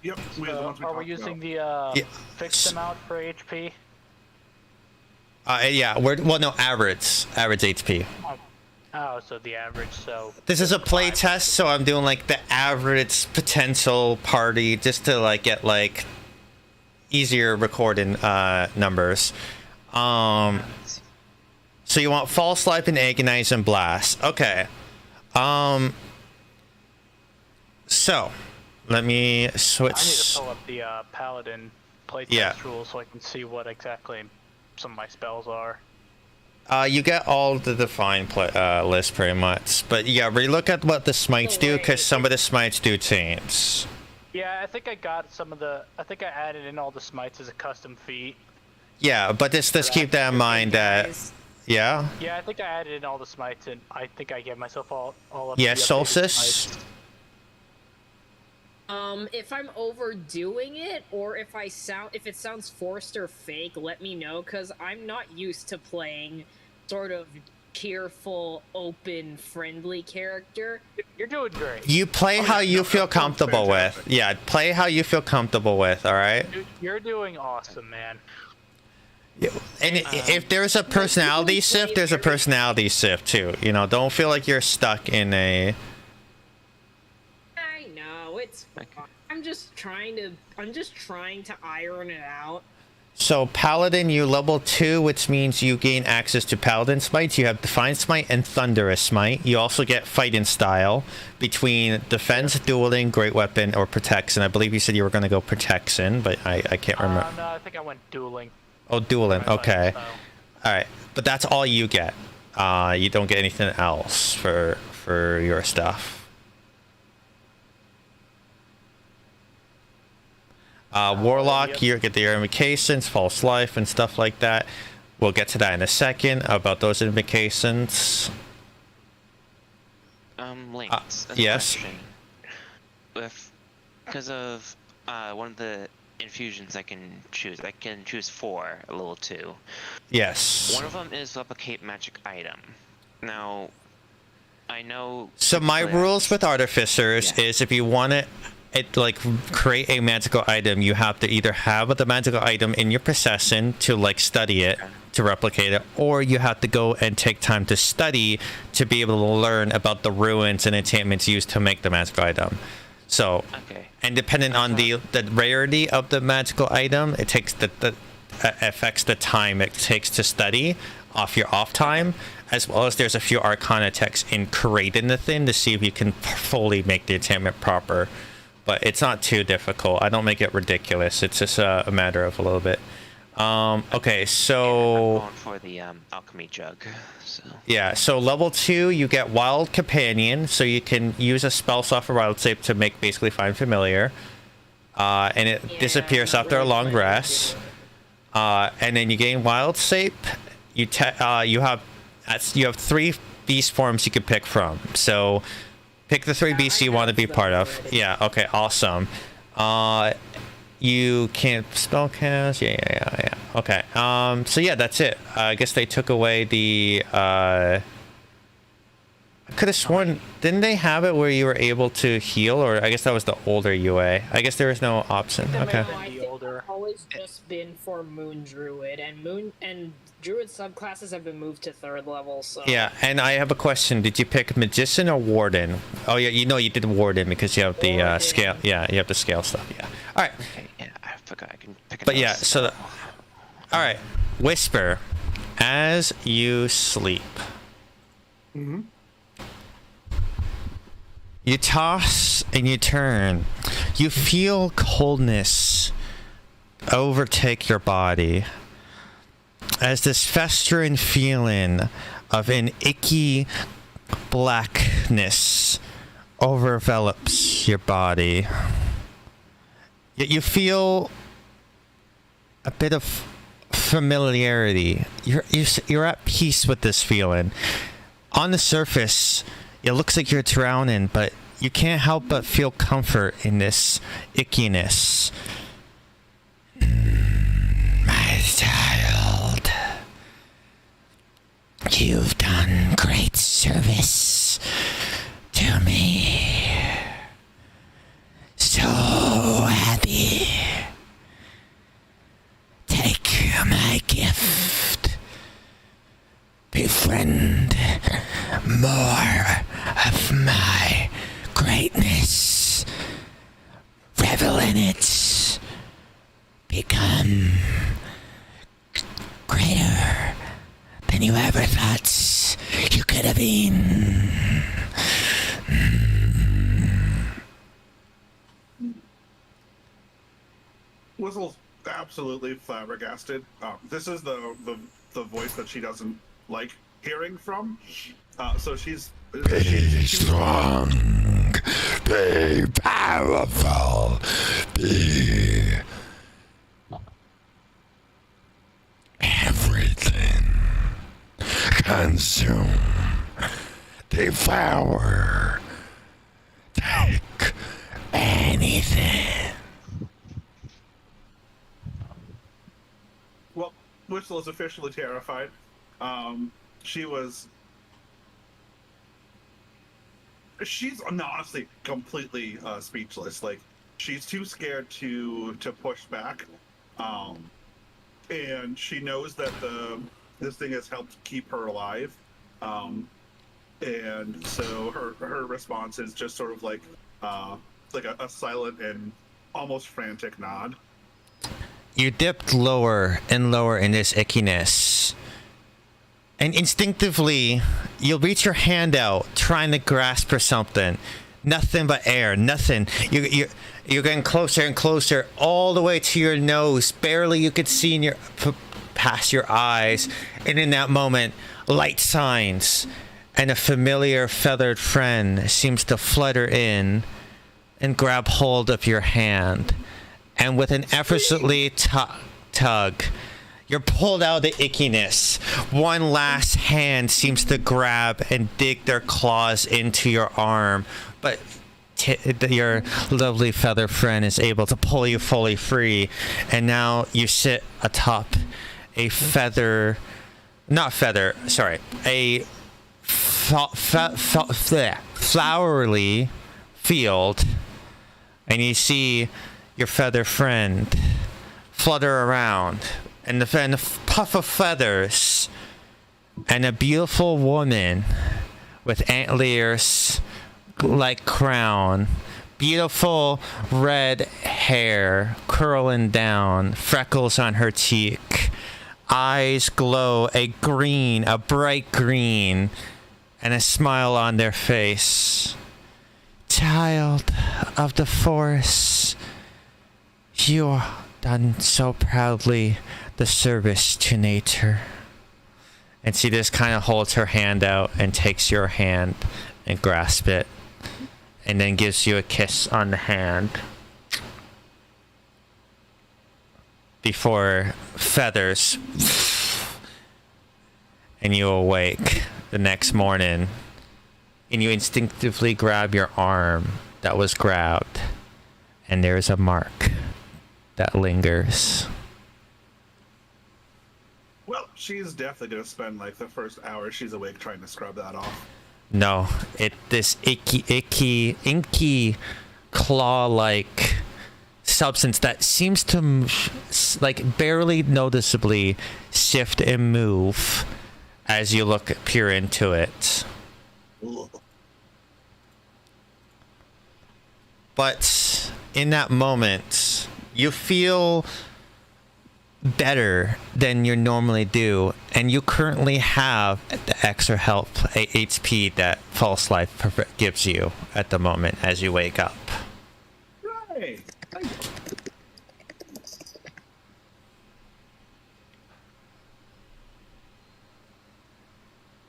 Yep. Are we using the fixed amount for HP? Yeah. No, average HP. Oh, so the average. So this is a play test, so I'm doing like the average potential party just to like get like easier recording numbers. So you want False Life and Agonize and Blast. Okay. So let me switch. I need to pull up the Paladin playtest rules so I can see what exactly some of my spells are. You get all the defined list pretty much, but yeah, relook at what the smites do because some of the smites do change. Yeah, I think I got some of the. I think I added in all the smites as a custom feat. Yeah, but just keep that in mind that. Yeah. Yeah, I think I added in all the smites, and I think I gave myself all of. Yeah, the Solstice. If I'm overdoing it, or if it sounds forced or fake, let me know, because I'm not used to playing sort of cheerful, open, friendly character. You're doing great. You play how you feel comfortable with. Yeah, play how you feel comfortable with, alright? You're doing awesome, man. And if there's a personality shift, there's a personality shift too. You know, don't feel like you're stuck in a... I know, it's fine. I'm just trying to iron it out. So Paladin, you level 2, which means you gain access to Paladin Smites. You have Defiant Smite and Thunderous Smite. You also get Fighting Style between Defense, Dueling, Great Weapon, or Protection. I believe you said you were going to go Protection, but I can't remember. No, I think I went Dueling. Oh, Dueling, okay. Alright, but that's all you get. You don't get anything else for your stuff. Warlock, you get the invocations, false life, and stuff like that. We'll get to that in a second about those invocations. Links. Yes. Because of one of the infusions I can choose 4 at level 2. Yes. One of them is replicate magic item. Now, I know. So my rules with artificers is if you want to create a magical item, you have to either have the magical item in your possession to study it, to replicate it, or you have to go and take time to study to be able to learn about the ruins and enchantments used to make the magical item. So, and depending on the rarity of the magical item, it takes affects the time it takes to study off your off time, as well as there's a few arcana texts in creating the thing to see if you can fully make the enchantment proper. But it's not too difficult. I don't make it ridiculous. It's just a matter of a little bit. Okay, so... I'm going for the alchemy jug. So. Yeah, so level 2, you get Wild Companion, so you can use a spell slot for Wild Shape to make basically Find Familiar. And it disappears after a long rest. And then you gain Wild Shape. You have 3 beast forms you can pick from. So... pick the 3 beasts you want to be part of. Yeah, okay, awesome. You can't spellcast. Yeah. Okay. So yeah, that's it. I guess they took away the... I could have sworn... didn't they have it where you were able to heal? Or I guess that was the older UA. I guess there was no option. Okay. No, I think it's always just been for Moon Druid, and Druid subclasses have been moved to 3rd level, so... Yeah, and I have a question. Did you pick Magician or Warden? Oh, yeah, you did Warden because you have the scale. Yeah, you have the scale stuff, yeah. Alright. Okay, yeah, I forgot I can pick it up. But yeah, so... Alright. Whisper. As you sleep. Mm-hmm. You toss and you turn. You feel coldness overtake your body as this festering feeling of an icky blackness overdevelops your body. Yet you feel a bit of familiarity. You're at peace with this feeling. On the surface, it looks like you're drowning, but you can't help but feel comfort in this ickiness. My child, you've done great service to me. So happy. Take my gift. Befriend more of my greatness. Revel in it. Become greater than you ever thought you could have been. Whistle's absolutely flabbergasted. This is the voice that she doesn't like hearing from. So she's be strong, be powerful, be everything. Consume, devour, take anything. Well, Whistle is officially terrified. She was she's honestly completely speechless. Like she's too scared to push back, and she knows that this thing has helped keep her alive, and so her response is just sort of like a silent and almost frantic nod. You dipped lower and lower in this ickiness. And instinctively, you'll reach your hand out, trying to grasp for something. Nothing but air, nothing. You're getting closer and closer, all the way to your nose. Barely you could see in your past your eyes. And in that moment, light signs, and a familiar feathered friend seems to flutter in and grab hold of your hand. And with an effortlessly tug, you're pulled out of the ickiness. One last hand seems to grab and dig their claws into your arm, but your lovely feather friend is able to pull you fully free, and now you sit atop a flowery field, and you see your feather friend flutter around. And the puff of feathers, and a beautiful woman with antlers like crown, beautiful red hair curling down, freckles on her cheek, eyes glow a bright green, and a smile on their face. Child of the forest, you are done so proudly the service to nature. And she just kind of holds her hand out and takes your hand and grasps it, and then gives you a kiss on the hand before feathers, and you awake the next morning, and you instinctively grab your arm that was grabbed, and there's a mark that lingers. Well, she's definitely gonna spend like the first hour she's awake trying to scrub that off. No, this inky, claw-like substance that seems to like barely noticeably shift and move as you peer into it. Ugh. But in that moment, you feel better than you normally do, and you currently have the extra health HP that false life gives you at the moment as you wake up. Right.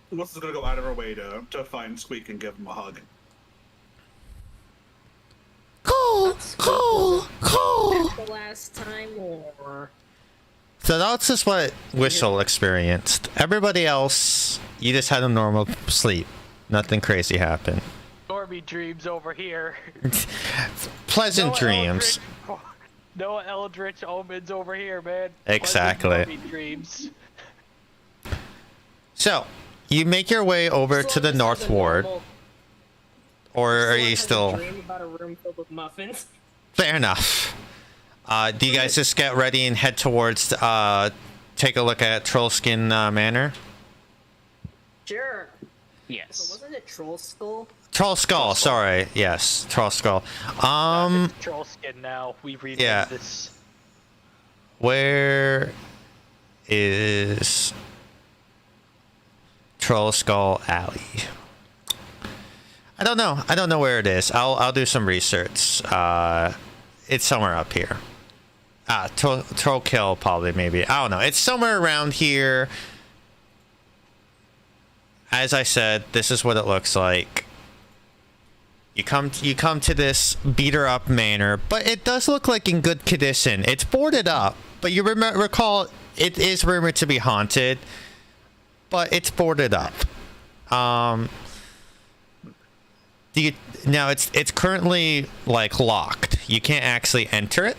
Melissa's gonna go out of her way to find Squeak and give him a hug. Cool. The last time, or So that's just what Whistle experienced. Everybody else, you just had a normal sleep. Nothing crazy happened. Stormy dreams over here. Pleasant dreams. No eldritch omens over here, man. Exactly. Stormy dreams. So, you make your way over to the North Ward. Or are you still... dream about a room filled with muffins? Fair enough. Do you guys just get ready and head towards, take a look at Trollskin Manor? Sure. Yes. So wasn't it Troll Skull? Troll Skull, sorry. Yes, Troll Skull. Troll skin now. We read this. Where is Troll Skull Alley? I don't know where it is. I'll do some research. It's somewhere up here. Troll Kill probably, maybe. I don't know. It's somewhere around here. As I said, this is what it looks like. You come to this beater up manor, but it does look like in good condition. It's boarded up, but you recall it is rumored to be haunted, but it's boarded up. Now it's currently like locked. You can't actually enter it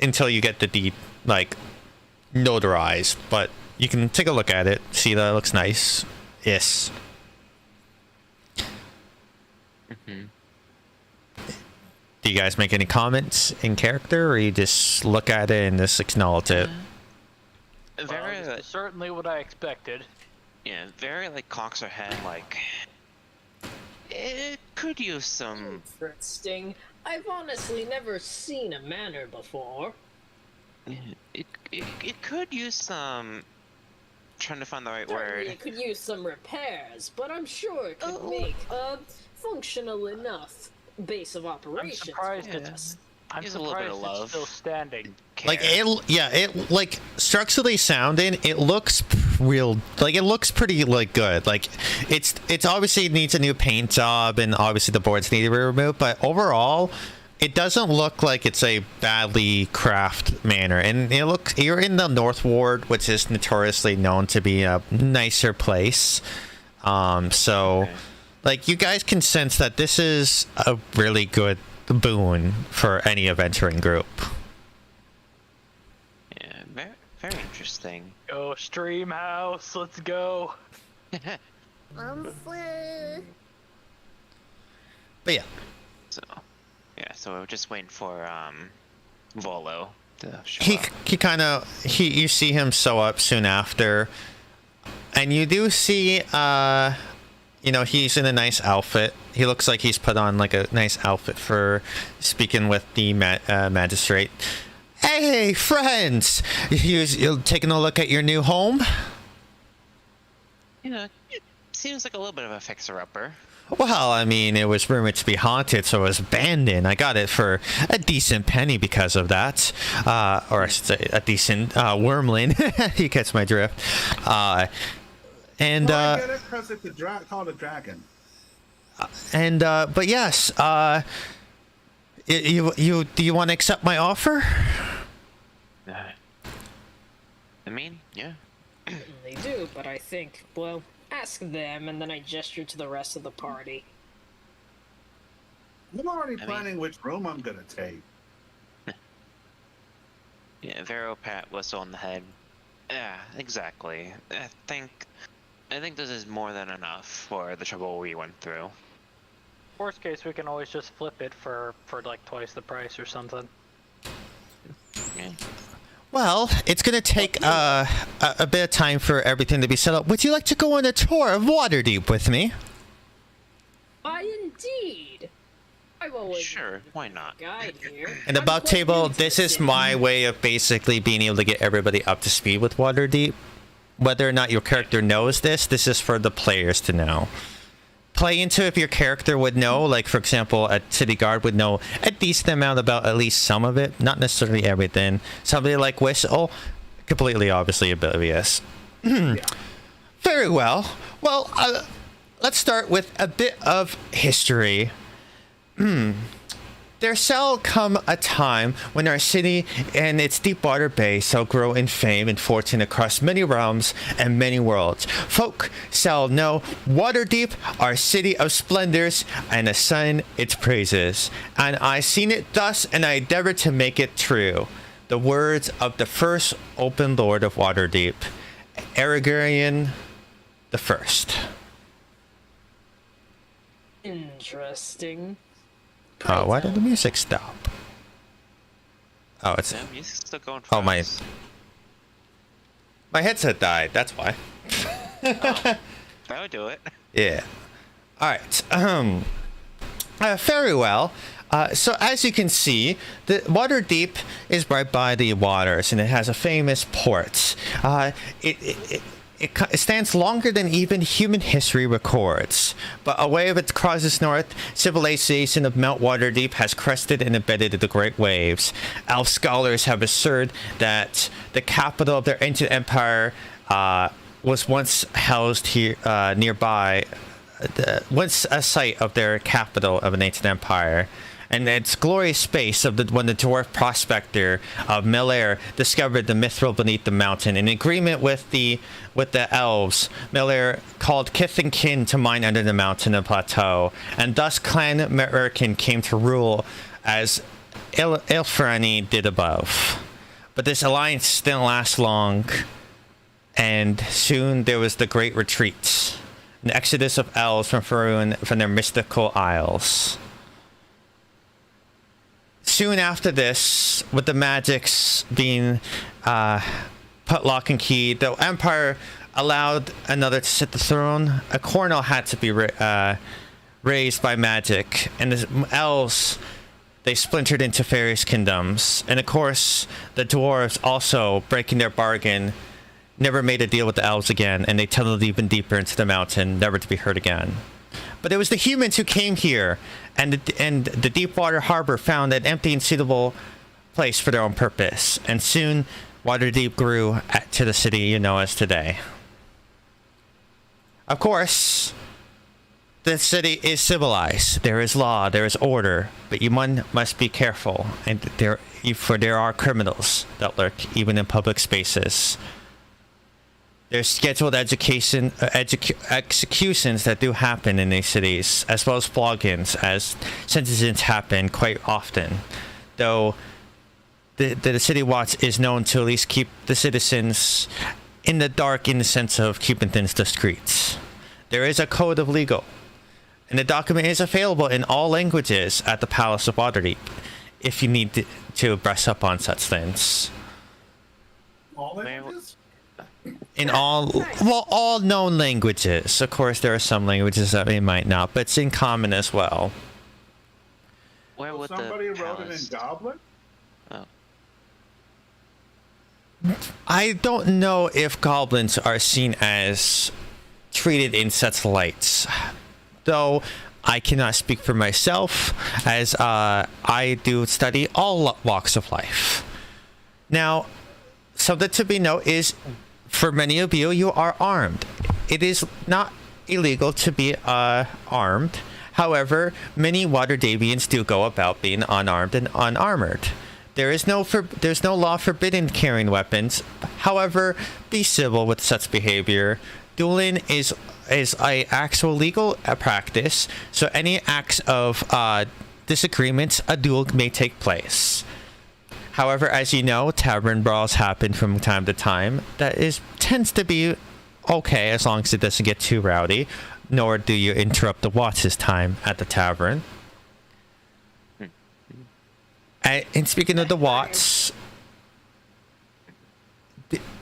until you get the deed like notarized, but you can take a look at it, see that it looks nice. Yes. Mm-hmm. Do you guys make any comments in character, or you just look at it and just acknowledge it? Very certainly what I expected. Yeah, very like cocks her head like it could use some. Interesting. I've honestly never seen a manor before. It could use some. Trying to find the right word. It could use some repairs, but I'm sure it could make a functional enough base of operations. I'm surprised it's still standing. Like it like structurally sounding, it looks real. Like it looks pretty like good. Like it's obviously needs a new paint job, and obviously the boards need to be removed. But overall, it doesn't look like it's a badly crafted manor. And it looks, you're in the North Ward, which is notoriously known to be a nicer place. So like you guys can sense that this is a really good boon for any adventuring group. Yeah, very, very interesting. Oh, stream house, let's go. But yeah. So we're just waiting for Volo to show He up. you see him sew up soon after, and you do see he's in a nice outfit. He looks like he's put on like a nice outfit for speaking with the magistrate. Hey, friends! You taking a look at your new home? It seems like a little bit of a fixer-upper. Well, I mean, it was rumored to be haunted, so it was abandoned. I got it for a decent penny because of that. Or I should say a decent wormling. You catch my drift. I get it because it's called a dragon. But yes, do you want to accept my offer? I mean, yeah. They do, but I think, well, ask them, and then I gesture to the rest of the party. I'm already planning which room I'm gonna take. Yeah, Vero pat whistle on the head. Yeah, exactly. I think this is more than enough for the trouble we went through. Worst case, we can always just flip it for like twice the price or something. Yeah. Well, it's going to take a bit of time for everything to be set up. Would you like to go on a tour of Waterdeep with me? Why, indeed. I've always Sure, why not? Guide here. And the bug table, this is my way of basically being able to get everybody up to speed with Waterdeep. Whether or not your character knows this is for the players to know. Play into if your character would know, like for example, a city guard would know a decent amount about at least some of it, not necessarily everything. Somebody like Whistle, completely obviously oblivious. Very well. Well, let's start with a bit of history. There shall come a time when our city and its deep water bay shall grow in fame and fortune across many realms and many worlds. Folk shall know Waterdeep, our city of splendors, and assign its praises. And I seen it thus, and I endeavor to make it true. The words of the first open lord of Waterdeep, Aragorian the First. Interesting. Why did the music stop? Oh, it's... Yeah, music's still going fast. Oh, my headset died, that's why. That would do it. Yeah. Alright, very well. So as you can see, the Waterdeep is right by the waters, and it has a famous port. It stands longer than even human history records. But away of its crosses north, civilization of Mount Waterdeep has crested and embedded the great waves. Elf scholars have asserted that the capital of their ancient empire was once housed here nearby, once a site of their capital of an ancient empire. And its glorious space of when the dwarf prospector of Melair discovered the mithril beneath the mountain. In agreement with the elves, Melair called kith and kin to mine under the mountain and plateau, and thus Clan Merkin came to rule as Ilfrani did above. But this alliance didn't last long, and soon there was the Great Retreat, an exodus of elves from Faerun from their mystical isles. Soon after this, with the magics being put lock and key, the Empire allowed another to sit the throne. A cornel had to be raised by magic, and the elves, they splintered into various kingdoms. And of course, the dwarves, also breaking their bargain, never made a deal with the elves again, and they tunneled even deeper into the mountain, never to be heard again. But it was the humans who came here, and the Deepwater Harbor found an empty and suitable place for their own purpose. And soon, Waterdeep grew to the city you know as today. Of course, the city is civilized. There is law, there is order, but one must be careful, and for there are criminals that lurk even in public spaces. There's scheduled executions that do happen in these cities, as well as floggings, as sentences happen quite often. Though the City Watch is known to at least keep the citizens in the dark, in the sense of keeping things discreet. There is a code of legal, and the document is available in all languages at the Palace of Waterdeep, if you need to brush up on such things. All languages? In all known languages. Of course, there are some languages that we might not, but it's in common as well. Where would somebody the wrote it palace... in Goblin? Oh. I don't know if goblins are seen as treated in such lights, though I cannot speak for myself, as I do study all walks of life. Now, something to be noted is, for many of you, you are armed. It is not illegal to be armed. However, many Waterdeepians do go about being unarmed and unarmored. There's no law forbidding carrying weapons. However, be civil with such behavior. Dueling is a actual legal practice, so any acts of disagreements, a duel may take place. However, as you know, tavern brawls happen from time to time. That tends to be okay as long as it doesn't get too rowdy, nor do you interrupt the watch's time at the tavern. And speaking of the watch,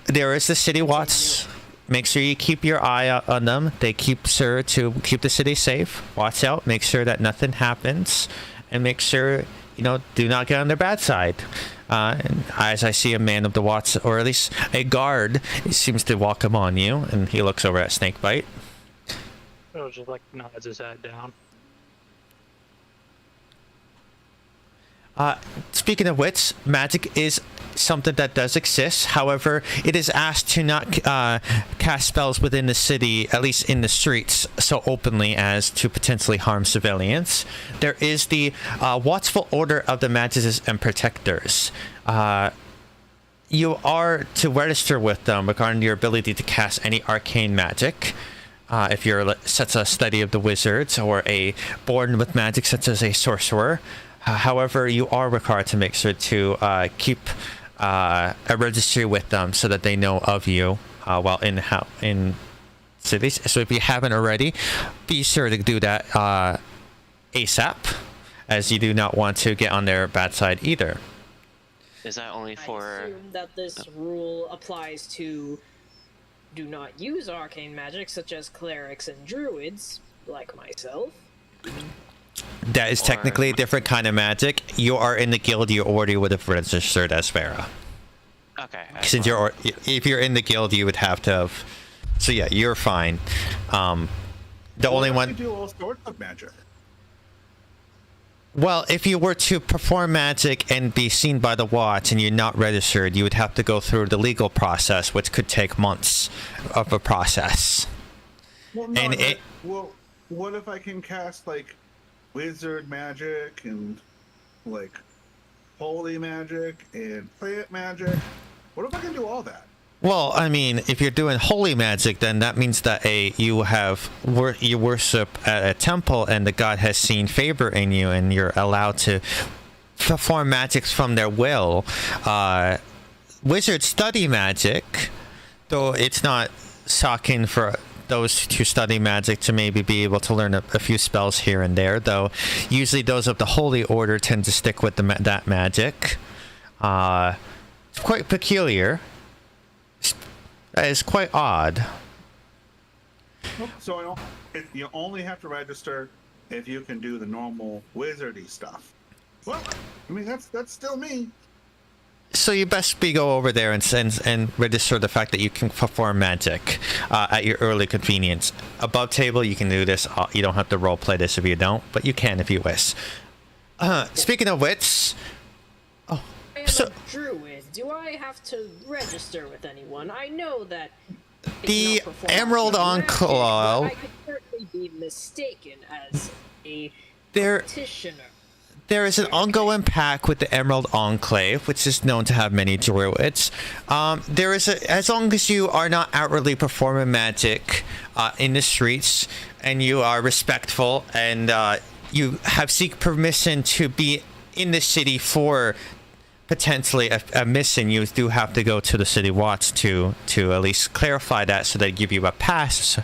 there is the city watch. Make sure you keep your eye out on them. They keep to keep the city safe. Watch out. Make sure that nothing happens, and make sure do not get on their bad side. And as I see a man of the watch, or at least a guard, he seems to walk up on you, and he looks over at Snakebite. Oh, just like nods his head down. Speaking of which, magic is something that does exist. However, it is asked to not cast spells within the city, at least in the streets, so openly as to potentially harm civilians. There is the Watchful Order of the Mages and Protectors. You are to register with them regarding your ability to cast any arcane magic. If you're such a study of the wizards, or a born with magic such as a sorcerer. However, you are required to make sure to keep a registry with them so that they know of you while in cities. So if you haven't already, be sure to do that ASAP, as you do not want to get on their bad side either. Is that only for... I assume that this rule applies to do not use arcane magic, such as clerics and druids, like myself. That is technically a different kind of magic. You are in the guild, you already would have registered as Farah. Okay. Since if you're in the guild, you would have to have. So yeah, you're fine. The only one. You do all sorts of magic. Well, if you were to perform magic and be seen by the watch and you're not registered, you would have to go through the legal process, which could take months of a process. Well, no, and well, what if I can cast like wizard magic and like holy magic and plant magic? What if I can do all that? Well, I mean, if you're doing holy magic, then that means that you worship at a temple, and the god has seen favor in you, and you're allowed to perform magics from their will. Wizards study magic, though it's not shocking for those who study magic to maybe be able to learn a few spells here and there, though usually those of the Holy Order tend to stick with that magic. It's quite peculiar. It's quite odd. So you only have to register if you can do the normal wizardy stuff. Well, I mean that's still me. So you best go over there and register the fact that you can perform magic at your early convenience. Above table, you can do this. You don't have to roleplay this if you don't, but you can if you wish. Speaking of which, I am a druid. Do I have to register with anyone? I know that the Emerald Enclave. I could certainly be mistaken as a There is an ongoing pact with the Emerald Enclave, which is known to have many druids. There is as long as you are not outwardly performing magic in the streets, and you are respectful, and you have seek permission to be in the city for potentially a mission, you do have to go to the city watch to at least clarify that, so they give you a pass.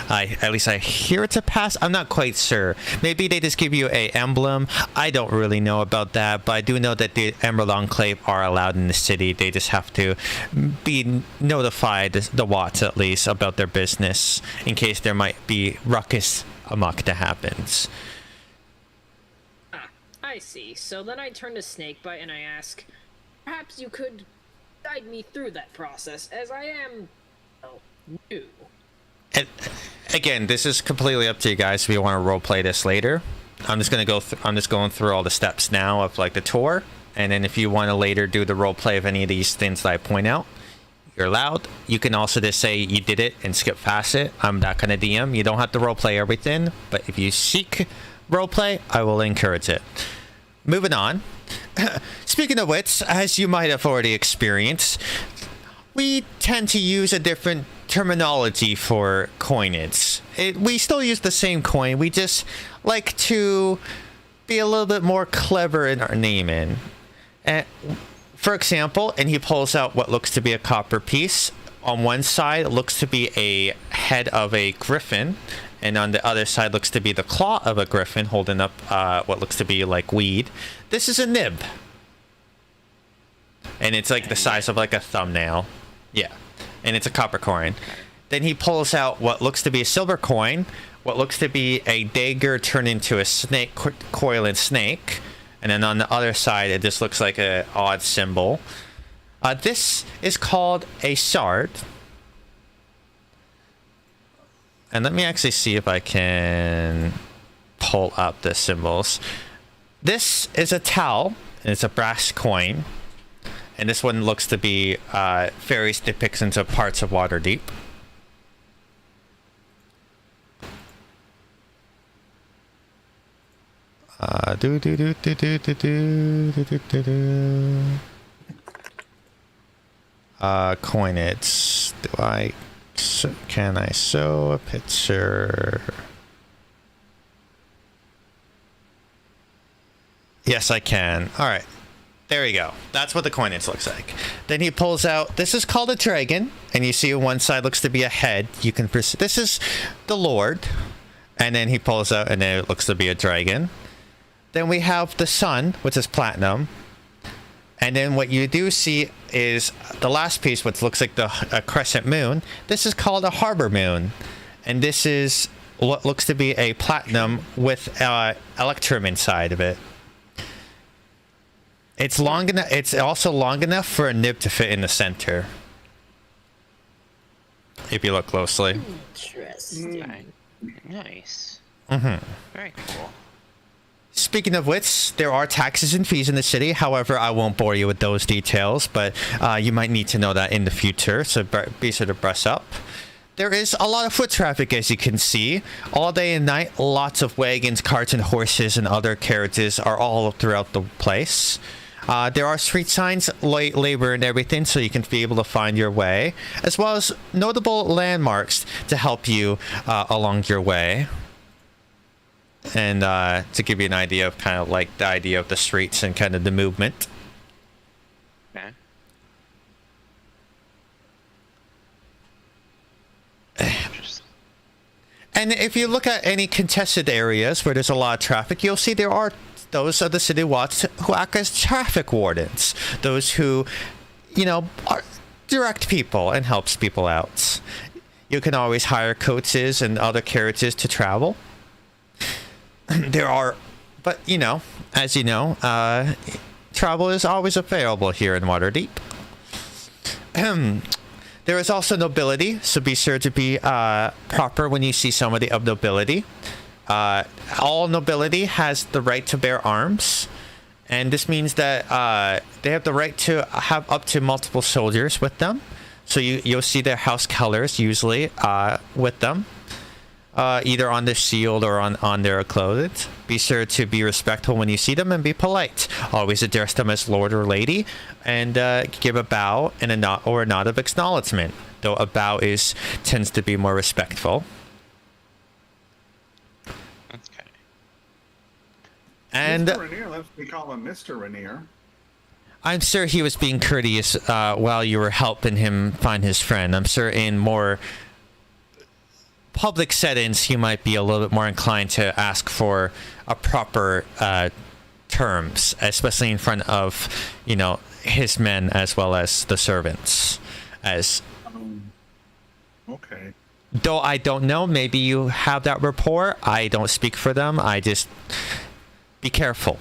At least I hear it's a pass. I'm not quite sure. Maybe they just give you a emblem. I don't really know about that, but I do know that the Emerald Enclave are allowed in the city. They just have to be notified, the watch at least, about their business in case there might be ruckus amok that happens. I see. So then I turn to Snakebite and I ask, perhaps you could guide me through that process, as I am, well, new. And again, this is completely up to you guys if you want to roleplay this later. I'm just gonna I'm just going through all the steps now of like the tour, and then if you want to later do the roleplay of any of these things that I point out, you're allowed. You can also just say you did it and skip past it. I'm not gonna DM. You don't have to roleplay everything, but if you seek roleplay, I will encourage it. Moving on. Speaking of which, as you might have already experienced, we tend to use a different terminology for coinage. We still use the same coin. We just like to be a little bit more clever in our naming. For example, and he pulls out what looks to be a copper piece. On one side, it looks to be a head of a griffin. And on the other side looks to be the claw of a griffin holding up what looks to be like weed. This is a nib. And it's like the size of like a thumbnail. Yeah. And it's a copper coin. Then he pulls out what looks to be a silver coin, what looks to be a dagger turned into a snake, coiling snake. And then on the other side, it just looks like an odd symbol. This is called a shard. And let me actually see if I can pull up the symbols. This is a towel. It's a brass coin. And this one looks to be various depictions of parts of Waterdeep. Coinage. Can I show a picture? Yes, I can. All right. There you go. That's what the coinage looks like. Then he pulls out, this is called a dragon, and you see on one side looks to be a head. You can this is the Lord. And then he pulls out, and then it looks to be a dragon. Then we have the sun, which is platinum. And then what you do see is the last piece, which looks like a crescent moon. This is called a harbor moon. And this is what looks to be a platinum with electrum inside of it. It's long enough. It's also long enough for a nib to fit in the center. If you look closely. Interesting. Nice. Mm-hmm. Very cool. Speaking of which, there are taxes and fees in the city. However, I won't bore you with those details, but you might need to know that in the future, so be sure to brush up. There is a lot of foot traffic, as you can see. All day and night, lots of wagons, carts, and horses and other carriages are all throughout the place. There are street signs, light labor, and everything, so you can be able to find your way, as well as notable landmarks to help you along your way. And to give you an idea of kind of like the idea of the streets and kind of the movement. Okay. And if you look at any contested areas where there's a lot of traffic, you'll see there are those of the city watch who act as traffic wardens. Those who, are direct people and helps people out. You can always hire coaches and other carriages to travel. There are, but as you know, travel is always available here in Waterdeep. There is also nobility, so be sure to be proper when you see somebody of nobility. All nobility has the right to bear arms, and this means that they have the right to have up to multiple soldiers with them. So you'll see their house colors usually with them, either on their shield or on their clothing. Be sure to be respectful when you see them and be polite. Always address them as lord or lady, and give a bow and a nod or a nod of acknowledgement. Though a bow tends to be more respectful. Okay. And Mr. Rainier lets me call him Mr. Rainier. I'm sure he was being courteous while you were helping him find his friend. I'm sure in more public settings, he might be a little bit more inclined to ask for a proper terms, especially in front of, his men as well as the servants. Okay. Though I don't know, maybe you have that rapport. I don't speak for them. I just be careful.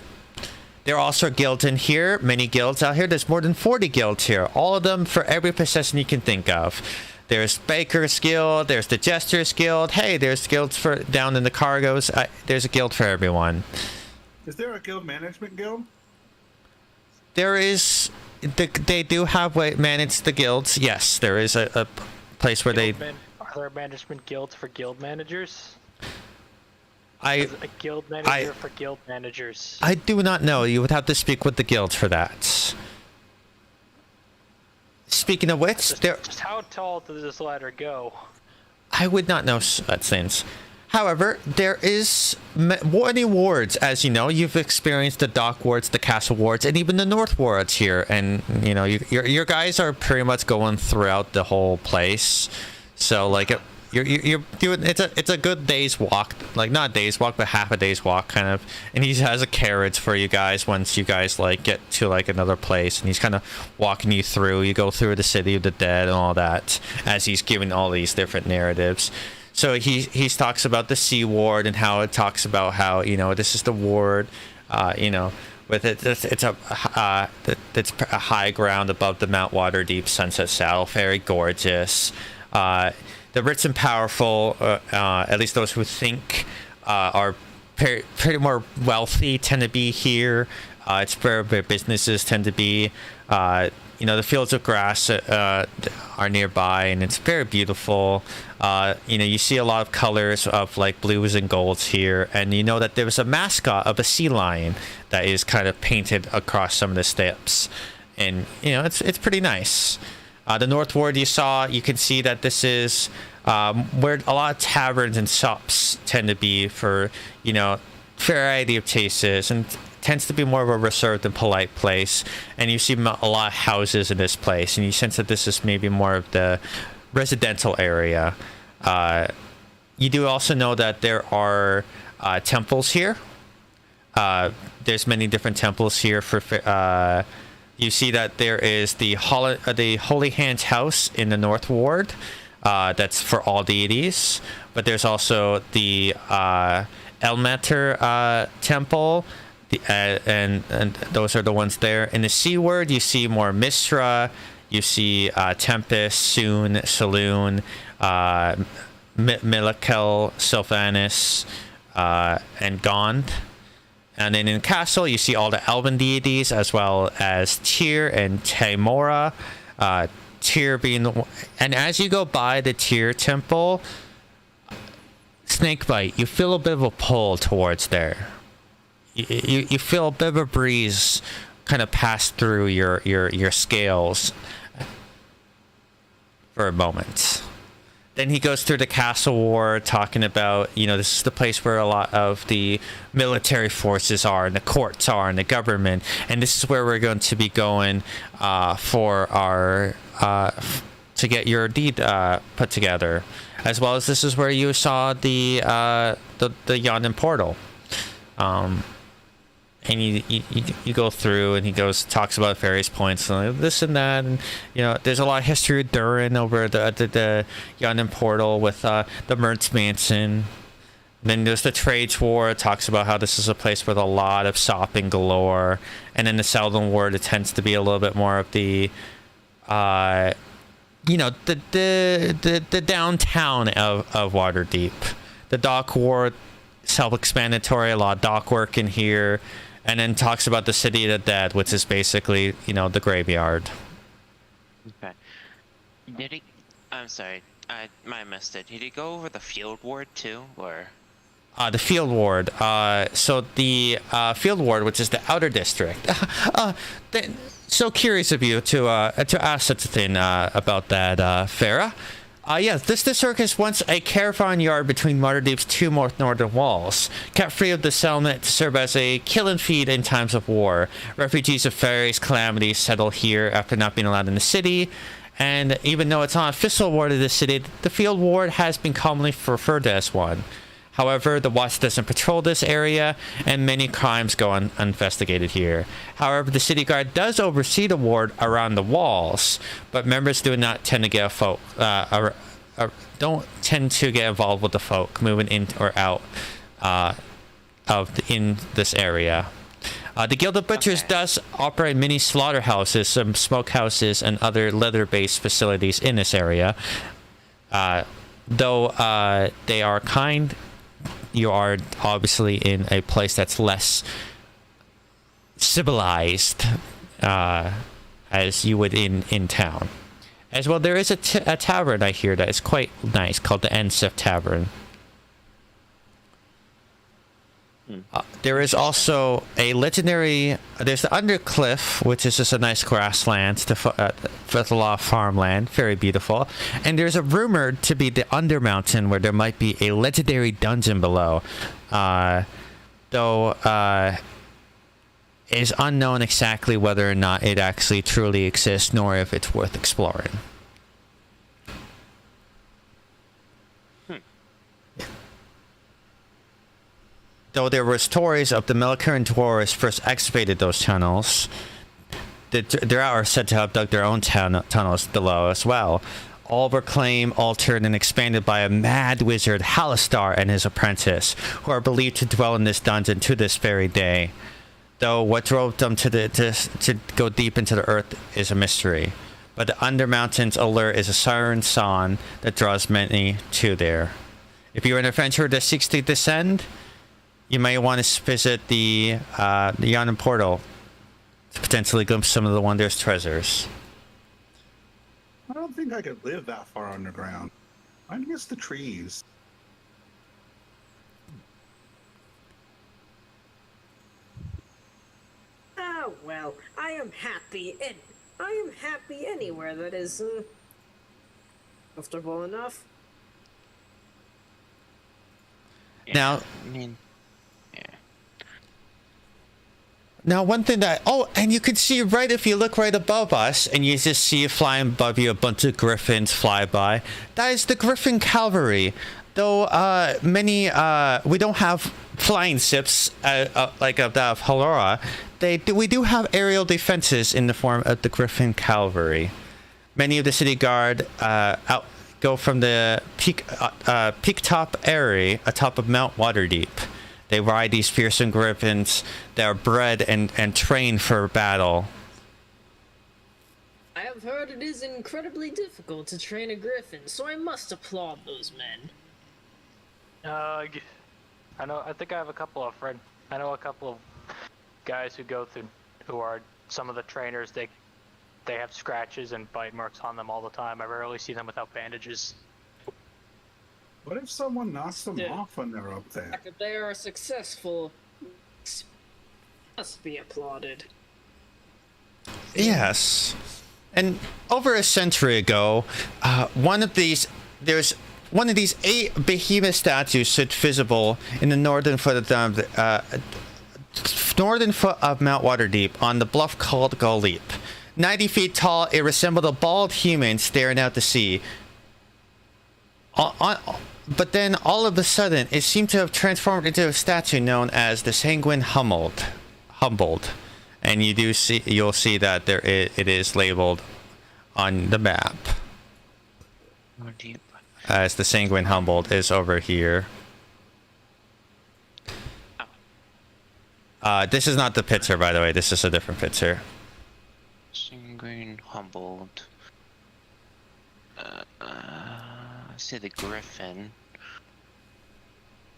There are also guilds in here, many guilds out here. There's more than 40 guilds here, all of them for every profession you can think of. There's Baker's Guild, there's the Jester's Guild. Hey, there's guilds for down in the cargoes. There's a guild for everyone. Is there a guild management guild? There is. They do have manage the guilds. Yes, there is a place where Are there management guilds for guild managers? A guild manager for guild managers. I do not know. You would have to speak with the guild for that. Speaking of which, just how tall does this ladder go? I would not know such things. However, there is many wards, as you know. You've experienced the dock wards, the castle wards, and even the north wards here. And your guys are pretty much going throughout the whole place. So you're doing it's a good day's walk, like not a day's walk, but half a day's walk kind of. And he has a carriage for you guys once you guys get to another place, and he's kind of walking you through. You go through the city of the dead and all that as he's giving all these different narratives. So he talks about the Sea Ward and how it talks about how this is the ward, with it's a high ground above the Mount Waterdeep Sunset Saddle, very gorgeous. The rich and powerful, at least those who think are pretty more wealthy, tend to be here. It's where businesses tend to be. The fields of grass are nearby, and it's very beautiful. You see a lot of colors of blues and golds here, and you know that there was a mascot of a sea lion that is kind of painted across some of the steps, and it's pretty nice. The North Ward you can see that this is where a lot of taverns and shops tend to be for variety of tastes, and tends to be more of a reserved and polite place. And you see a lot of houses in this place, and you sense that this is maybe more of the residential area. You do also know that there are temples here. There's many different temples here for. You see that there is the Holy Hands House in the North Ward. That's for all deities. But there's also the Elmater Temple. And those are the ones there. In the Sea Ward, you see more Mistra. You see Tempest, Soon, Saloon, Milikel, Sylvanus, and Gond. And then in Castle, you see all the Elven deities, as well as Tyr and Taimora. Tyr being and as you go by the Tyr temple, Snakebite, you feel a bit of a pull towards there. You feel a bit of a breeze kind of pass through your scales for a moment. Then he goes through the Castle War, talking about, this is the place where a lot of the military forces are, and the courts are, and the government. And this is where we're going to be going for our, to get your deed put together. as well as this is where you saw the Yawning Portal. And you go through, and he talks about various points, and this and that, and there's a lot of history of Durin over the Yawning Portal with the Mertz Mansion. Then there's the Trades War. It talks about how this is a place with a lot of sopping galore, and in the Seldon Ward, it tends to be a little bit more of the, the downtown of Waterdeep. The Dock Ward, self-explanatory, a lot of dock work in here. And then talks about the City of the Dead, which is basically, the graveyard. Okay. I'm sorry, I missed it. Did he go over the Field Ward too, or? The Field Ward. So the Field Ward, which is the Outer District. So curious of you to ask such a thing about that, Farah. Yes, this district is once a caravan yard between Waterdeep's two northern walls, kept free of the settlement to serve as a killing feed in times of war. Refugees of various calamities settle here after not being allowed in the city, and even though it's not an official ward of the city, the Field Ward has been commonly referred to as one. However, the Watch doesn't patrol this area, and many crimes go uninvestigated here. However, the City Guard does oversee the ward around the walls, but members do not tend to get don't tend to get involved with the folk moving in or out in this area. The Guild of Butchers does operate many slaughterhouses, some smokehouses, and other leather-based facilities in this area. Though they are kind, you are obviously in a place that's less civilized as you would in town. As well, there is a tavern I hear that is quite nice called the Ensif Tavern. There is also a legendary... There's the Undercliff, which is just a nice grassland with a lot of farmland. Very beautiful. And there's a rumored to be the Undermountain, where there might be a legendary dungeon below. Though it is unknown exactly whether or not it actually truly exists, nor if it's worth exploring. Though there were stories of the Melchiran dwarves first excavated those tunnels, the Drow are said to have dug their own tunnels below as well. All were claimed, altered, and expanded by a mad wizard, Halistar, and his apprentice, who are believed to dwell in this dungeon to this very day. Though what drove them to go deep into the earth is a mystery. But the Undermountain's allure is a siren song that draws many to there. If you're an adventurer that seeks to descend, you may want to visit the Yawning Portal to potentially glimpse some of the wondrous treasures. I don't think I could live that far underground. I miss the trees. Ah, well, I am happy anywhere that is comfortable enough. Yeah, Now, I mean, Now, one thing that... Oh, and you can see right if you look right above us, and you just see flying above you a bunch of griffins fly by. That is the Griffin Cavalry. Though many... we don't have flying ships like that of Halora. We do have aerial defenses in the form of the Griffin Cavalry. Many of the city guard go from the peak top area atop of Mount Waterdeep. They ride these fearsome griffins that are bred and trained for battle. I have heard it is incredibly difficult to train a griffin, so I must applaud those men. I know. I think I have a couple of friends. I know a couple of guys who go through, who are some of the trainers. They have scratches and bite marks on them all the time. I rarely see them without bandages. What if someone knocks them off when they're up there? If they are successful, must be applauded. Yes. And over a century ago, one of these 8 behemoth statues stood visible in the northern foot of Mount Waterdeep on the bluff called Gull Leap. 90 feet tall, it resembled a bald human staring out to sea. But then all of a sudden, it seemed to have transformed into a statue known as the Sanguine Humbled, and you'll see that it is labeled on the map as the Sanguine Humbled is over here. This is not the picture, by the way. This is a different picture. Sanguine Humbled. I see the Griffin.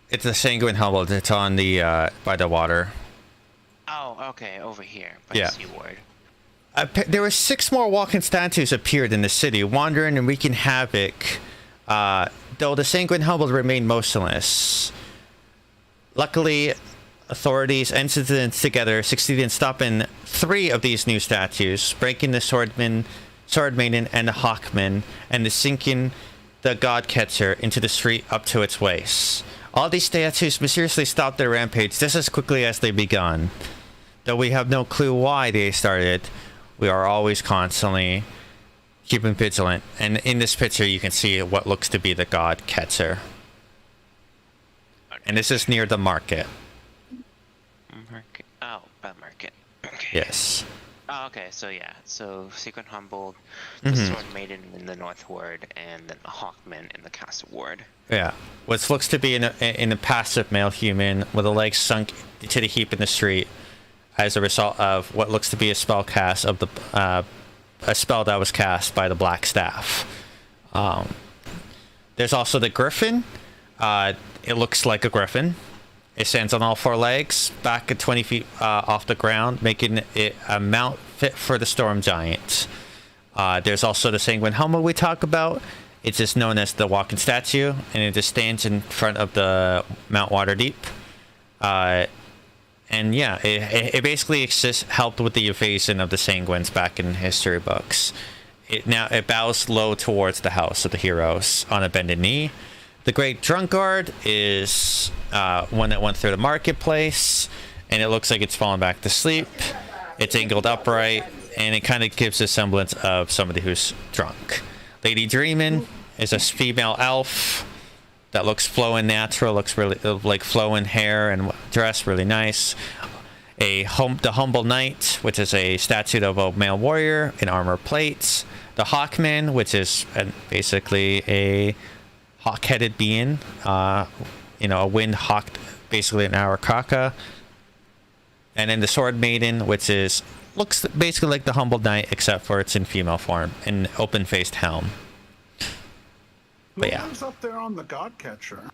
It's the Sanguine Humbled. It's on the by the water. Oh, okay, over here by Yeah. the seaward. There were 6 more walking statues appeared in the city, wandering and wreaking havoc. Though the Sanguine Humbled remained motionless. Luckily, authorities and citizens together succeeded in stopping 3 of these new statues, breaking the Sword Maiden and the Hawkman, and sinking the God Catcher into the street up to its waist. All these statues mysteriously stopped their rampage just as quickly as they begun. Though we have no clue why they started, we are always constantly keeping vigilant. And in this picture, you can see what looks to be the God Catcher. And this is near the market. Market. Oh, by the market. Okay. Yes. Oh, okay, so yeah. So Secret Humbled, the Sword Maiden in the North Ward, and then the Hawkman in the Castle Ward. Yeah. What looks to be in a passive male human with a leg sunk to the heap in the street as a result of what looks to be a spell cast of the a spell that was cast by the Black Staff. There's also the Griffin. It looks like a griffin. It stands on all 4 legs, back at 20 feet off the ground, making it a mount fit for the Storm Giant. There's also the Sanguine Humble we talk about. It's just known as the Walking Statue, and it just stands in front of the Mount Waterdeep. And yeah, it basically helped with the evasion of the Sanguines back in history books. It bows low towards the house of the heroes on a bended knee. The Great Drunkard is one that went through the marketplace, and it looks like it's fallen back to sleep. It's angled upright, and it kind of gives a semblance of somebody who's drunk. Lady Dreamin' is a female elf that looks flowing natural, looks really like flowing hair and dress, really nice. The Humble Knight, which is a statue of a male warrior in armor plates. The Hawkman, which is basically a hawk-headed being, a wind hawk, basically an Arakaka. And then the Sword Maiden, which looks basically like the Humble Knight, except for it's in female form, an open-faced helm. But yeah. Who's up there on the God Catcher?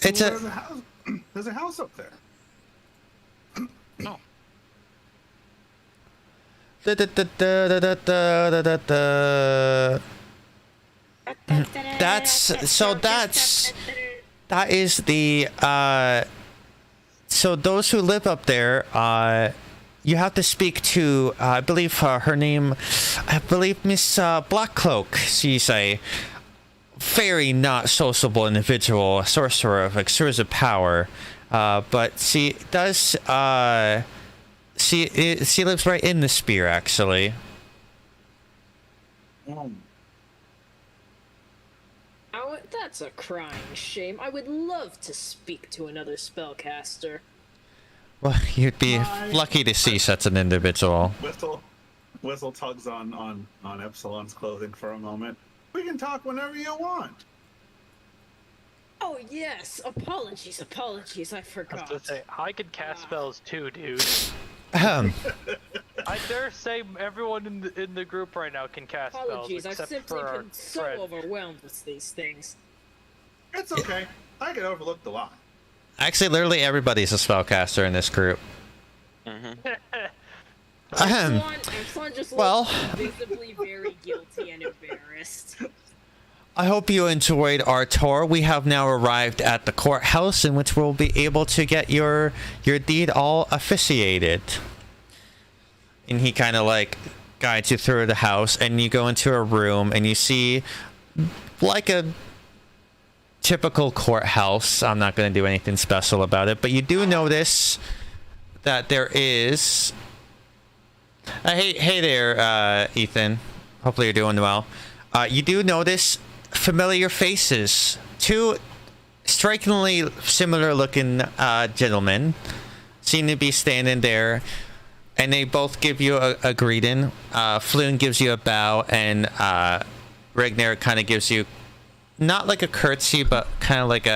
It's there's a house up there. Oh. That is the so those who live up there, you have to speak to I believe Miss Blackcloak. She's a very not sociable individual, a sorcerer of extrusive power, but she does she lives right in the spear, actually. Oh, that's a crying shame. I would love to speak to another spellcaster. Well, you'd be lucky to see such an individual. Whistle tugs on Epsilon's clothing for a moment. We can talk whenever you want. Oh yes, apologies, I forgot. I was gonna say, I can cast spells too, dude. I dare say everyone in the group right now can cast Apologies, spells, I've except simply for been so Fred. overwhelmed with these things. It's okay. I get overlooked a lot. Actually, literally everybody's a spellcaster in this group. Epsilon just well, looks visibly very guilty and embarrassed. I hope you enjoyed our tour. We have now arrived at the courthouse in which we'll be able to get your deed all officiated. And he kind of like guides you through the house, and you go into a room and you see like a typical courthouse. I'm not going to do anything special about it, but you do notice that there is hey there, Ethan. Hopefully you're doing well. you do notice familiar faces. Two strikingly similar looking gentlemen seem to be standing there, and they both give you a greeting. Floon gives you a bow, and Regner kind of gives you not like a curtsy, but kind of like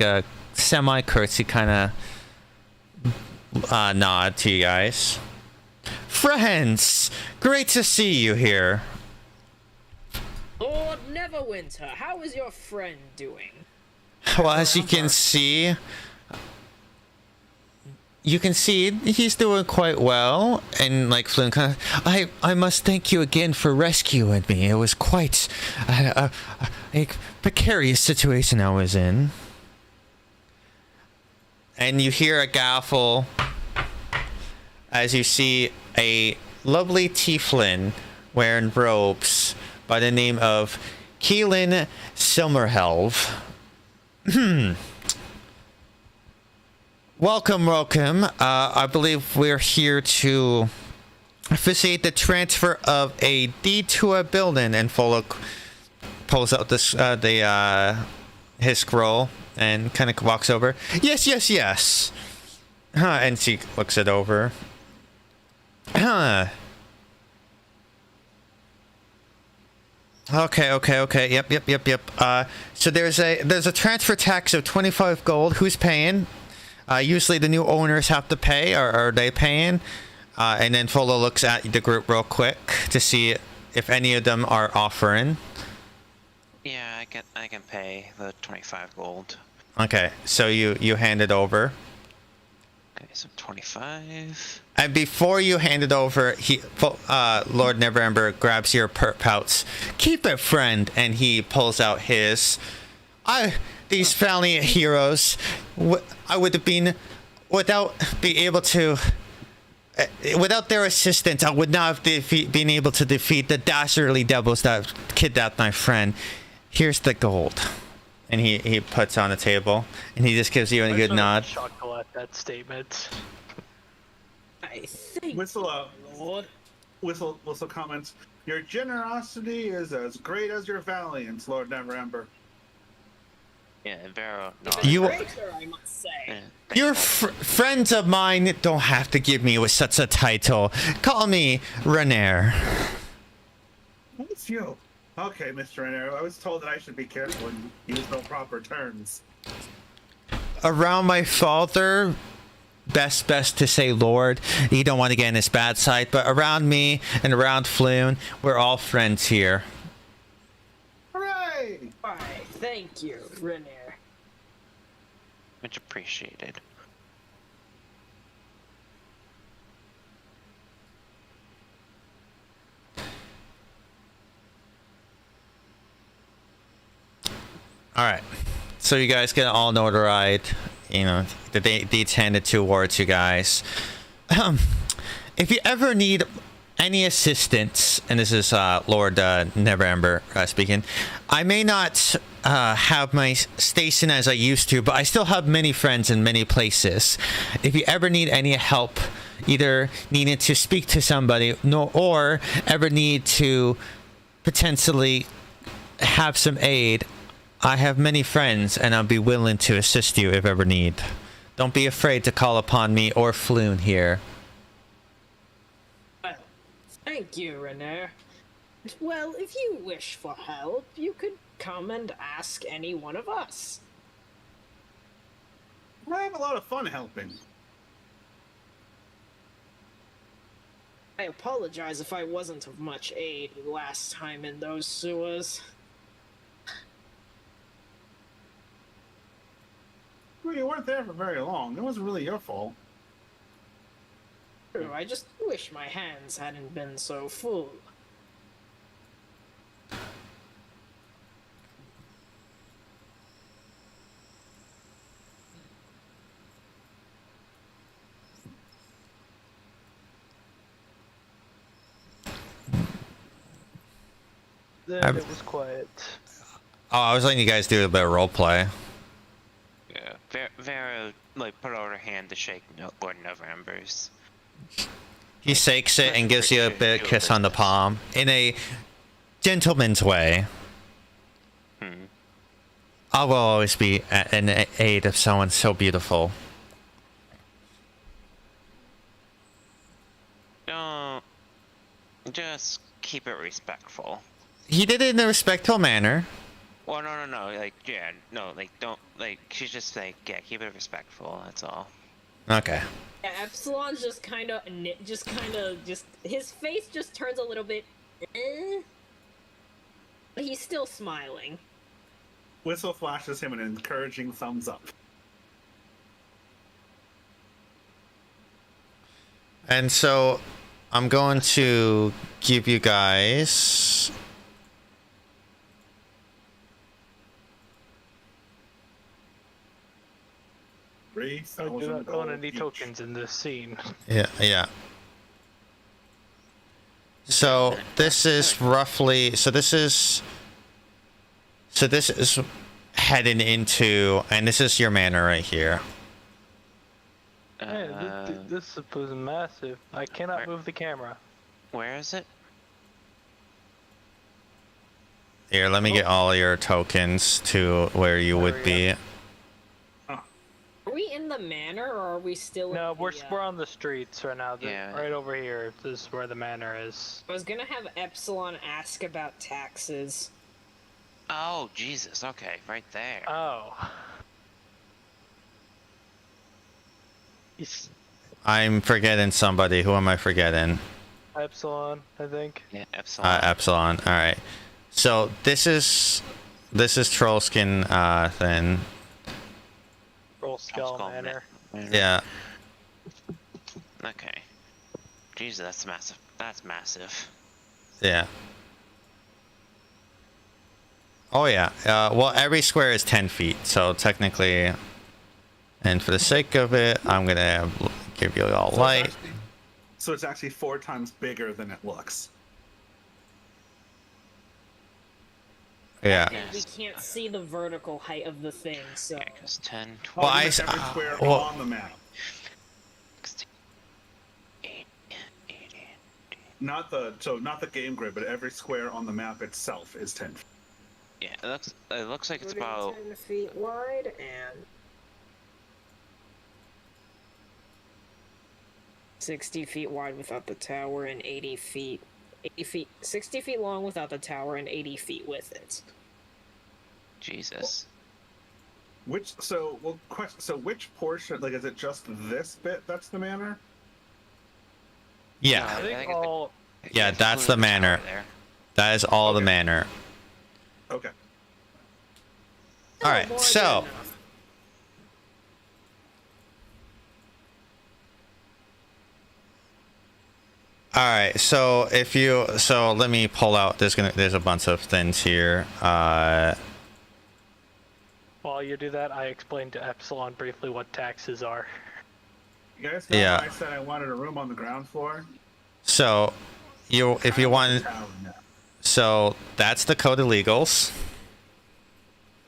a semi curtsy kind of nod to you guys. Friends, great to see you here. Lord Neverwinter, how is your friend doing? Well, as you can see, he's doing quite well. And like Flynn, I must thank you again for rescuing me. It was quite a precarious situation I was in. And you hear a gaffle as you see a lovely tiefling wearing robes by the name of Keelan Silmerhelv. Welcome. I believe we're here to officiate the transfer of a deed to a building. And Folok pulls out this his scroll and kind of walks over. Yes. And she looks it over. Okay. Yep. So there's a transfer tax of 25 gold. Who's paying? Usually the new owners have to pay, or are they paying? And then Folo looks at the group real quick to see if any of them are offering. Yeah, I can pay the 25 gold. Okay, so you hand it over. Okay, so 25. And before you hand it over, Lord Neverember grabs your pouch. Keep it, friend, and he pulls out his. These valiant heroes, I would have been without their assistance. I would not have been able to defeat the dastardly devils that kidnapped my friend. Here's the gold, and he puts on the table, and he just gives you a good nod. Chuckle at that statement. I think, Whistle comments. Your generosity is as great as your valiance, Lord Neverember. Yeah, Vero. greater, I must say. Yeah, Your friends of mine don't have to give me with such a title. Call me Renair. What's you? Okay, Mr. Renner, I was told that I should be careful and use no proper terms. Around my father, best to say Lord. You don't want to get in his bad side, but around me and around Floon, we're all friends here. Hooray! Why, thank you, Renair. much appreciated. All right, so you guys get all notarized. You know, the deed's handed towards you guys. If you ever need any assistance, and this is Lord Neverember speaking, I may not have my station as I used to, but I still have many friends in many places. If you ever need any help, either needing to speak to somebody, or ever need to potentially have some aid, I have many friends, and I'll be willing to assist you if ever need. Don't be afraid to call upon me or Floon here. Well, thank you, Renair. Well, if you wish for help, you could come and ask any one of us. I have a lot of fun helping. I apologize if I wasn't of much aid last time in those sewers. Well, you weren't there for very long. It wasn't really your fault. True, I just wish my hands hadn't been so full. Then it was quiet. Oh, I was letting you guys do a bit of roleplay. Yeah, Vera like put out her hand to shake Lord Neverember's. He shakes it and gives you a bit of kiss on the palm in a gentleman's way, I will always be an aid of someone so beautiful. Don't. Just keep it respectful. He did it in a respectful manner. Well, no. Like, yeah, no, like, don't, like, she's just like, yeah, keep it respectful. That's all. Okay. Yeah, Epsilon's just kind of, his face just turns a little bit, but he's still smiling. Whistle flashes him an encouraging thumbs up. And so, I'm going to give you guys... I do not own any tokens in this scene. Yeah. So this is roughly. So this is heading into, and this is your manor right here. Man, this is massive. I cannot move the camera. Where is it? Here, let me get all your tokens to where you would be. Are we in the manor, or are we still? No, in we're on the streets right now. Yeah. Right over here. This is where the manor is. I was gonna have Epsilon ask about taxes. Oh, Jesus. Okay, right there. Oh. I'm forgetting somebody. Who am I forgetting? Epsilon, I think. Yeah, Epsilon. Epsilon. All right. So this is Trollskin then. Roll Skull Manor. Yeah. Okay. Jesus, that's massive. That's massive. Yeah. Oh yeah. Well, every square is 10 feet, so technically, and for the sake of it, I'm gonna give you all light. So it's actually 4 times bigger than it looks. Yeah. And we can't see the vertical height of the thing, so. Yeah, because 10, 12, Well, Every square well, on the map. 16, 8, 80. Not the game grid, but every square on the map itself is 10 feet. Yeah, it looks like it's about 10 feet wide and 60 feet wide without the tower and 80 feet, 60 feet long without the tower and 80 feet with it. Jesus. Which portion, like, is it just this bit that's the manor? Yeah. I think it's all. Yeah, that's the manor. There. That is all the manor. Okay. All right. More So. than enough. All right, so let me pull out. There's a bunch of things here. While you do that, I explained to Epsilon briefly what taxes are. You guys know Yeah. I said I wanted a room on the ground floor? So, if you want, so that's the code of legals.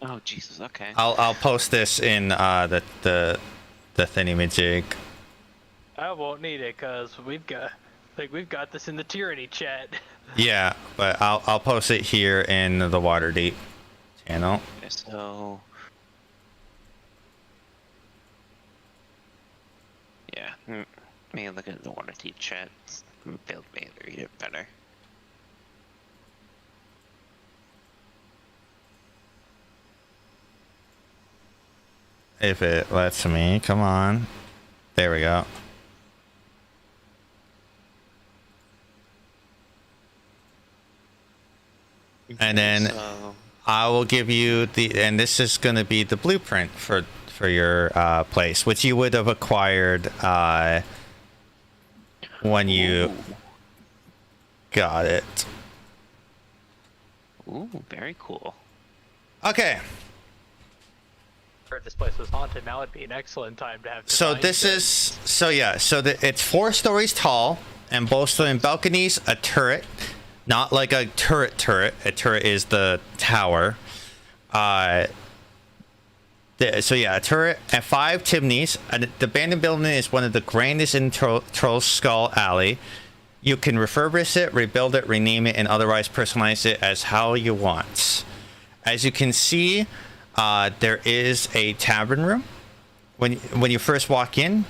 Oh, Jesus. Okay. I'll post this in the thingamajig. I won't need it because we've got this in the tyranny chat. Yeah, but I'll post it here in the Waterdeep channel. Okay, so. Yeah, maybe look at the Waterdeep chat. They'll be able to read it better. If it lets me, come on. There we go. And then So, I will give you and this is going to be the blueprint for your place, which you would have acquired when you got it. ooh, very cool. Okay. Heard this place was haunted. Now would be an excellent time to have. So this is it's 4 stories tall and boasting balconies, a turret, not like a turret. A turret is the tower. A turret and 5 chimneys. And the abandoned building is one of the grandest in Troll's Skull Alley. You can refurbish it, rebuild it, rename it, and otherwise personalize it as how you want. As you can see, there is a tavern room. When you first walk in,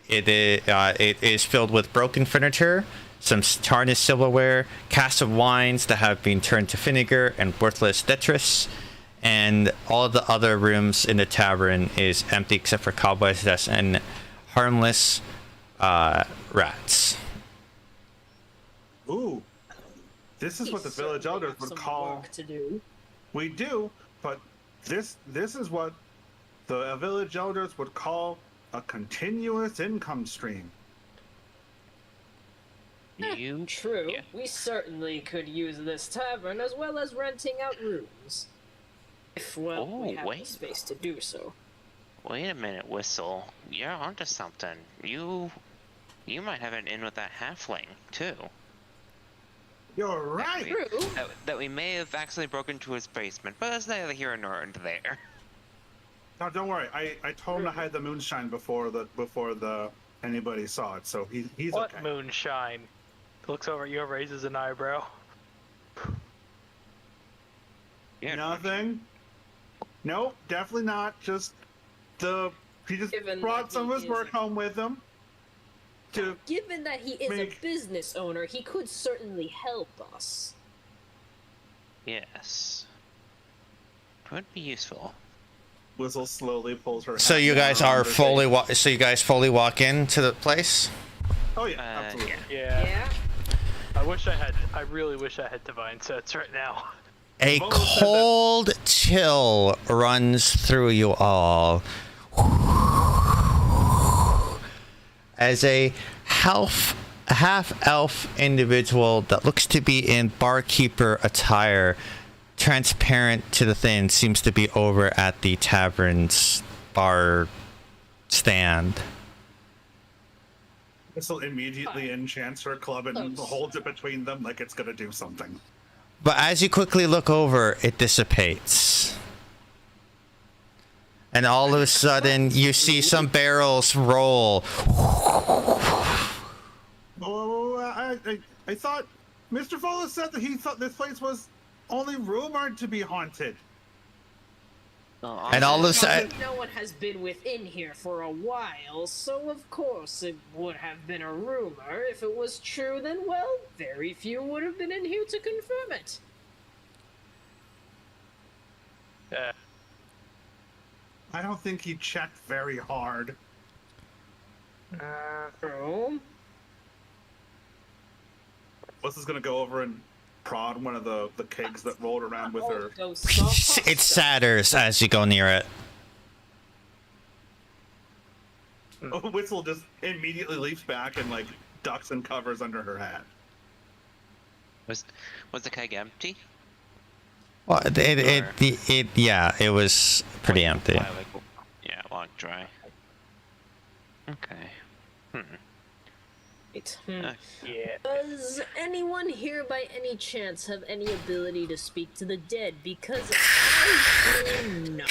it is filled with broken furniture, some tarnished silverware, casks of wines that have been turned to vinegar, and worthless detritus. And all of the other rooms in the tavern is empty except for cowboys' desks and harmless rats. Ooh, this is what the village elders would call. To do. We do, but this is what the village elders would call a continuous income stream. True. Yeah. We certainly could use this tavern as well as renting out rooms. If, well, we have the space to do so. Wait a minute, Whistle. You're onto something. You might have an in with that halfling, too. You're right. True. That we may have accidentally broken into his basement, but that's neither here nor there. No, don't worry. I told him to hide the moonshine before anybody saw it, so he's What okay. moonshine? Looks over at you, raises an eyebrow. Yeah. Nothing. Nope, definitely not. Just he just Given brought that some he of his work is- home with him. Given that he is make- a business owner, he could certainly help us. Yes. Would be useful. Whistle slowly pulls her. So hat you guys down are on her fully face. so you guys fully walk into the place? Oh yeah, absolutely. Yeah. Yeah. I really wish I had divine sets right now. A Both said that- cold chill runs through you all. As a half-elf individual that looks to be in barkeeper attire, transparent to the thin, seems to be over at the tavern's bar stand. Whistle immediately enchants her club and holds it between them like it's gonna do something. But as you quickly look over, it dissipates. And all of a sudden, you see some barrels roll. Oh, I thought Mr. Fuller said that he thought this place was only rumored to be haunted. And all of a sudden, No one has been within here for a while, so of course it would have been a rumor. If it was true, then, well, very few would have been in here to confirm it. Yeah. I don't think he checked very hard. True. Whistle's gonna go over and prod one of the kegs that rolled around with her. Oh, soft. it satters as you go near it. Whistle just immediately leaps back and like ducks and covers under her hat. Was the keg empty? Well, it was pretty empty. Yeah, locked dry. Okay. Right. Yeah. Does anyone here by any chance have any ability to speak to the dead? Because I do not.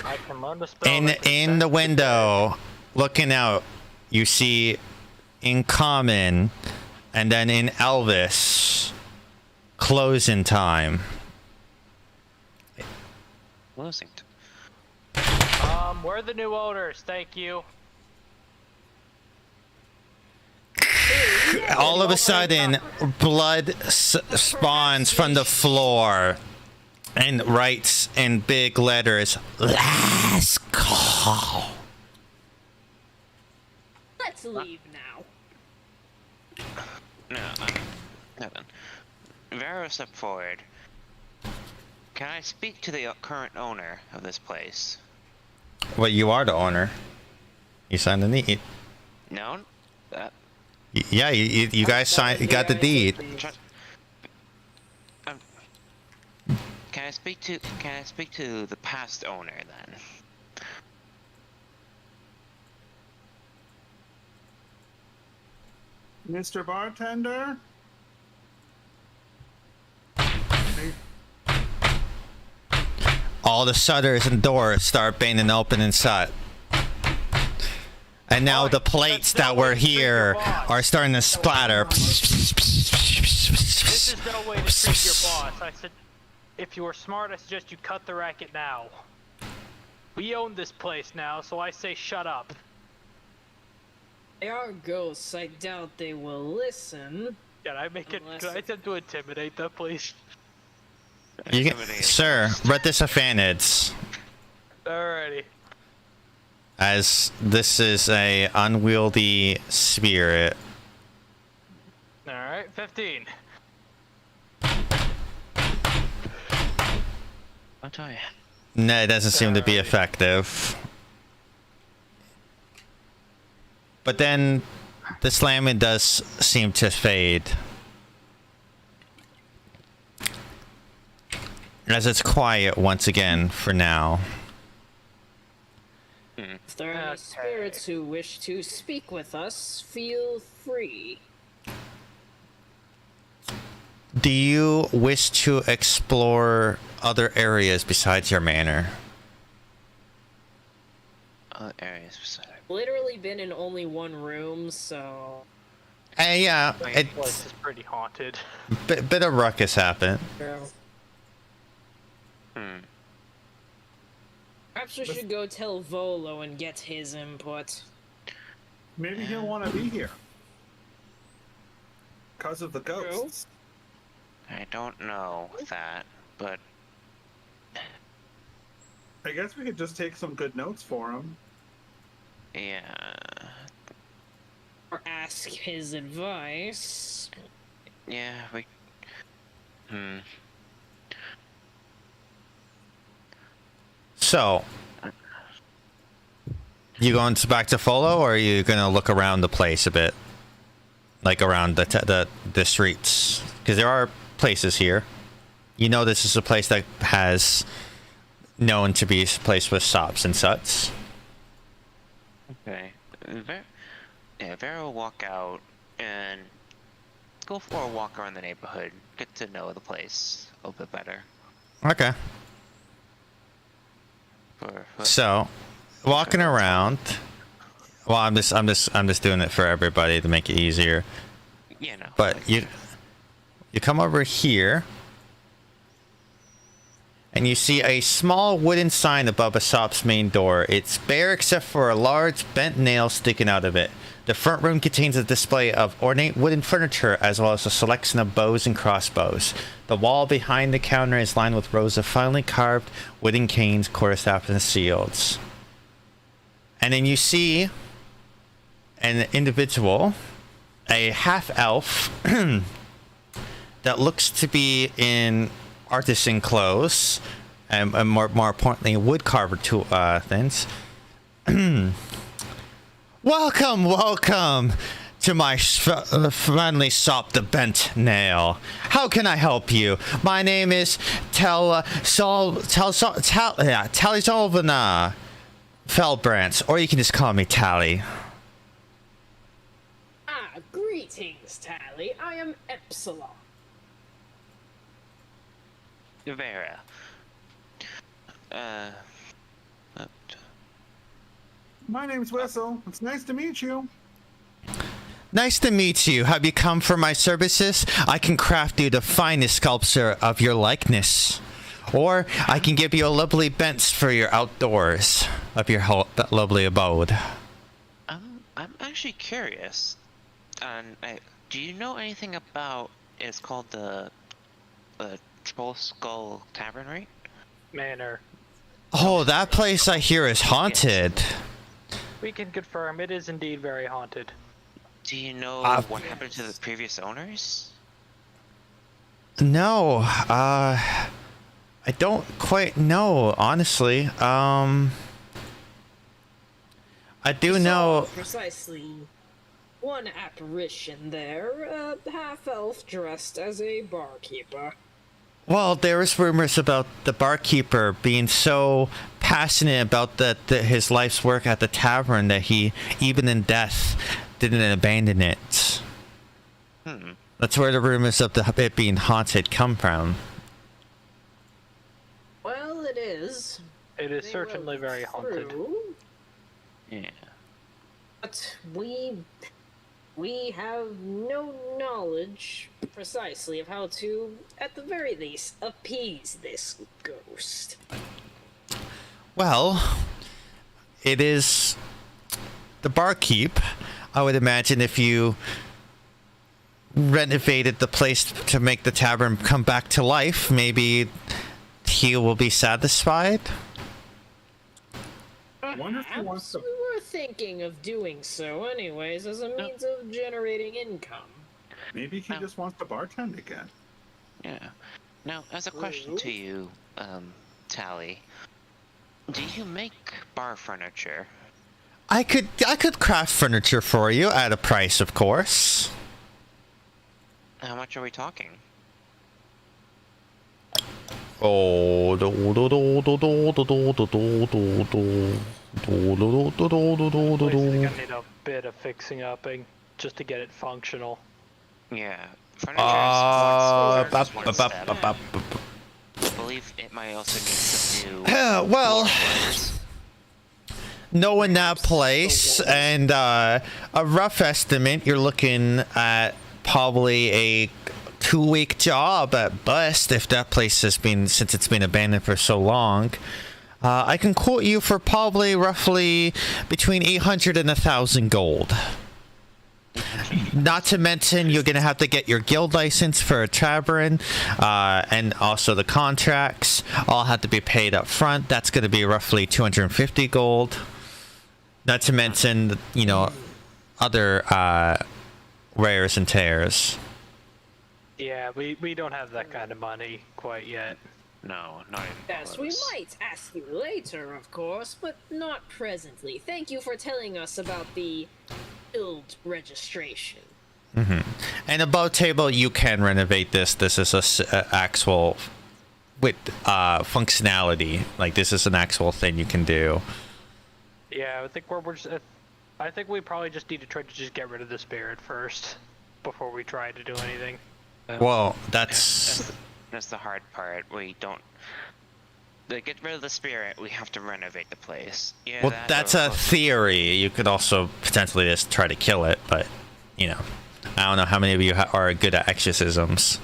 I can learn to spell. In the window, looking out, you see in Common, and then in Elvis, closing time. Losing. We're the new owners. Thank you. All of a sudden, blood spawns from the floor and writes in big letters, "Last call." Let's leave now. No, nothing. Vero, step forward. Can I speak to the current owner of this place? Well, you are the owner. You signed the deed. No? Yeah, you guys signed. You got the deed. Can I speak to the past owner then? Mr. Bartender? All the shutters and doors start banging open and shut. And now Fine. the plates That's that no way were to treat your here boss. are starting to splatter. This is no way to treat your boss. I said, if you were smart, I suggest you cut the racket now. We own this place now, so I say shut up. They are ghosts. I doubt they will listen. Can I make it? Unless Can I attempt to intimidate them, please? You can, sir, read disadvantage, Alrighty. as this is a unwieldy spirit. Alright, 15. I'll tell you. No, it doesn't seem to be effective. But then the slamming does seem to fade. As it's quiet once again for now. If there are any spirits who wish to speak with us, feel free. Do you wish to explore other areas besides your manor? Other areas besides. Literally been in only one room, so... Yeah, This place is pretty haunted. bit of ruckus happened. Perhaps we should go tell Volo and get his input. Maybe he'll want to be here. Because of the ghosts. I don't know that, but I guess we could just take some good notes for him. yeah. Or ask his advice. Yeah, we. So, you going back to Folo, or are you gonna look around the place a bit, like around the streets? Because there are places here. You know, this is a place that has known to be a place with shops and such. Okay. Vera will walk out and go for a walk around the neighborhood. Get to know the place a little bit better. Okay. So, walking around. Well, I'm just doing it for everybody to make it easier. Yeah, no. But you come over here, and you see a small wooden sign above a shop's main door. It's bare except for a large bent nail sticking out of it. The front room contains a display of ornate wooden furniture as well as a selection of bows and crossbows. The wall behind the counter is lined with rows of finely carved wooden canes, quarterstaffs, and shields. And then you see an individual, a half-elf, that looks to be in artisan clothes, and more importantly, wood carver things. Welcome to my friendly shop, the Bent Nail. How can I help you? My name is Talizolvina Felbrant, or you can just call me Tally. Ah, greetings, Tally. I am Epsilon. Vera. My name's Whistle. It's nice to meet you. Nice to meet you. Have you come for my services? I can craft you the finest sculpture of your likeness. Or I can give you a lovely bench for your outdoors of your lovely abode. I'm actually curious. Do you know anything about? It's called the Troll Skull Tavern, right? Manor. Oh, that place I hear is haunted. We can confirm it is indeed very haunted. Do you know what happened to the previous owners? No, I don't quite know, honestly. I do know Precisely one apparition there, a half-elf dressed as a barkeeper. Well, there was rumors about the barkeeper being so passionate about his life's work at the tavern that he, even in death, didn't abandon it. That's where the rumors of it being haunted come from. Well, it is. It is certainly very haunted. True. Yeah. But we have no knowledge precisely of how to, at the very least, appease this ghost. Well, it is the barkeep. I would imagine if you renovated the place to make the tavern come back to life, maybe he will be satisfied. Wonder if he wants to. We were thinking of doing so anyways as a means of generating income. Maybe he just wants to bartend again. Yeah. Now, as a question to you, Tally, do you make bar furniture? I could craft furniture for you at a price, of course. How much are we talking? Oh, Place is gonna need a bit of fixing upping just to get it functional. Yeah. Furniture is one step. I believe it might also need some new... well, knowing that place and a rough estimate, you're looking at probably a 2-week job at best if that place has been, since it's been abandoned for so long. I can quote you for probably roughly between 800 and 1,000 gold. Not to mention, you're going to have to get your guild license for a tavern, and also the contracts all have to be paid up front. That's going to be roughly 250 gold. Not to mention, you know, other rares and tears. Yeah, we don't have that kind of money quite yet. No, not even Yes, we might ask you later, of course, but not presently. Thank you for telling us about the guild registration. And above table, you can renovate this. This is a actual with functionality. Like, this is an actual thing you can do. Yeah, I think I think we probably just need to try to just get rid of the spirit first before we try to do anything. Well, that's the hard part. We don't... To get rid of the spirit, we have to renovate the place. Yeah, well, that's a theory. You could also potentially just try to kill it, but, you know, I don't know how many of you are good at exorcisms.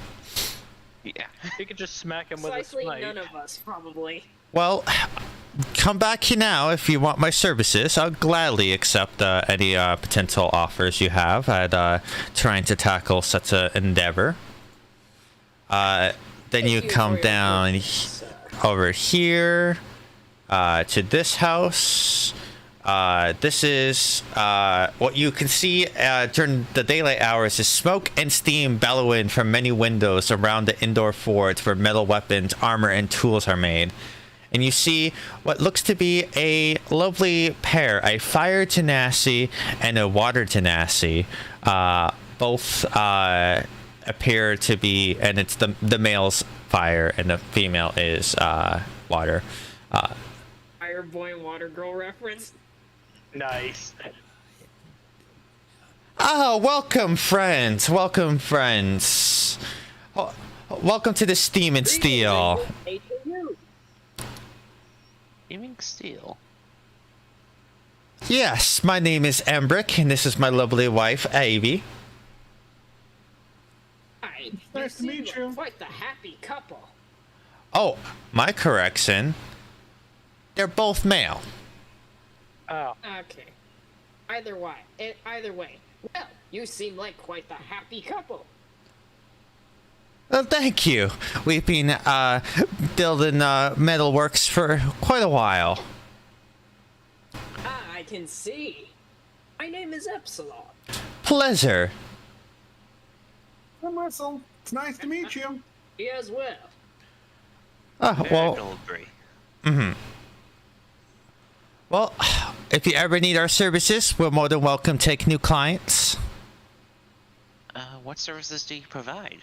Yeah. You could just smack him with a Precisely smite. none of us, probably. Well, come back here now if you want my services. I'll gladly accept any potential offers you have at trying to tackle such an endeavor. Then you come down over here to this house. This is what you can see during the daylight hours is smoke and steam bellowing from many windows around the indoor forge where metal weapons, armor, and tools are made. And you see what looks to be a lovely pair, a fire genasi and a water genasi. Both appear to be, and it's the male's fire and the female is water. Fire boy and water girl reference. Nice. Oh, welcome, friends. Welcome, friends. Welcome to the Steam and Steel. Steaming steel? Yes, my name is Embrick, and this is my lovely wife, Ivy. Hi, Nice to meet you. Quite the happy couple. Oh, my correction. They're both male. Oh. Okay. Either way. Well, you seem like quite the happy couple. Well, thank you. We've been building metalworks for quite a while. Ah, I can see. My name is Epsilon. Pleasure. Hi, Marcel. It's nice to meet you. You as well. Oh, well. Agree. Well, if you ever need our services, we're more than welcome to take new clients. What services do you provide?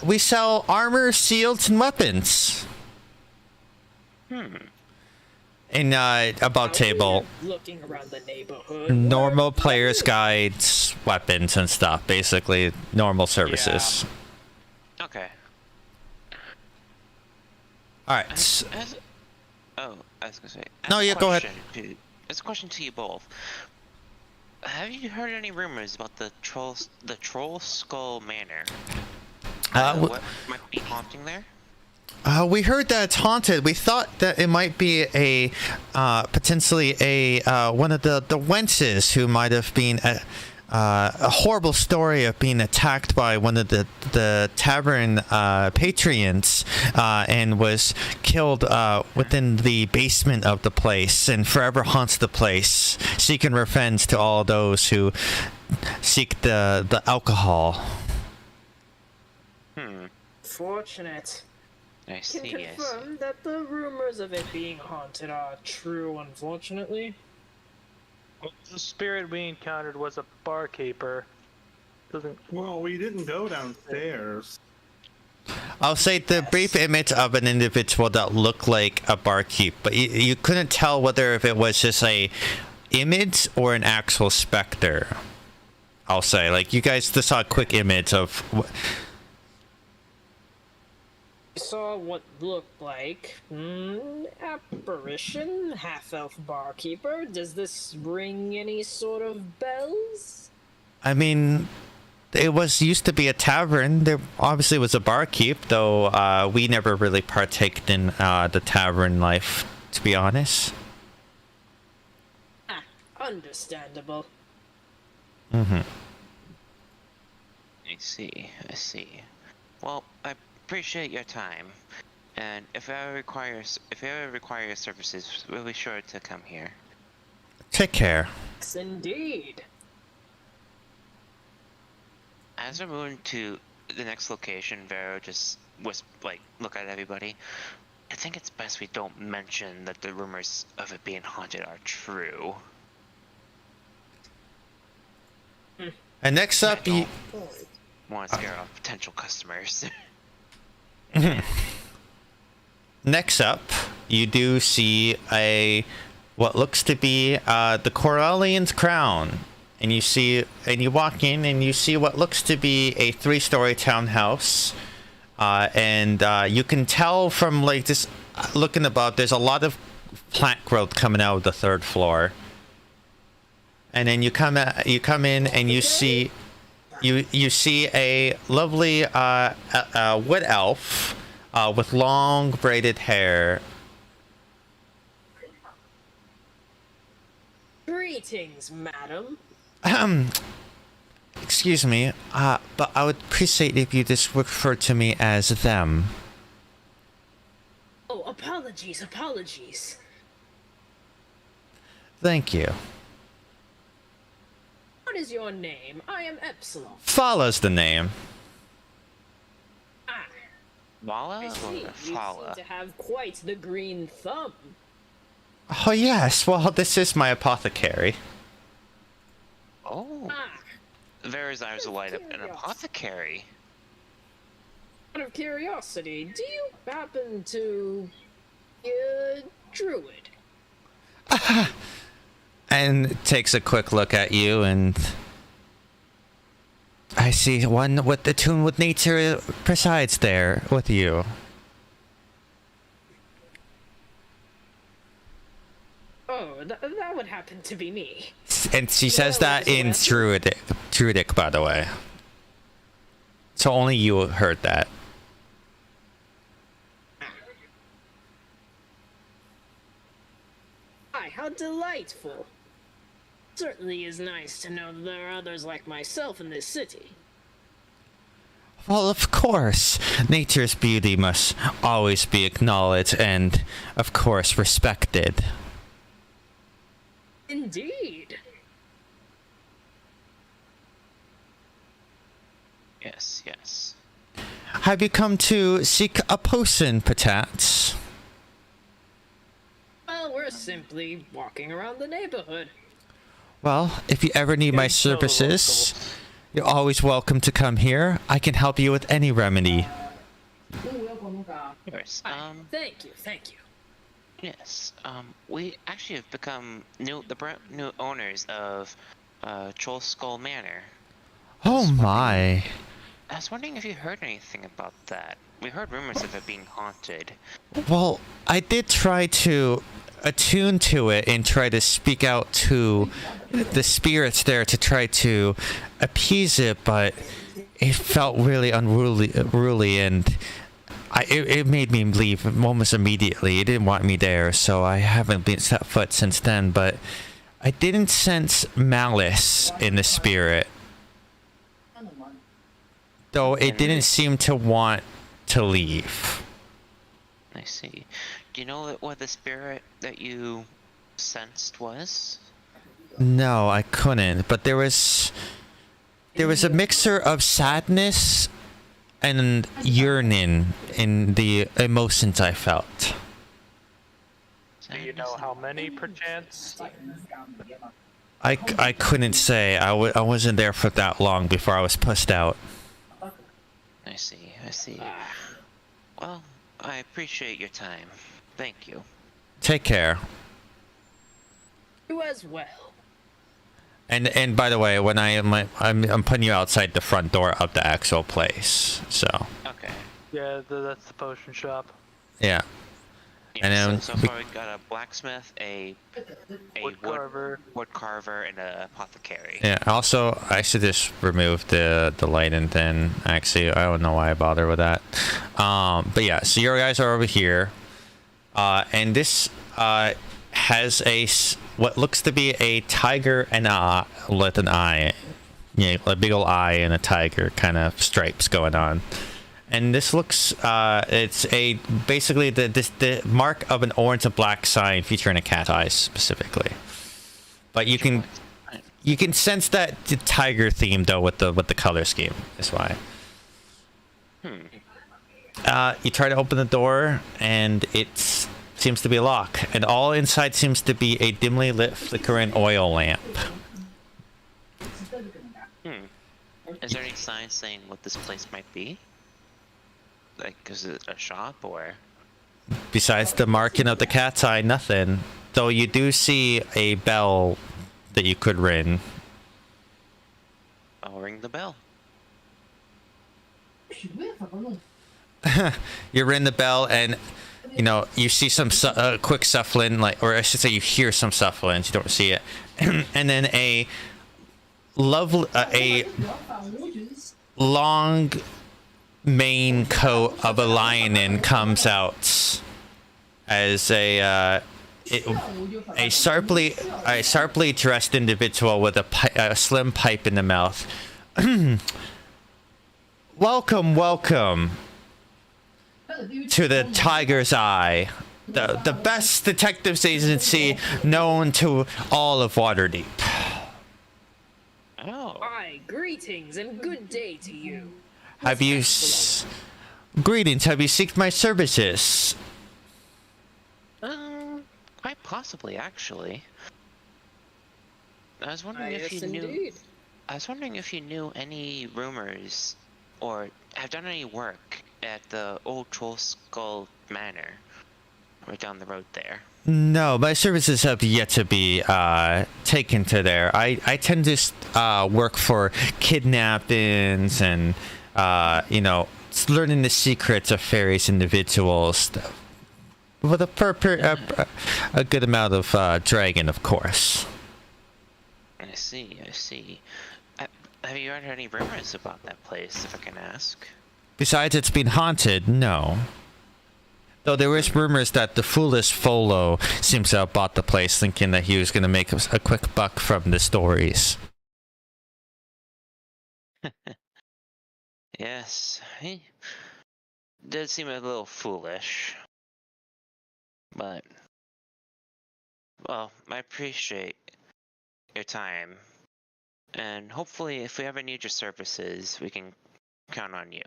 We sell armor, shields, and weapons. In above table, Looking around the neighborhood. normal players' guides, weapons, and stuff. Basically, normal services. Okay. All right. Oh, I was gonna say. No, yeah, go ahead. As a question to you both. have you heard any rumors about the Troll Skull Manor? What might be haunting there? We heard that it's haunted. We thought that it might be a potentially a one of the wenches who might have been a horrible story of being attacked by one of the tavern patrons and was killed within the basement of the place and forever haunts the place, seeking revenge to all those who seek the alcohol. Fortunate. I see. Can confirm that the rumors of it being haunted are true, unfortunately. The spirit we encountered was a barkeeper. Well, we didn't go downstairs. I'll say the brief image of an individual that looked like a barkeep, but you couldn't tell whether if it was just a image or an actual specter. I'll say, like, you guys just saw a quick image of. Saw what looked like apparition, half-elf barkeeper. Does this ring any sort of bells? I mean, it used to be a tavern. There obviously was a barkeep, though we never really partaked in the tavern life, to be honest. Understandable. I see. Well, I appreciate your time, and if I ever require your services, we'll be sure to come here. Take care. Yes, indeed. As we're moving to the next location, Vero just look at everybody. I think it's best we don't mention that the rumors of it being haunted are true. And next up, you Want to scare off potential customers. Next up, you do see what looks to be the Corellian's crown, and you walk in and you see what looks to be a 3-story townhouse, and you can tell from like just looking above, there's a lot of plant growth coming out of the 3rd floor, and then you come in and you see. You see a lovely wood elf with long braided hair. Greetings, madam. Excuse me, but I would appreciate if you just refer to me as them. Oh, apologies. Thank you. What is your name? I am Epsilon. Follows the name. Vala I see. or You seem Fala? to have quite the green thumb. Oh yes, well this is my apothecary. Oh. Vera's eyes light up. An apothecary? Out of curiosity, do you happen to be a druid? And takes a quick look at you, and I see one with the tune with nature presides there with you. Oh, that would happen to be me. And she says that in Druidic, by the way. So only you heard that. Hi, how delightful. Certainly is nice to know that there are others like myself in this city. Well, of course, nature's beauty must always be acknowledged and, of course, respected. Indeed. Yes. Have you come to seek a potion, perchance? Well, we're simply walking around the neighborhood. Well, if you ever need my services, you're always welcome to come here. I can help you with any remedy. Yes. Thank you. Yes. We actually have become new owners of Troll Skull Manor. Oh my. I was wondering if you heard anything about that. We heard rumors of it being haunted. Well, I did try to attune to it and try to speak out to the spirits there to try to appease it, but it felt really unruly, and it made me leave almost immediately. It didn't want me there, so I haven't been set foot since then, but I didn't sense malice in the spirit, though it didn't seem to want to leave. I see. Do you know what the spirit that you sensed was? No, I couldn't, but there was a mixture of sadness and yearning in the emotions I felt. Do you know how many, perchance? I couldn't say. I wasn't there for that long before I was pushed out. I see, I see. Well, I appreciate your time. Thank you. Take care. You as well. And by the way, when I'm putting you outside the front door of the actual place. So. Okay. Yeah, that's the potion shop. Yeah. Yeah, And then so far we've got a blacksmith, a Wood carver, and a apothecary. yeah. Also, I should just remove the light and then actually I don't know why I bother with that. But yeah, so your guys are over here, and this has what looks to be a tiger and with an eye, yeah, a big old eye and a tiger kind of stripes going on. And this looks, it's basically the mark of an orange and black sign featuring a cat eye specifically. But you can sense that the tiger theme though with the color scheme is why. You try to open the door and it seems to be a lock, and all inside seems to be a dimly lit flickering oil lamp. Is there any sign saying what this place might be? Like, is it a shop or? Besides the marking of the cat's eye, nothing. Though you do see a bell that you could ring. I'll ring the bell. You ring the bell, and you know you see some quick shuffling, or I should say, you hear some shuffling. You don't see it, and then a long mane coat of a lion comes out as a sharply dressed individual with a slim pipe in the mouth. Welcome to the Tiger's Eye, the best detectives agency known to all of Waterdeep. Oh. Aye, greetings and good day to you. Have you greetings? Have you sought my services? Quite possibly, actually. I was wondering if you knew. Indeed. I was wondering if you knew any rumors, or have done any work at the old Troll Skull Manor, right down the road there. No, my services have yet to be taken to there. I tend to work for kidnappings and learning the secrets of various individuals, with a good amount of dragon, of course. I see. Have you heard any rumors about that place, if I can ask? Besides it's been haunted, no. Though there is rumors that the foolish Folo seems to have bought the place, thinking that he was going to make a quick buck from the stories. Yes, he did seem a little foolish. But, well, I appreciate your time. And hopefully, if we ever need your services, we can count on you.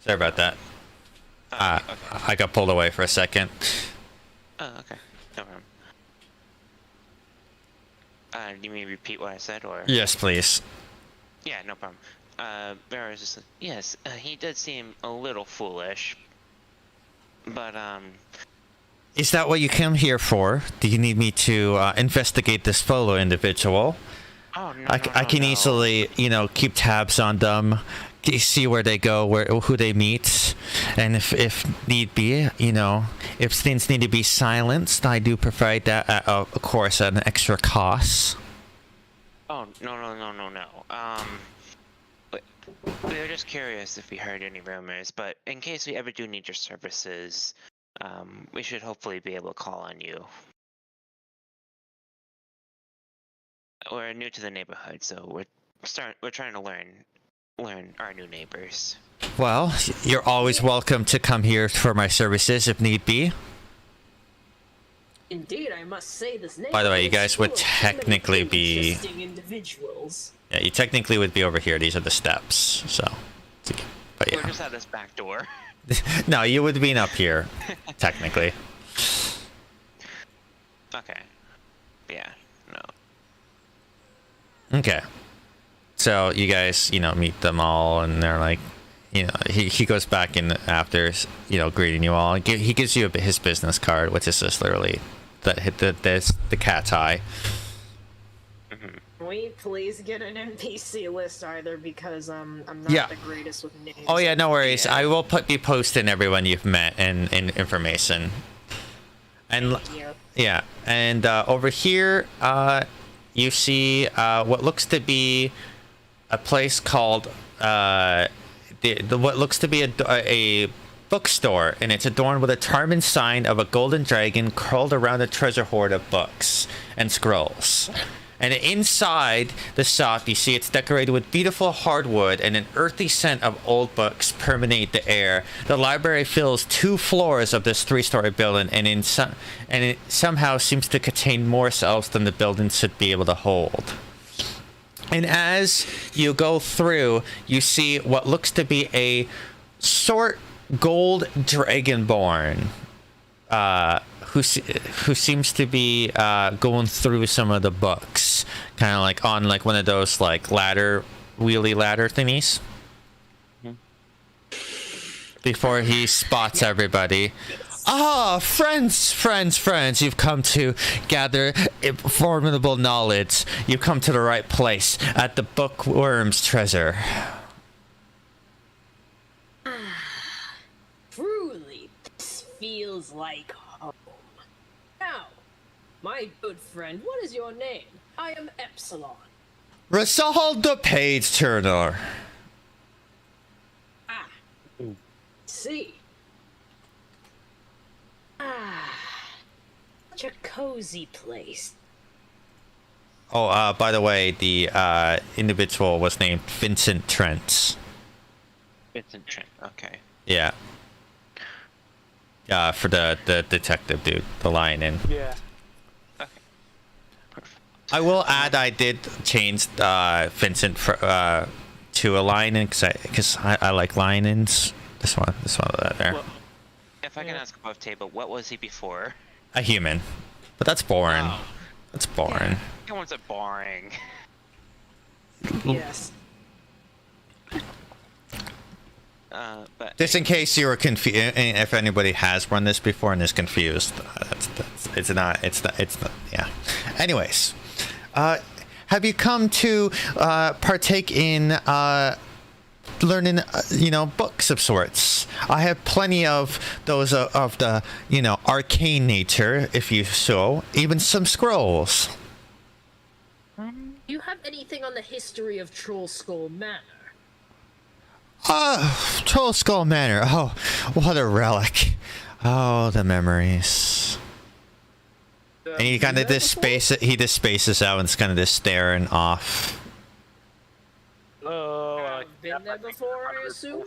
Sorry about that. Okay. I got pulled away for a second. Oh, okay. No problem. Do you mean repeat what I said, or? Yes, please. Yeah, no problem. Barra was just like, yes, he did seem a little foolish, but, Is that what you came here for? Do you need me to investigate this Folo individual? Oh no, I can easily, keep tabs on them, see where they go, who they meet, and if need be, if things need to be silenced, I do provide that, of course, at an extra cost. Oh no. We were just curious if we heard any rumors, but in case we ever do need your services, we should hopefully be able to call on you. We're new to the neighborhood, so we're trying to learn our new neighbors. Well, you're always welcome to come here for my services if need be. Indeed, I must say this name. By the way, you guys would technically be... individuals. Yeah, you technically would be over here. These are the steps, so... But yeah. We're just at this back door. No, you would be up here, technically. Okay. Yeah, no. Okay. So you guys, meet them all, and they're like, he goes back in after, greeting you all. He gives you his business card, which is just literally the cat's eye. Can we please get an NPC list either, because I'm not the greatest with names. Oh yeah, no worries. I will be posting everyone you've met and information. And yeah, and over here, you see what looks to be a place called what looks to be a bookstore, and it's adorned with a charming sign of a golden dragon curled around a treasure hoard of books and scrolls. And inside the shop, you see it's decorated with beautiful hardwood, and an earthy scent of old books permeate the air. The library fills 2 floors of this 3-story building, and it somehow seems to contain more shelves than the building should be able to hold. And as you go through, you see what looks to be a short gold dragonborn, who seems to be going through some of the books, kind of like on like one of those like wheelie ladder thingies. Before he spots everybody. Ah, friends, you've come to gather formidable knowledge. You've come to the right place at the Bookworm's Treasure. Truly, this feels like home. Now, my good friend, what is your name? I am Epsilon. Resolve the page turner. See. Such a cozy place. Oh, by the way, the individual was named Vincent Trent. Vincent Trent, okay. Yeah. For the detective dude, the lion in. Yeah. Okay. Perfect. I will add I did change Vincent to a lion in because I like lion-ins. This one there. Well, if I can ask above table, what was he before? A human. But that's boring. Oh. That's boring. That one's boring. Yes. But Just in case you were confused, if anybody has run this before and is confused, it's not. Yeah. Anyways, have you come to partake in learning, books of sorts? I have plenty of those of the, arcane nature, if you so, even some scrolls. Do you have anything on the history of Troll Skull Manor? Troll Skull Manor. Oh, what a relic. Oh, the memories. And he kind of he just spaces out and is kind of just staring off. I've been there before, I assume?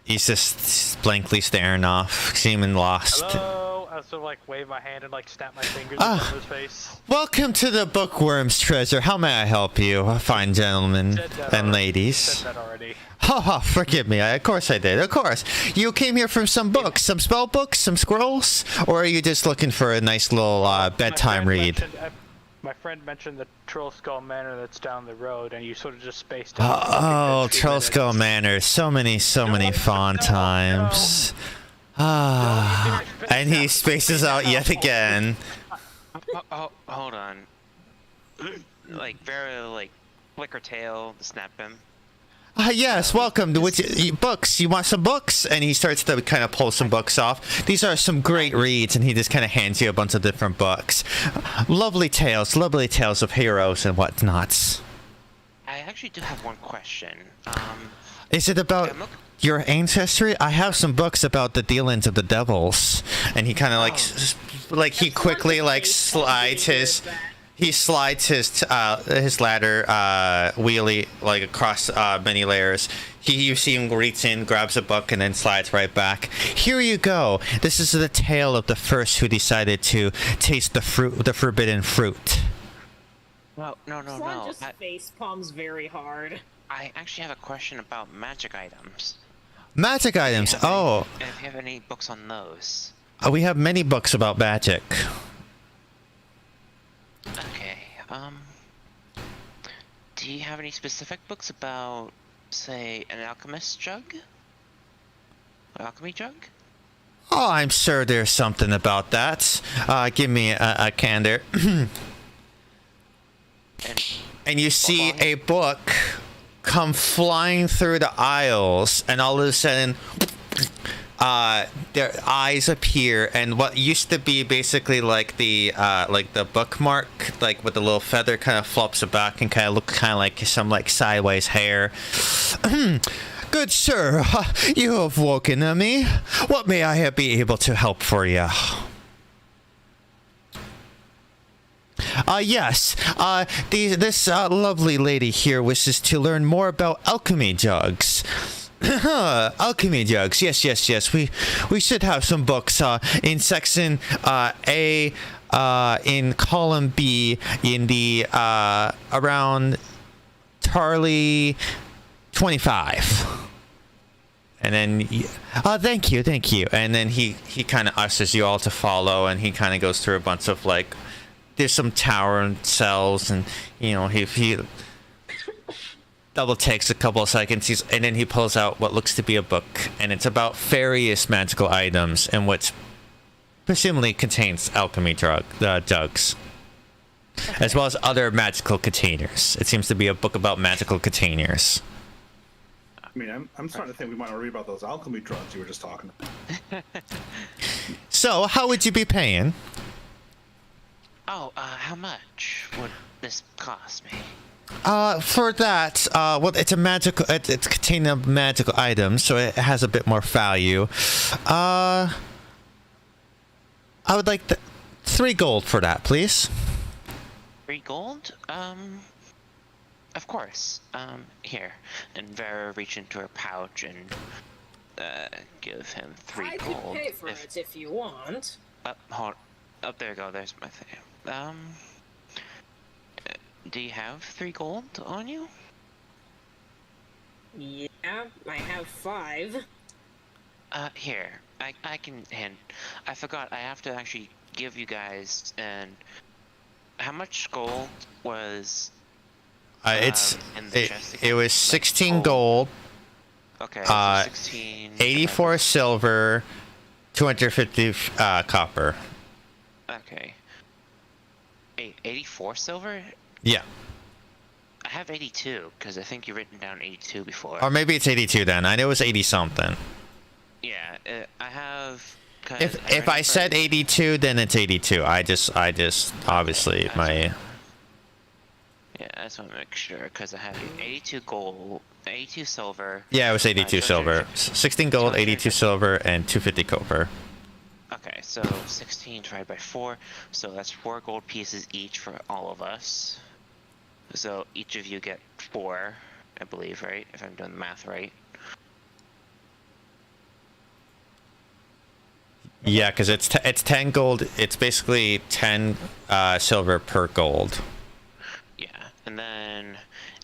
He's just blankly staring off, seeming lost. Hello? I sort of wave my hand and snap my fingers in front of his face. Welcome to the Bookworm's Treasure. How may I help you, fine gentlemen and ladies? Said that already. Oh, forgive me. Of course I did. Of course. You came here for some books, some spell books, some scrolls? Or are you just looking for a nice little bedtime read? My friend mentioned the Troll Skull Manor that's down the road, and you sort of just spaced out. Oh, Troll Skull Manor. So many fun times. And he spaces out yet again. Oh, hold on. like very like flick her tail to snap him. Yes, welcome to books. You want some books? And he starts to kind of pull some books off. These are some great reads, and he just kind of hands you a bunch of different books. Lovely tales of heroes and whatnots. I actually do have one question. Is it about your ancestry? I have some books about the dealings of the devils. And he kind of like he quickly like slides his his ladder wheelie like across many layers. You see him reach in, grabs a book, and then slides right back. Here you go. This is the tale of the first who decided to taste the forbidden fruit. No. Swan just face palms very hard. I actually have a question about magic items. Magic items. If you have any books on those? We have many books about magic. Okay. Do you have any specific books about, say, an alchemist jug? Alchemy jug? Oh, I'm sure there's something about that. Give me a candor. And you see a book come flying through the aisles, and all of a sudden their eyes appear, and what used to be basically like the bookmark, like with the little feather, kind of flops it back and kind of look kind of like some like sideways hair. Good sir, you have woken me. What may I be able to help for you? Yes. This lovely lady here wishes to learn more about alchemy jugs. Alchemy jugs. Yes. We should have some books in section A, in column B, in the around Charlie 25. And then, thank you. And then he kind of ushers you all to follow, and he kind of goes through a bunch of like. There's some tower and cells, and he double takes a couple of seconds, and then he pulls out what looks to be a book, and it's about various magical items, and what presumably contains alchemy jugs, as well as other magical containers. It seems to be a book about magical containers. I mean, I'm starting to think we might read about those alchemy drugs you were just talking about. So, how would you be paying? Oh, how much would this cost me? For that, well, it's a magical. It's containing a magical item, so it has a bit more value. I would like 3 gold for that, please. 3 gold? Of course. Here. And Vera reach into her pouch and give him 3 gold. I could pay for it if you want. Hold. Oh, there you go. There's my thing. Do you have 3 gold on you? Yeah, I have 5. Here. I can hand. I forgot. I have to actually give you guys. And how much gold was? In the chest again? It was 16 gold. Okay. So 16. 84 silver, 250 copper. Okay. 84 silver? Yeah. I have 82, because I think you've written down 82 before. Or maybe it's 82 then. I know it was 80 something. Yeah, I have... If I said 82, then it's 82. I just obviously my... Yeah, I just want to make sure, because I have 82 gold, 82 silver... Yeah, it was 82 silver. 16 gold, 82 silver, and 250 copper. Okay, so 16 divided by 4, so that's 4 gold pieces each for all of us. So each of you get 4, I believe, right? If I'm doing the math right. Yeah, because it's 10 gold. It's basically 10 silver per gold. Yeah, and then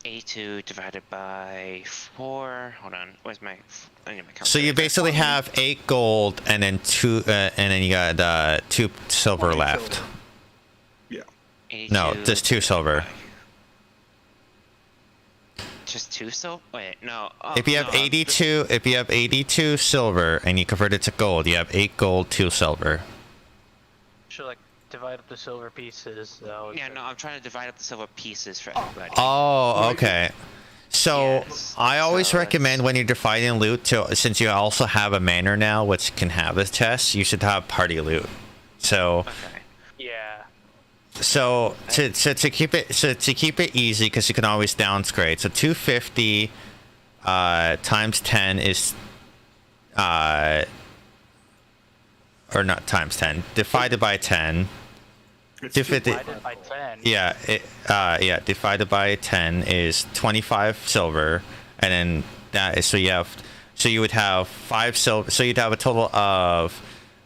82 divided by 4. Hold on, where's my? I need my calculator. So you basically have 8 gold and then 2, and then you got 2 silver left. Yeah. No, just 2 silver. Just 2 silver? Wait, no. Oh, If you have 82, if you have 82 silver and you convert it to gold, you have 8 gold, 2 silver. Should like divide up the silver pieces, though. Yeah, no, I'm trying to divide up the silver pieces for everybody. Oh, okay. So Yes, I always so recommend when you're dividing loot, to since you also have a manor now, which can have this chest, you should have party loot. So Okay. Yeah. so to keep it easy, because you can always downgrade. So 250 times 10 is or not times 10, divided by 10. It's 250. Divided by 10. Yeah, divided by 10 is 25 silver, and then that is so you would have 5 silver, so you'd have a total of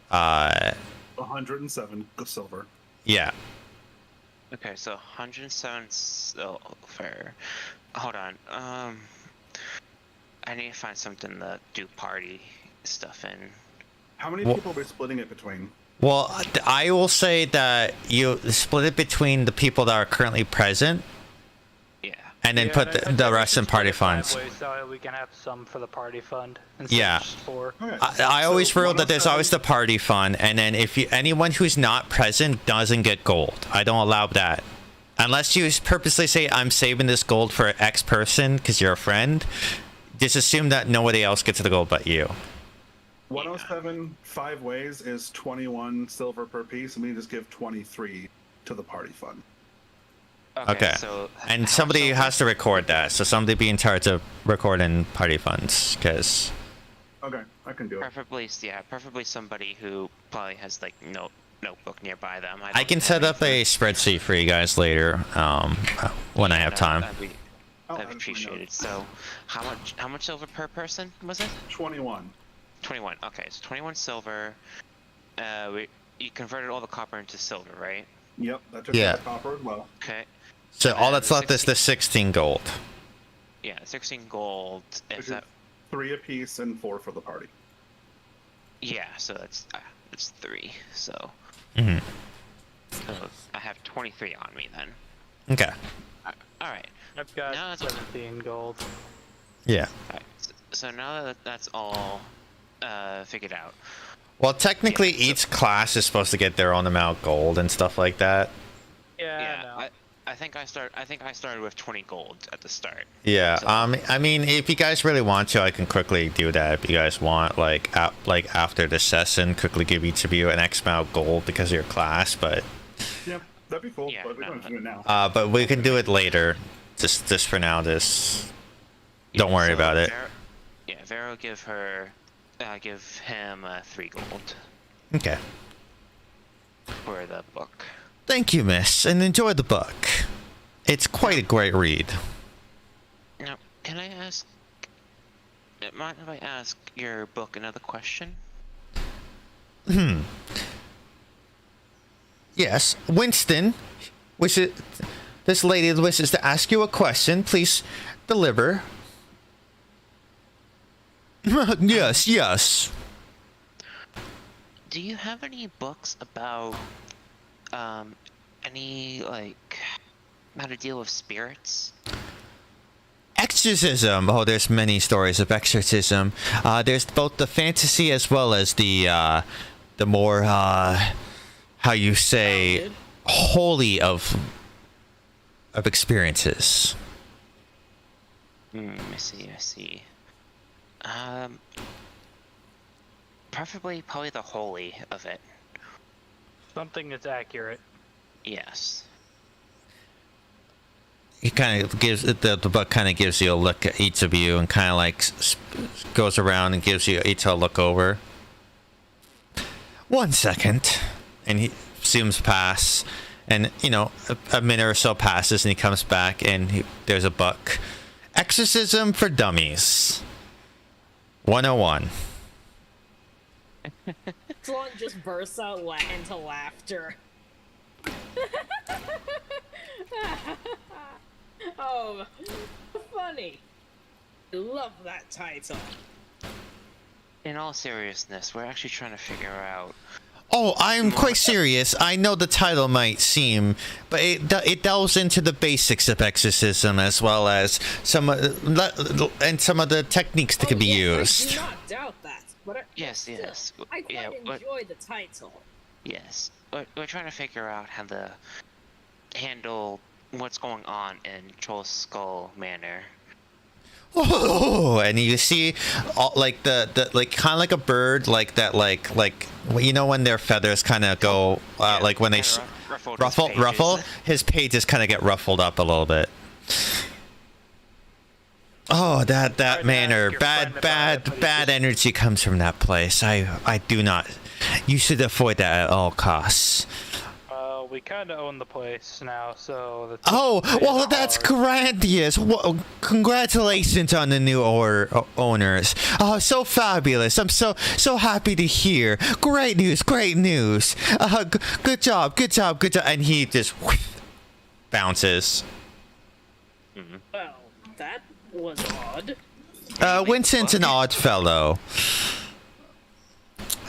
107 silver. yeah. Okay, so 107 silver. Hold on. I need to find something to do party stuff in. How many Well- people are we splitting it between? Well, I will say that you split it between the people that are currently present, Yeah. and then Yeah, put I the think rest we in should party split it 5 funds. ways, so we can have some for the party fund. Yeah. Of just 4. Okay. I always So rule that there's 107 always the party fund, and then if anyone who's not present doesn't get gold. I don't allow that. Unless you purposely say, I'm saving this gold for X person because you're a friend, just assume that nobody else gets the gold but you. 107 5 ways is 21 silver per piece, and we just give 23 to the party fund. Okay. So how And much somebody silver? has to record that, so somebody be in charge of recording party funds, because Okay, I can do it. Preferably somebody who probably has like notebook nearby them. I can set up a spreadsheet for you guys later when I have time. I'd appreciate it. So, how much silver per person was it? 21. 21. Okay, so 21 silver. You converted all the copper into silver, right? Yep, that took Yeah. the copper as well. Okay. So all And that's the left is the 16 gold. Yeah, 16 gold. Which If is that, 3 apiece and 4 for the party. yeah, so that's 3. So, Hmm. so I have 23 on me then. Okay. All right. I've got No, that's- 17 gold. Yeah. All right. So now that that's all figured out. Well, technically, each class is supposed to get their own amount of gold and stuff like that. Yeah, no. I think I started with 20 gold at the start. Yeah. So- I mean, if you guys really want to, I can quickly do that. If you guys want, like after the session, quickly give each of you an X amount of gold because of your class. But Yep, that'd be cool, Yeah, but we no, don't have to do it now. but we can do it later. Just for now. Don't worry about it. Vero give him 3 gold Okay. for the book. Thank you, miss, and enjoy the book. It's quite a great read. Now, can I ask? Mind if I ask your book another question? Yes, Winston. This lady wishes to ask you a question. Please deliver. Yes. Do you have any books about any like how to deal with spirits? Exorcism. Oh, there's many stories of exorcism. There's both the fantasy as well as the more how you say holy of experiences. I see. Preferably probably the holy of it. Something that's accurate. Yes. He kind of gives the book kind of gives you a look at each of you and kind of like goes around and gives you each a look over. 1 second, and he zooms past, and a minute or so passes, and he comes back, and there's a book, Exorcism for Dummies, 101. Sloan just bursts out into laughter. Oh, funny. I love that title. In all seriousness, we're actually trying to figure out. Oh, I'm quite serious. I know the title might seem, but it delves into the basics of exorcism as well as some of the techniques that can be yes, used. I do not doubt that, but Yes. I quite Yeah, but enjoy the title. Yes. We're trying to figure out how to handle what's going on in Troll Skull Manor. Oh, and you see, all, like the like kind of like a bird, like that, like you know when their feathers kind of go, Yeah, like when they ruffle, his pages kind of get ruffled up a little bit. Oh, that manor, bad energy comes from that place. I do not. You should avoid that at all costs. We kind of own the place now, so. Oh, well, that's grandiose. Well, congratulations on the new owners. Oh, so fabulous. I'm so happy to hear. Great news, great news. Good job. And he just bounces. Well, that was odd. Winston's an odd fellow.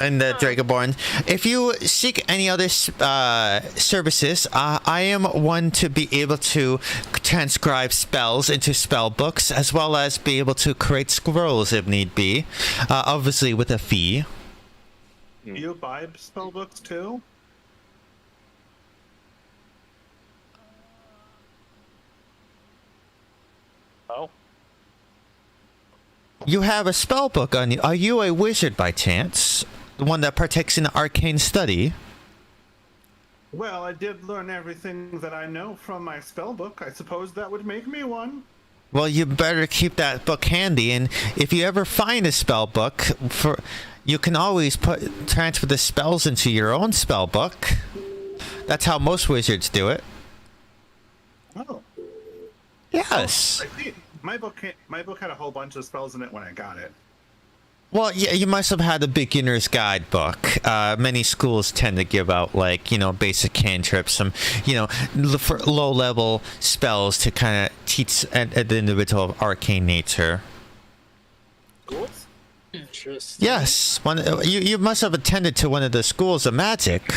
And the Dragonborn. If you seek any other services, I am one to be able to transcribe spells into spell books, as well as be able to create scrolls if need be, obviously with a fee. Do you buy spell books too? Oh. You have a spell book on you. Are you a wizard by chance? The one that partakes in arcane study? Well, I did learn everything that I know from my spell book. I suppose that would make me one. Well, you better keep that book handy, and if you ever find a spell book, you can always transfer the spells into your own spell book. That's how most wizards do it. Oh. Yes. I see. My book had a whole bunch of spells in it when I got it. Well, yeah, you must have had a beginner's guidebook. Many schools tend to give out, like, basic cantrips, some, for low-level spells to kind of teach an individual of arcane nature. Interesting. Yes, you must have attended to one of the schools of magic.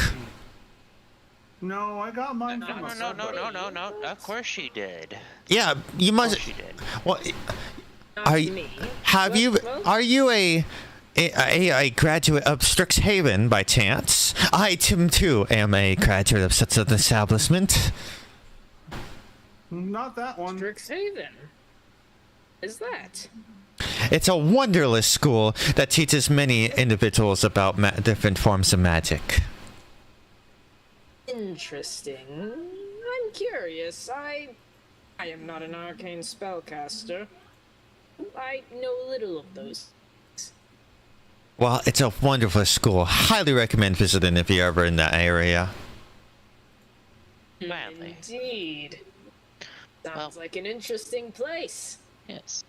No, I got mine from No. Of course she did. Yeah, you must. She did. Well, Not me. Are you a graduate of Strixhaven by chance? I too am a graduate of such an establishment. Not that one. Strixhaven. Is that? It's a wonderless school that teaches many individuals about different forms of magic. Interesting. I'm curious. I am not an arcane spellcaster. I know little of those. Well, it's a wonderful school. Highly recommend visiting if you're ever in that area. Gladly. Indeed. Sounds like an interesting place. Yes.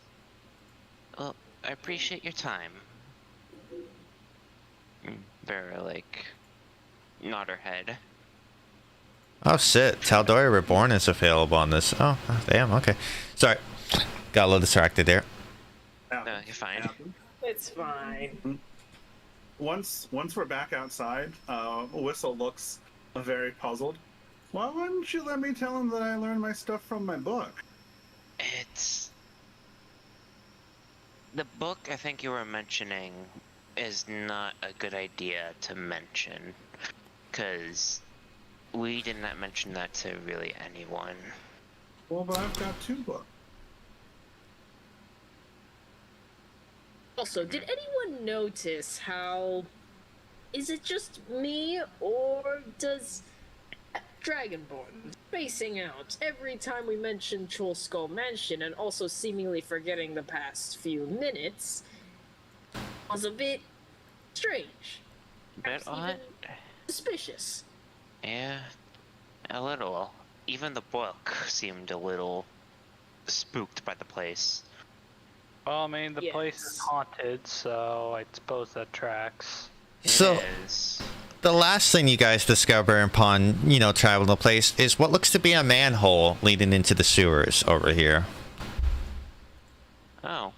Well, I appreciate your time. Vera, nod her head. Oh shit, Tal'Dorei Reborn is available on this. Oh, damn, okay. Sorry. Got a little distracted there. No, you're fine. It's fine. Once we're back outside, Whistle looks very puzzled. Why wouldn't you let me tell him that I learned my stuff from my book? It's... The book I think you were mentioning is not a good idea to mention. Because we did not mention that to really anyone. Well, but I've got two books. Also, did anyone notice how... Is it just me, or does Dragonborn spacing out every time we mention Troll Skull Mansion and also seemingly forgetting the past few minutes was a bit strange. Bit odd? Suspicious. Yeah, a little. Even the book seemed a little spooked by the place. Well, I mean, the place is haunted, so I suppose that tracks. So, the last thing you guys discover upon, traveling the place is what looks to be a manhole leading into the sewers over here. Oh,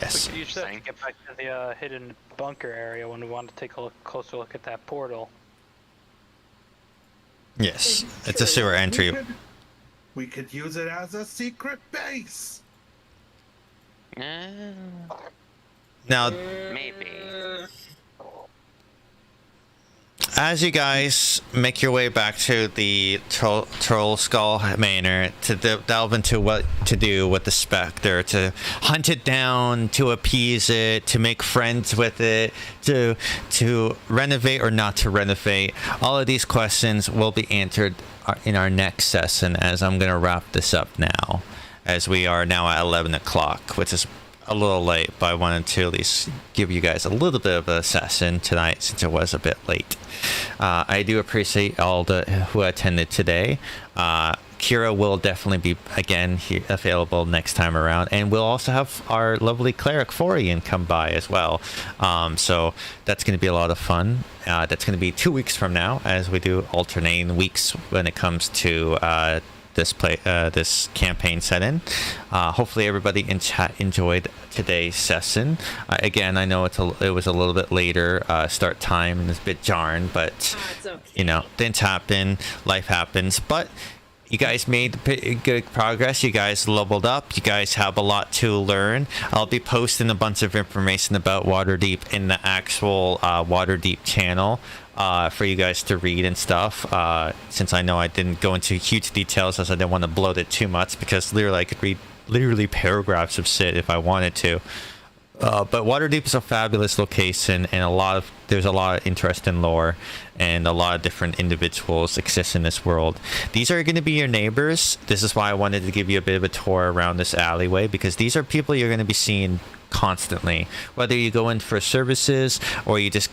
yes. We could use that to get back to the hidden bunker area when we want to take a closer look at that portal. Yes, it's a sewer entry. We could use it as a secret base. Now, maybe. as you guys make your way back to the Troll Skull Manor to delve into what to do with the specter, to hunt it down, to appease it, to make friends with it, to renovate or not to renovate, all of these questions will be answered in our next session, as I'm going to wrap this up now, as we are now at 11 o'clock, which is a little late, but I wanted to at least give you guys a little bit of a session tonight since it was a bit late. I do appreciate all who attended today. Kira will definitely be again available next time around, and we'll also have our lovely cleric Forian come by as well. So that's going to be a lot of fun. That's going to be 2 weeks from now, as we do alternating weeks when it comes to this campaign set-in. Hopefully everybody in chat enjoyed today's session. Again, I know it was a little bit later start time and it's a bit jarring, but okay. You know, things happen, life happens, but you guys made good progress. You guys leveled up. You guys have a lot to learn. I'll be posting a bunch of information about Waterdeep in the actual Waterdeep channel for you guys to read and stuff. Since I know I didn't go into huge details, as I didn't want to bloat it too much, because literally I could read literally paragraphs of shit if I wanted to. But Waterdeep is a fabulous location, and there's a lot of interest in lore, and a lot of different individuals exist in this world. These are going to be your neighbors. This is why I wanted to give you a bit of a tour around this alleyway, because these are people you're going to be seeing constantly, whether you go in for services or you just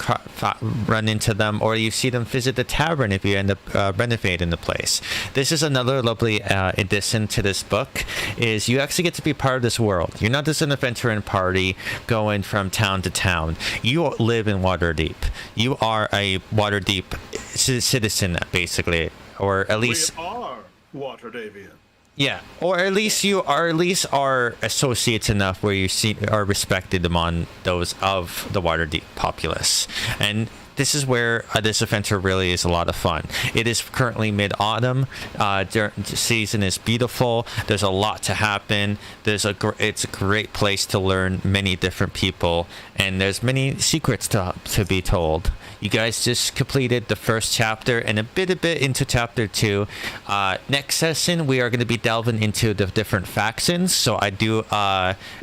run into them, or you see them visit the tavern if you end up renovating the place. This is another lovely addition to this book, is you actually get to be part of this world. You're not just an adventuring party going from town to town. You live in Waterdeep. You are a Waterdeep citizen, basically, or at least we are Waterdavian. Yeah, or at least you are associates enough where you are respected among those of the Waterdeep populace. And this is where this adventure really is a lot of fun. It is currently mid-autumn. The season is beautiful. There's a lot to happen. It's a great place to learn many different people, and there's many secrets to be told. You guys just completed the first chapter and a bit into chapter 2. Next session, we are going to be delving into the different factions. So I do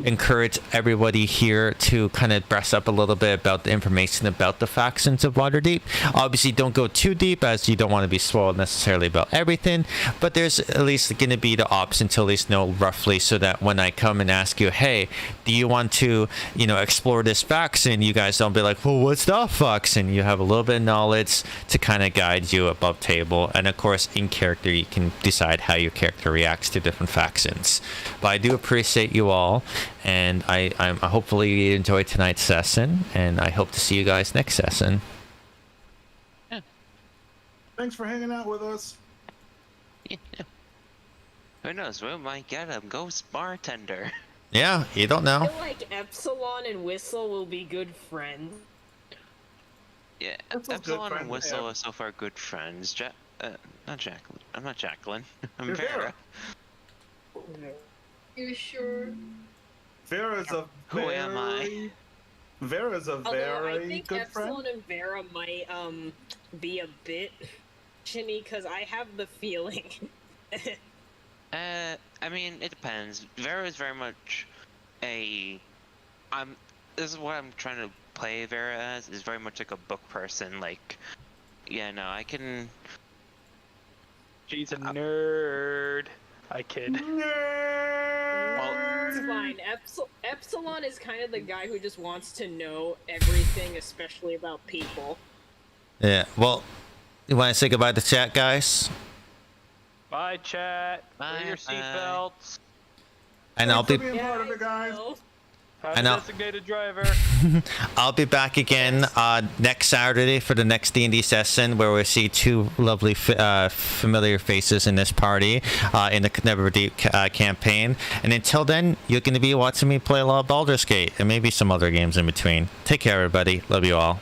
encourage everybody here to kind of brush up a little bit about the information about the factions of Waterdeep. Obviously, don't go too deep, as you don't want to be spoiled necessarily about everything. But there's at least going to be the option to at least know roughly, so that when I come and ask you, hey, do you want to, explore this faction? You guys don't be like, well, what's that faction? You have a little bit of knowledge to kind of guide you above table, and of course in character you can decide how your character reacts to different factions. But I do appreciate you all, and I'm hopefully you enjoyed tonight's session, and I hope to see you guys next session. Yeah. Thanks for hanging out with us. Yeah. Who knows, we might get a ghost bartender. Yeah, you don't know. I feel like Epsilon and Whistle will be good friends. Yeah, Epsilon and Whistle are so far good friends. Not Jacqueline. I'm not Jacqueline. I'm Vera. You sure? Vera's a Who am I? Vera's a Although very I think good Epsilon friend. and Vera might be a bit shiny, because I have the feeling. I mean, it depends. Vera is very much this is what I'm trying to play Vera as, is very much like a book person. Like, yeah, no, I can. She's a nerd. I kid. Well, It's fine. Epsilon is kind of the guy who just wants to know everything, especially about people. Yeah, well, you want to say goodbye to chat, guys? Bye, chat. Bye, Wear your seatbelts. And I'll be Being part of it, guys. Have a designated driver. I'll be back again next Saturday for the next D&D session, where we see two lovely familiar faces in this party in the Waterdeep campaign. And until then, you're going to be watching me play a lot of Baldur's Gate and maybe some other games in between. Take care, everybody. Love you all.